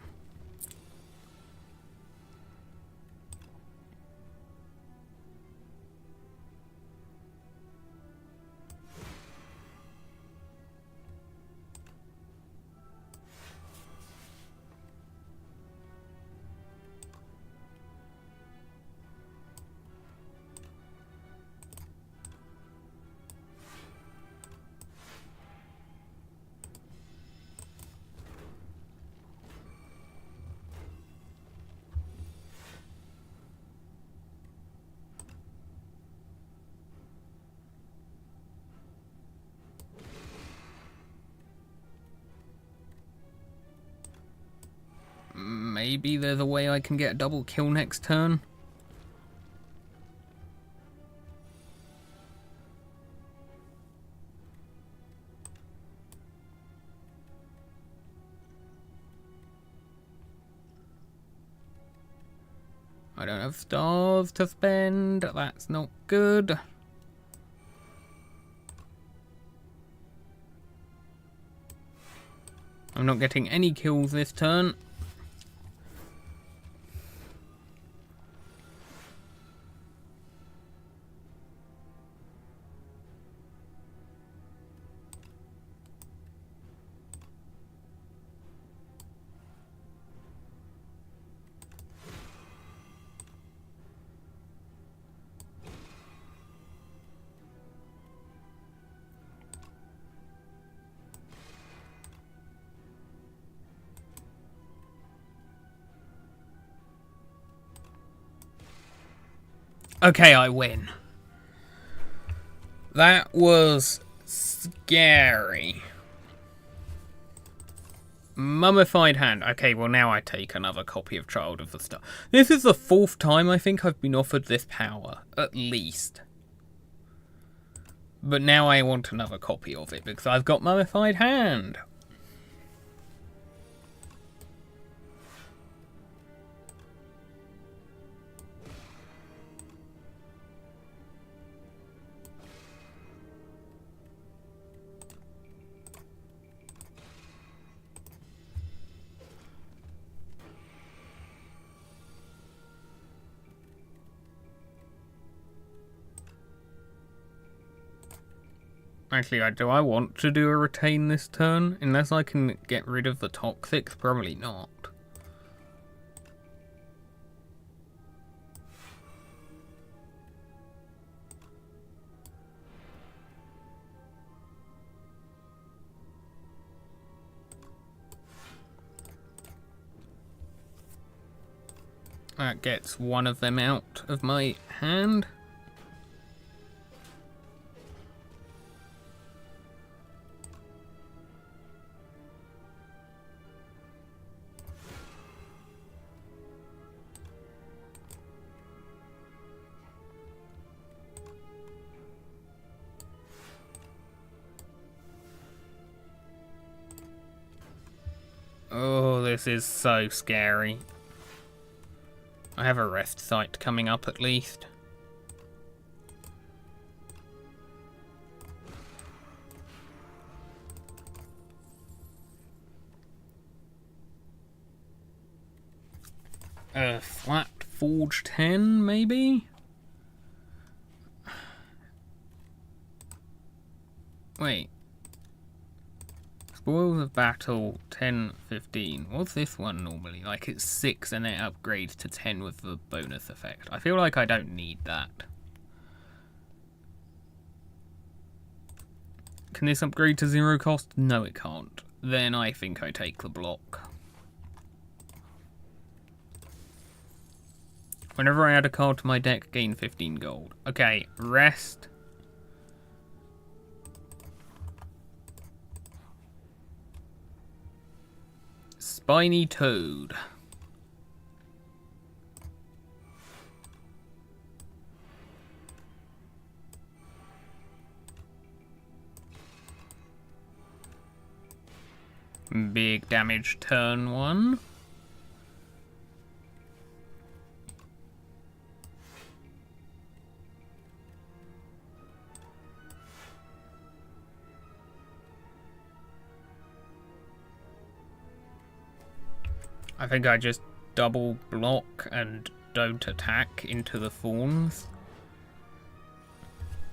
Maybe there's a way I can get a double kill next turn. I don't have stars to spend. That's not good. I'm not getting any kills this turn. Okay, I win. That was scary. Mummified hand. Okay, well now I take another copy of Child of the Star. This is the 4th time I think I've been offered this power, at least. But now I want another copy of it because I've got Mummified Hand. Actually, do I want to do a retain this turn? Unless I can get rid of the toxics, probably not. That gets one of them out of my hand. Oh, this is so scary. I have a rest site coming up at least. Flat Forge 10, maybe? Wait. Spoils of Battle 10, 15. What's this one normally? Like it's 6 and it upgrades to 10 with the bonus effect. I feel like I don't need that. Can this upgrade to 0 cost? No, it can't. Then I think I take the block. Whenever I add a card to my deck, gain 15 gold. Okay, rest. Spiny Toad. Big damage turn 1. I think I just double block and don't attack into the thorns.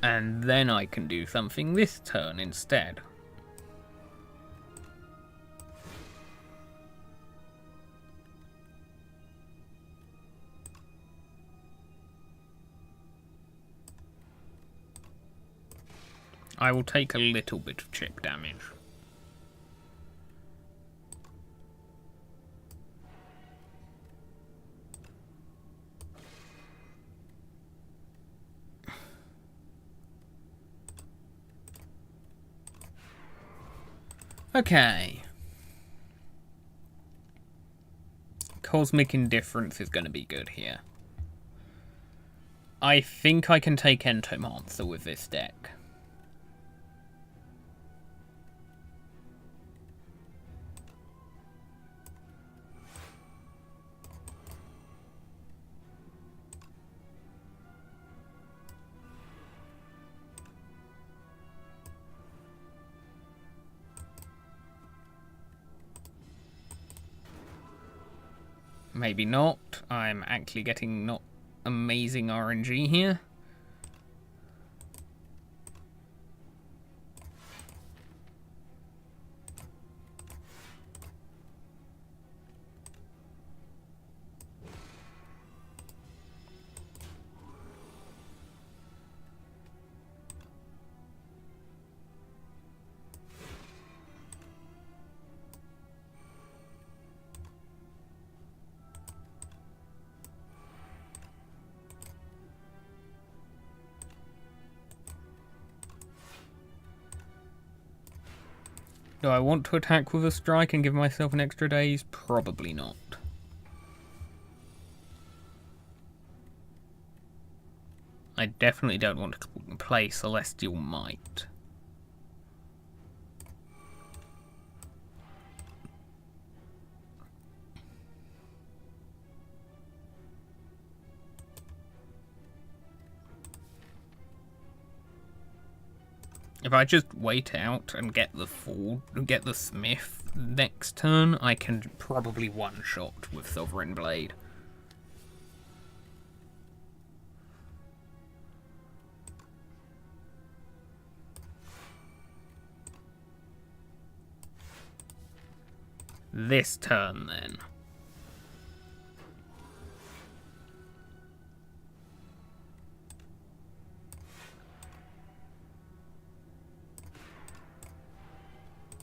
And then I can do something this turn instead. I will take a little bit of chip damage. Okay. Cosmic Indifference is going to be good here. I think I can take Entomancer with this deck. Maybe not. I'm actually getting not amazing RNG here. Do I want to attack with a strike and give myself an extra days? Probably not. I definitely don't want to play Celestial Might. If I just wait out and get the Smith next turn, I can probably one-shot with Sovereign Blade. This turn, then.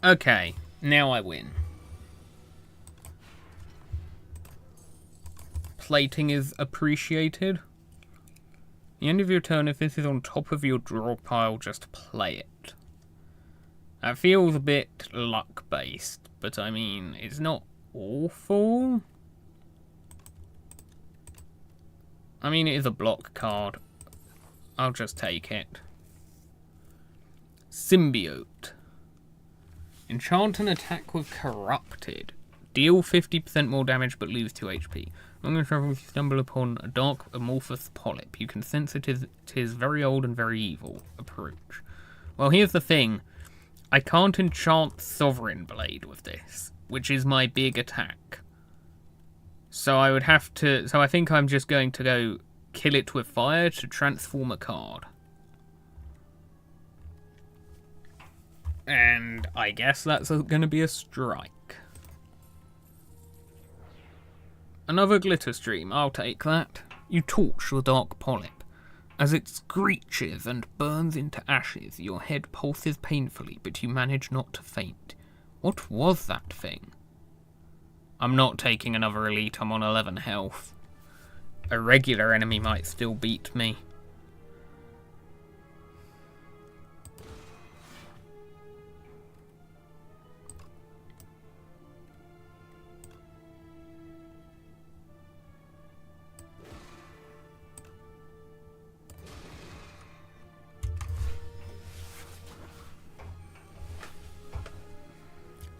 Okay, now I win. Plating is appreciated. The end of your turn, if this is on top of your draw pile, just play it. That feels a bit luck-based, but I mean, it's not awful. I mean, it is a block card. I'll just take it. Symbiote. Enchant an attack with Corrupted. Deal 50% more damage but lose 2 HP. Long as you stumble upon a dark amorphous polyp, you can sense it is very old and very evil. Approach. Well, here's the thing. I can't enchant Sovereign Blade with this, which is my big attack. So I would have to... So I think I'm just going to go kill it with fire to transform a card. And I guess that's going to be a strike. Another glitter stream, I'll take that. You torch the dark polyp. As it screeches and burns into ashes, your head pulses painfully, but you manage not to faint. What was that thing? I'm not taking another elite, I'm on 11 health. A regular enemy might still beat me.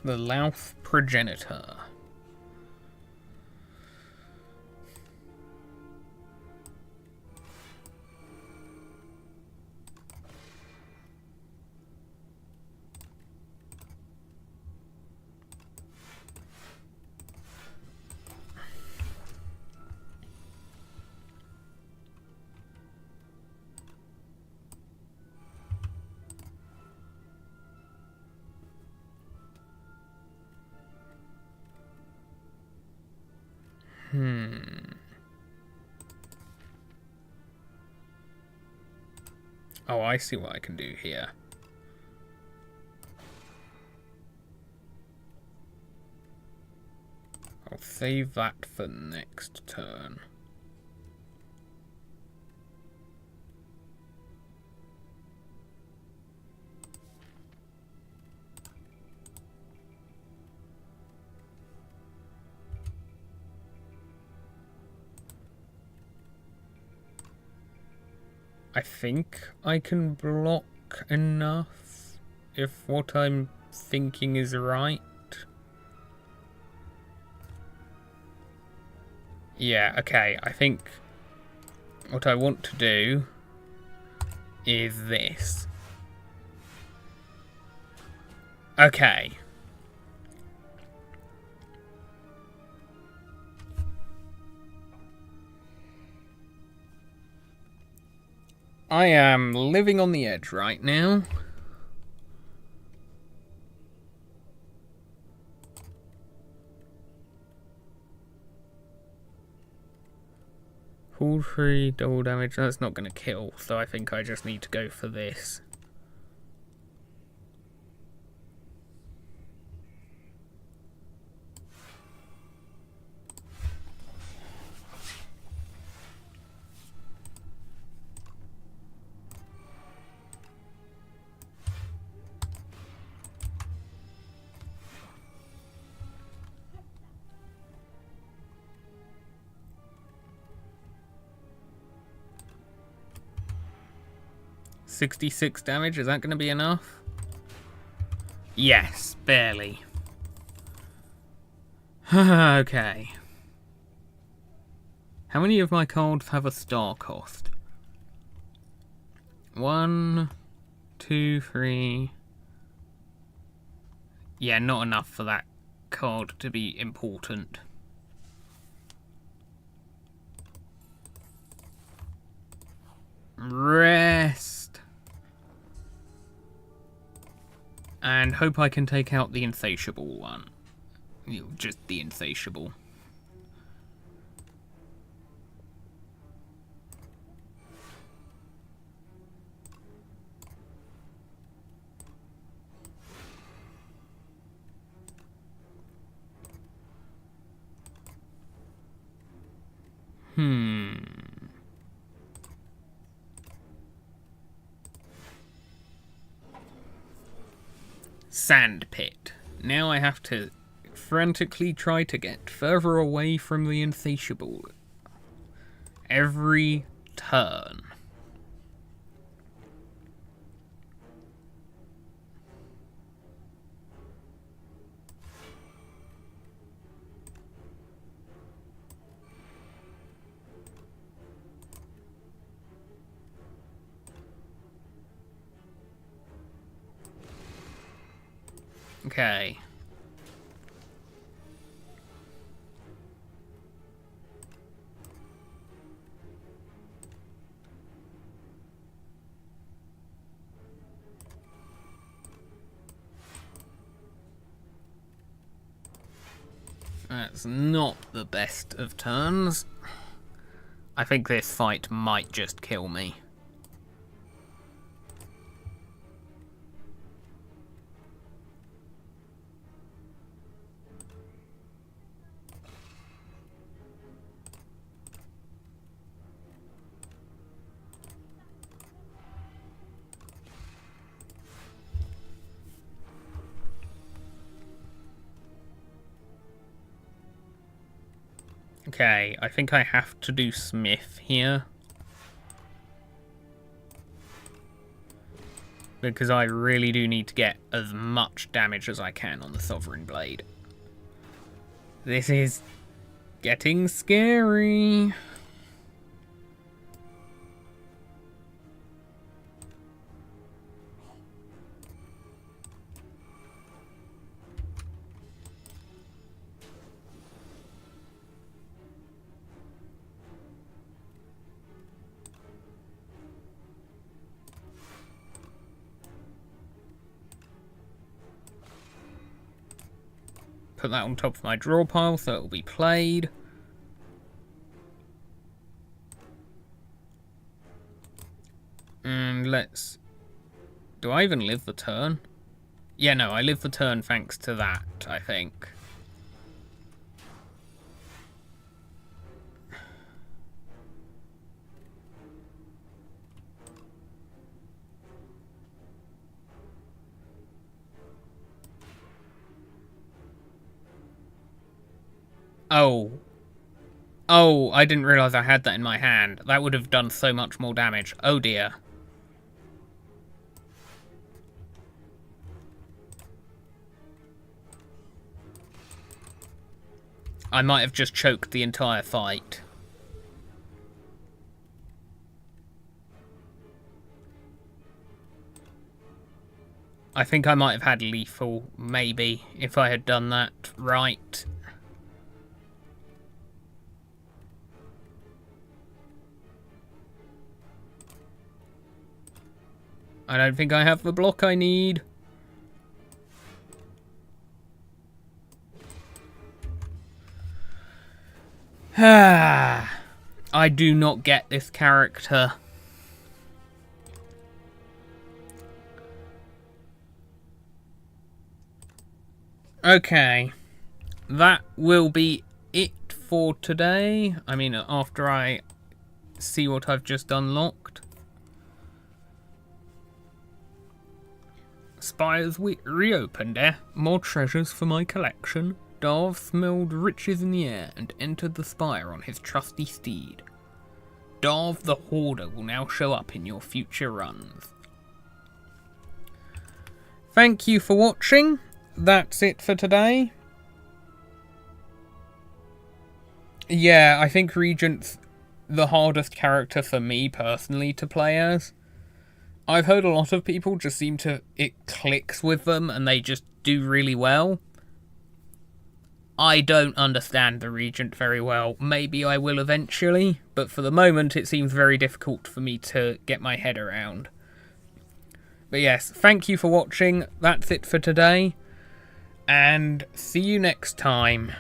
The Louth Progenitor. Oh, I see what I can do here. I'll save that for next turn. I think I can block enough, if what I'm thinking is right. Yeah, okay, I think what I want to do is this. Okay. I am living on the edge right now. Hold free, double damage. That's not going to kill, so I think I just need to go for this. $66 damage, is that going to be enough? Yes, barely. Okay. How many of my cards have a star cost? 1, 2, 3. Yeah, not enough for that card to be important. Rest. And hope I can take out the insatiable one. Just the insatiable. Sand pit. Now I have to frantically try to get further away from the insatiable every turn. Okay. That's not the best of turns. I think this fight might just kill me. Okay, I think I have to do Smith here. because I really do need to get as much damage as I can on the Sovereign Blade. This is getting scary. Put that on top of my draw pile so it will be played. And let's... Do I even live the turn? Yeah, no, I live the turn thanks to that, I think. Oh, I didn't realise I had that in my hand. That would have done so much more damage. Oh dear. I might have just choked the entire fight. I think I might have had lethal, maybe, if I had done that right. I don't think I have the block I need. I do not get this character. Okay. That will be it for today. I mean, after I see what I've just unlocked. Spires reopened, More treasures for my collection. Darv smelled riches in the air and entered the spire on his trusty steed. Darv the Hoarder will now show up in your future runs. Thank you for watching. That's it for today. Yeah, I think Regent's the hardest character for me personally to play as. I've heard a lot of people just seem to... It clicks with them and they just do really well. I don't understand the Regent very well. Maybe I will eventually, but for the moment it seems very difficult for me to get my head around. But yes, thank you for watching. That's it for today. And see you next time.